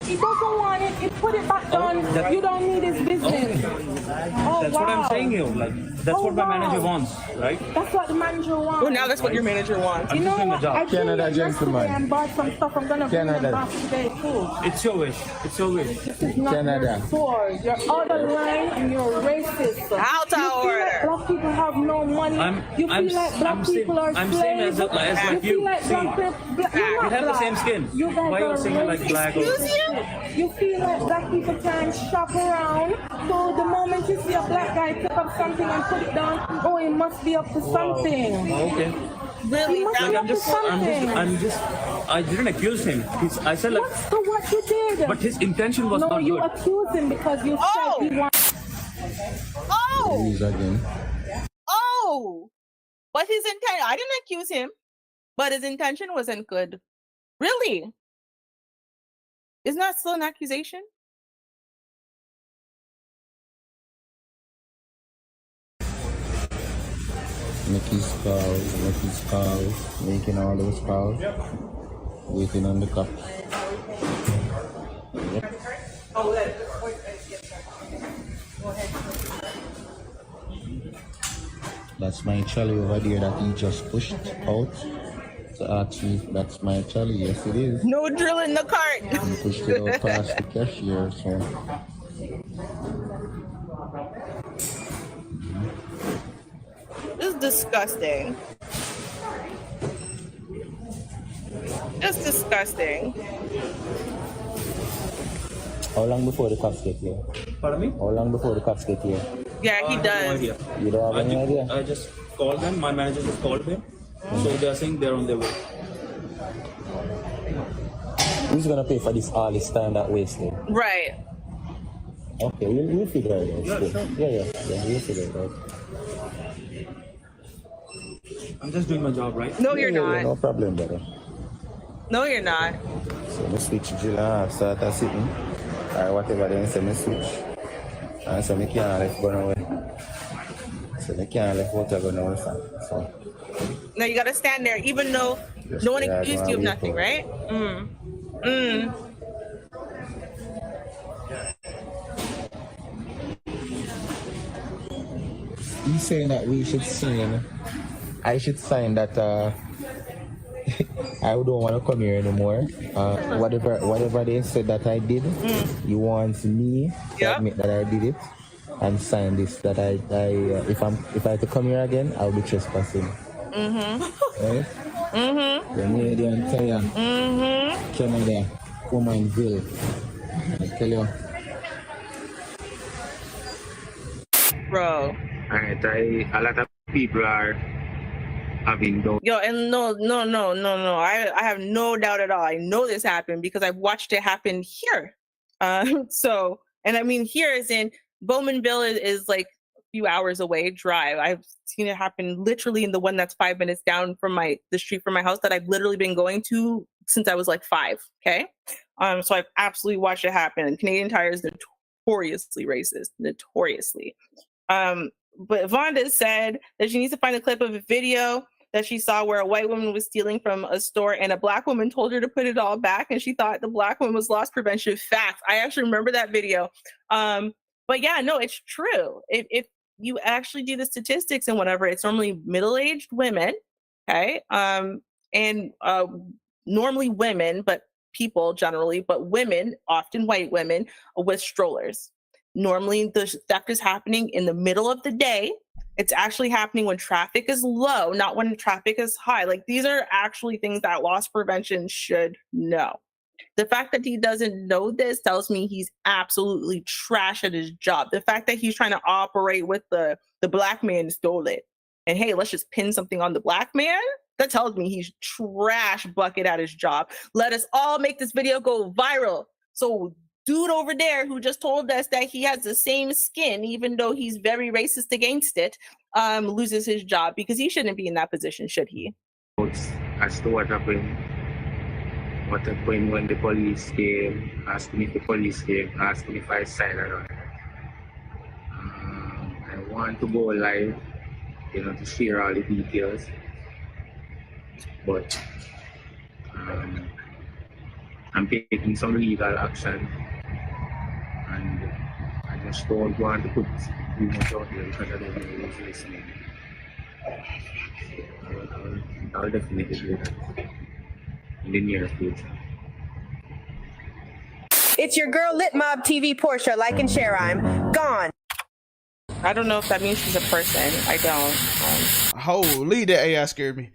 He doesn't want it. He put it back on. You don't need his business. That's what I'm saying here. Like that's what my manager wants, right? That's what the manager wants. Well, now that's what your manager wants. I'm just doing my job. I Canada gentleman. And bought some stuff. I'm gonna bring them back today too. It's your wish. It's your wish. This is not your store. You're out of line and you're racist. Out of order. Like Black people have no money. You feel like Black people are slaves. I'm same as like you. Like See, we have the same skin. You guys Why are you saying like black? You feel like Black people can't shop around, so the moment you see a Black guy pick up something and put it down, oh, it must be up to something. Okay. Really? He must be up to something. I didn't accuse him. I said like. So what you did? But his intention was not good. No, you accused him because you said he wanted. Oh! But his intent, I didn't accuse him, but his intention wasn't good. Really? Isn't that still an accusation? Mickey's calls, making all those calls, waiting on the cop. Yep. That's my trolley over there that he just pushed out. To ask me if that's my trolley. Yes, it is. No drill in the cart. He pushed it out past the cashier, so. This is disgusting. Just disgusting. How long before the cops get here? Pardon me? How long before the cops get here? Yeah, he does. No idea. You don't have any idea? I just called them. My manager just called them. So they're saying they're on their way. Who's gonna pay for this all this time that wasted? Right. Okay, we'll figure it out. Yeah, sure. Yeah, we'll figure it out. I'm just doing my job, right? No, you're not. No problem, brother. No, you're not. So I switch Jill start a sitting. Or whatever they say, I switch. And so I can't let go away. So I can't let water go away. So. No, you gotta stand there, even though no one accused you of nothing, right? He's saying that we should sign. I should sign that I don't want to come here anymore. Whatever they said that I did, he wants me to admit that I did it and sign this that I if I have to come here again, I'll be trespassing. Right? The entire Canada, Womanville. I tell you. Bro. Alright, a lot of people are having those. Yo, and no. I have no doubt at all. I know this happened because I've watched it happen here. So, and I mean, here is in Bowmanville is like a few hours away drive. I've seen it happen literally in the one that's 5 minutes down from the street from my house that I've literally been going to since I was like 5. Okay. So I've absolutely watched it happen. And Canadian Tire is notoriously racist, notoriously. But Vonda said that she needs to find a clip of a video that she saw where a white woman was stealing from a store and a black woman told her to put it all back and she thought the black woman was loss prevention. Facts. I actually remember that video. But yeah, no, it's true. If you actually do the statistics and whatever, it's normally middle-aged women, okay? And normally women, but people generally, but women, often white women with strollers. Normally the theft is happening in the middle of the day. It's actually happening when traffic is low, not when traffic is high. Like these are actually things that loss prevention should know. The fact that he doesn't know this tells me he's absolutely trash at his job. The fact that he's trying to operate with the black man stole it. And hey, let's just pin something on the black man. That tells me he's trash bucket at his job. Let us all make this video go viral. So dude over there who just told us that he has the same skin, even though he's very racist against it, loses his job because he shouldn't be in that position, should he? As to what happened when the police came, asking if the police came, asking if I signed or not. I want to go live, to share all the details, but I'm taking some legal action. And I just don't want to put too much out there because I don't know who's listening. I'll definitely do that in the near future. It's your girl Lit Mob TV Portia. Like and share. I'm gone. I don't know if that means she's a person. I don't. Holy, that AI scared me.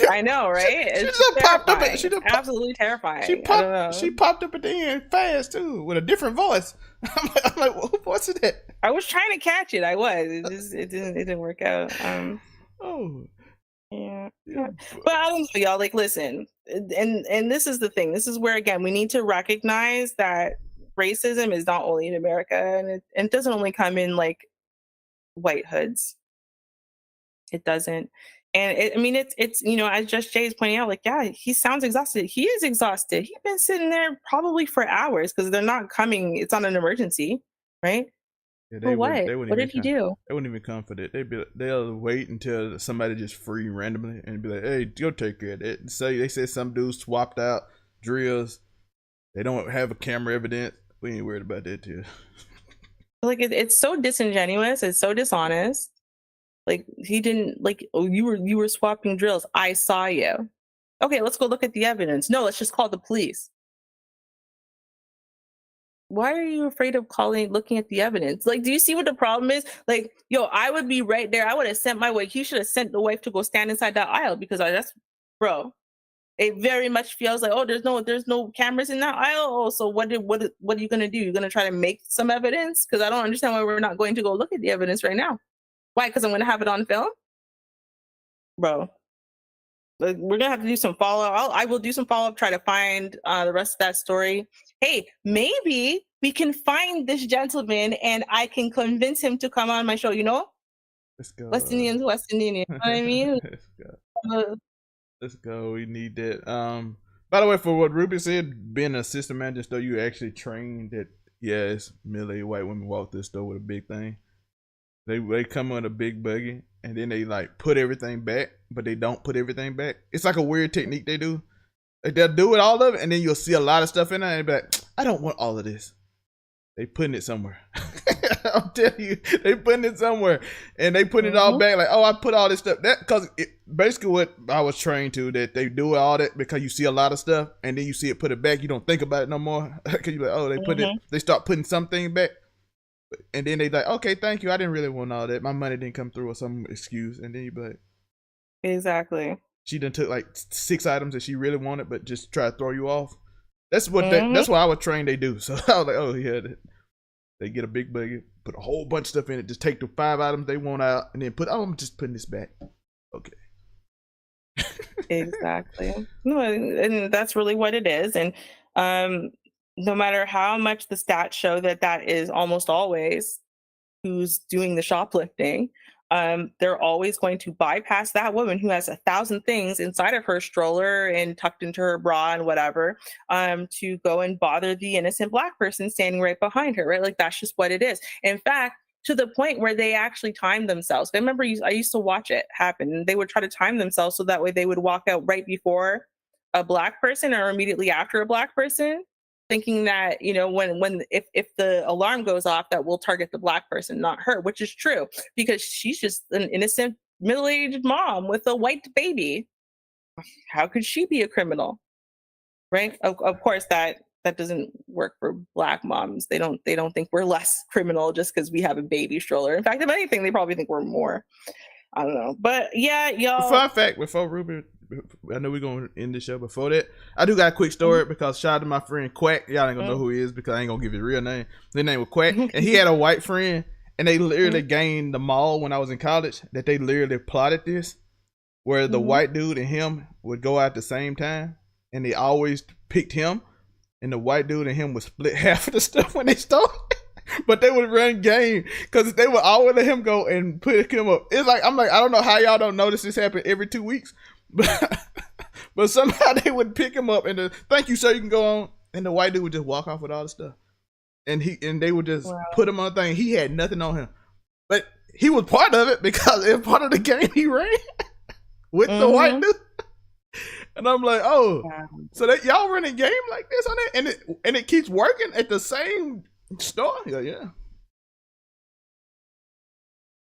I know, right? She just popped up. Absolutely terrifying. She popped up at the end fast too, with a different voice. I'm like, what's that? I was trying to catch it. I was. It didn't work out. Yeah. But I don't know, y'all. Like, listen, and this is the thing. This is where again we need to recognize that racism is not only in America, and it doesn't only come in like white hoods. It doesn't. And it's as Just Jay is pointing out, like, yeah, he sounds exhausted. He is exhausted. He's been sitting there probably for hours because they're not coming. It's not an emergency, right? Yeah, For what? What did he do? They wouldn't even come for that. They'll wait until somebody just free randomly and be like, "Hey, go take care of it." They said some dudes swapped out drills. They don't have a camera evidence. We ain't worried about that too. Like it's so disingenuous. It's so dishonest. Like he didn't oh, you were swapping drills. I saw you. Okay, let's go look at the evidence. No, let's just call the police. Why are you afraid of looking at the evidence? Like, do you see what the problem is? Like, yo, I would be right there. I would have sent my wife. He should have sent the wife to go stand inside that aisle because that's, bro. It very much feels like, oh, there's no cameras in that aisle. Oh, so what are you gonna do? You're gonna try to make some evidence? Because I don't understand why we're not going to go look at the evidence right now. Why? Because I'm gonna have it on film, bro. Like, we're gonna have to do some follow up. I will do some follow up, try to find the rest of that story. Hey, maybe we can find this gentleman and I can convince him to come on my show. You know, let's go. West Indian. You know what I mean? Let's go. We need that. By the way, for what Ruby said, being an assistant manager store, you actually trained that. Yes, middle-aged white women walk this store with a big thing. They come on a big buggy and then they like put everything back, but they don't put everything back. It's like a weird technique they do. Like, they'll do it all of it, and then you'll see a lot of stuff in there, and they'll be like, I don't want all of this. They putting it somewhere. I'm telling you, they putting it somewhere, and they putting it all back. Like, oh, I put all this stuff. That because basically what I was trained to, that they do all that because you see a lot of stuff, and then you see it put it back. You don't think about it no more because you're like, oh, they put it. They start putting something back, and then they like, okay, thank you. I didn't really want all that. My money didn't come through or some excuse, and then you be like, exactly. She done took like 6 items that she really wanted, but just try to throw you off. That's what that's what I was trained they do. So I was like, oh yeah, they get a big buggy, put a whole bunch of stuff in it, just take the 5 items they want out, and then I'm just putting this back. Okay. Exactly. No, and that's really what it is. And no matter how much the stats show that is almost always who's doing the shoplifting, they're always going to bypass that woman who has 1,000 things inside of her stroller and tucked into her bra and whatever, to go and bother the innocent Black person standing right behind her, right? Like, that's just what it is. In fact, to the point where they actually time themselves. I remember I used to watch it happen. They would try to time themselves so that way they would walk out right before a Black person or immediately after a Black person, thinking that, you know, if the alarm goes off, that will target the Black person, not her, which is true because she's just an innocent middle-aged mom with a white baby. How could she be a criminal? Right? Of course that doesn't work for Black moms. They don't think we're less criminal just because we have a baby stroller. In fact, if anything, they probably think we're more. I don't know. But yeah, y'all. Fun fact, before Ruby, I know we're going to end the show. Before that, I do got a quick story because shout out to my friend Quack. Y'all ain't going to know who he is because I ain't going to give his real name. His name was Quack. And he had a white friend. And they literally gained the mall when I was in college that they literally plotted this. Where the white dude and him would go out at the same time. And they always picked him. And the white dude and him would split half of the stuff when they stole. But they would run game because they would always let him go and put him up. It's like, I'm like, I don't know how y'all don't notice this happen every 2 weeks. But somehow they would pick him up and thank you, sir, you can go on. And the white dude would just walk off with all the stuff. And they would just put him on the thing. He had nothing on him. But he was part of it because it was part of the game he ran with the white dude. And I'm like, oh, so that y'all running game like this on it, and it keeps working at the same store. Yeah.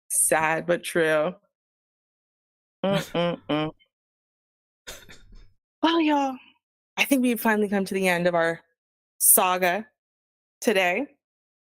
Sad but true. Well, y'all, I think we've finally come to the end of our saga today.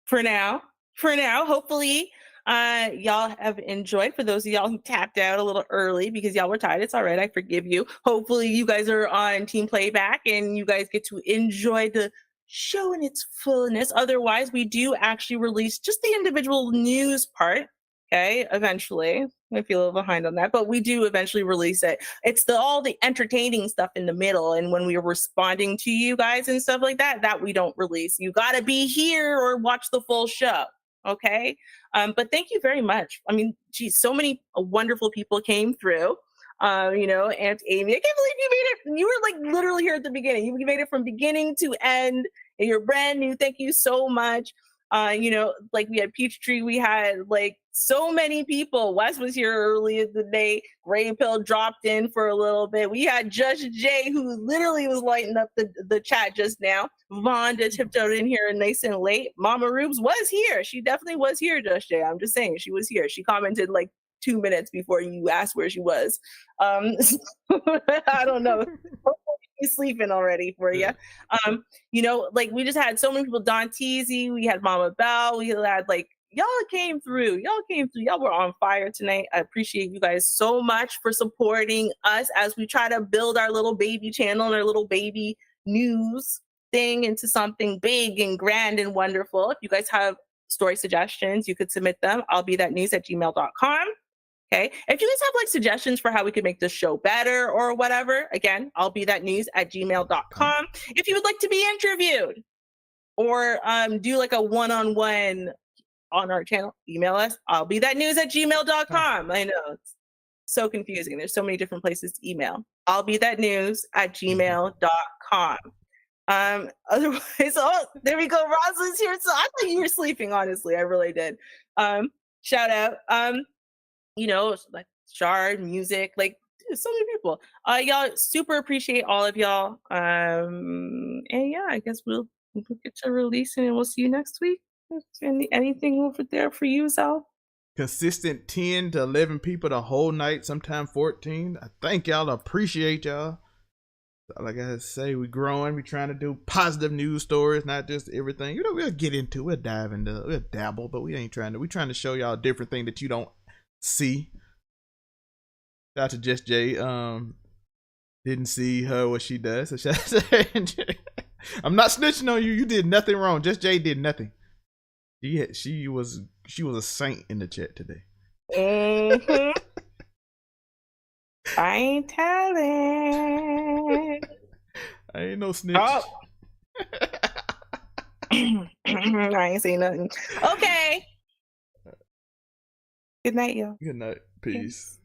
For now, hopefully y'all have enjoyed. For those of y'all who tapped out a little early because y'all were tired, it's all right, I forgive you. Hopefully you guys are on team playback and you guys get to enjoy the show in its fullness. Otherwise, we do actually release just the individual news part, okay, eventually. I feel a little behind on that, but we do eventually release it. It's all the entertaining stuff in the middle, and when we are responding to you guys and stuff like that we don't release. You gotta be here or watch the full show. Okay. But thank you very much. I mean, geez, so many wonderful people came through, you know, Aunt Amy, I can't believe you made it. You were like literally here at the beginning. You made it from beginning to end and you're brand new. Thank you so much. You know, like we had Peachtree, we had like so many people. Wes was here earlier today. Gray Pill dropped in for a little bit. We had Judge Jay, who literally was lighting up the chat just now. Vonda tiptoed in here nice and late. Mama Rubes was here. She definitely was here, Judge Jay. I'm just saying, she was here. She commented like 2 minutes before you asked where she was. I don't know. He's sleeping already for you. You know, like we just had so many people. Don Teasy, we had Mama Bell, we had like y'all came through. Y'all were on fire tonight. I appreciate you guys so much for supporting us as we try to build our little baby channel and our little baby news thing into something big and grand and wonderful. If you guys have story suggestions, you could submit them. I'll be that news at gmail.com. Okay. If you guys have like suggestions for how we could make this show better or whatever, again, I'll be that news at gmail.com. If you would like to be interviewed or do like a one-on-one on our channel, email us. I'll be that news at gmail.com. I know it's so confusing. There's so many different places to email. I'll be that news at gmail.com. Otherwise, oh, there we go. Rosalind's here. So I thought you were sleeping, honestly. I really did. Shout out. You know, like Shard, Music, like dude, so many people. Y'all super appreciate all of y'all. And yeah, I guess we'll get to releasing and we'll see you next week. Anything over there for you, Zal? Consistent 10 to 11 people the whole night, sometime 14. I thank y'all. I appreciate y'all. Like I say, we're growing. We're trying to do positive news stories, not just everything. You know, we'll get into it. We'll dive into it. We'll dabble, but we ain't trying to. We're trying to show y'all a different thing that you don't see. Shout out to Just Jay. Didn't see her what she does. So shout out to I'm not snitching on you. You did nothing wrong. Just Jay did nothing. She was a saint in the chat today. Mm-hmm. I ain't telling. I ain't no snitch. Oh. I ain't saying nothing. Okay. Good night, y'all. Good night. Peace.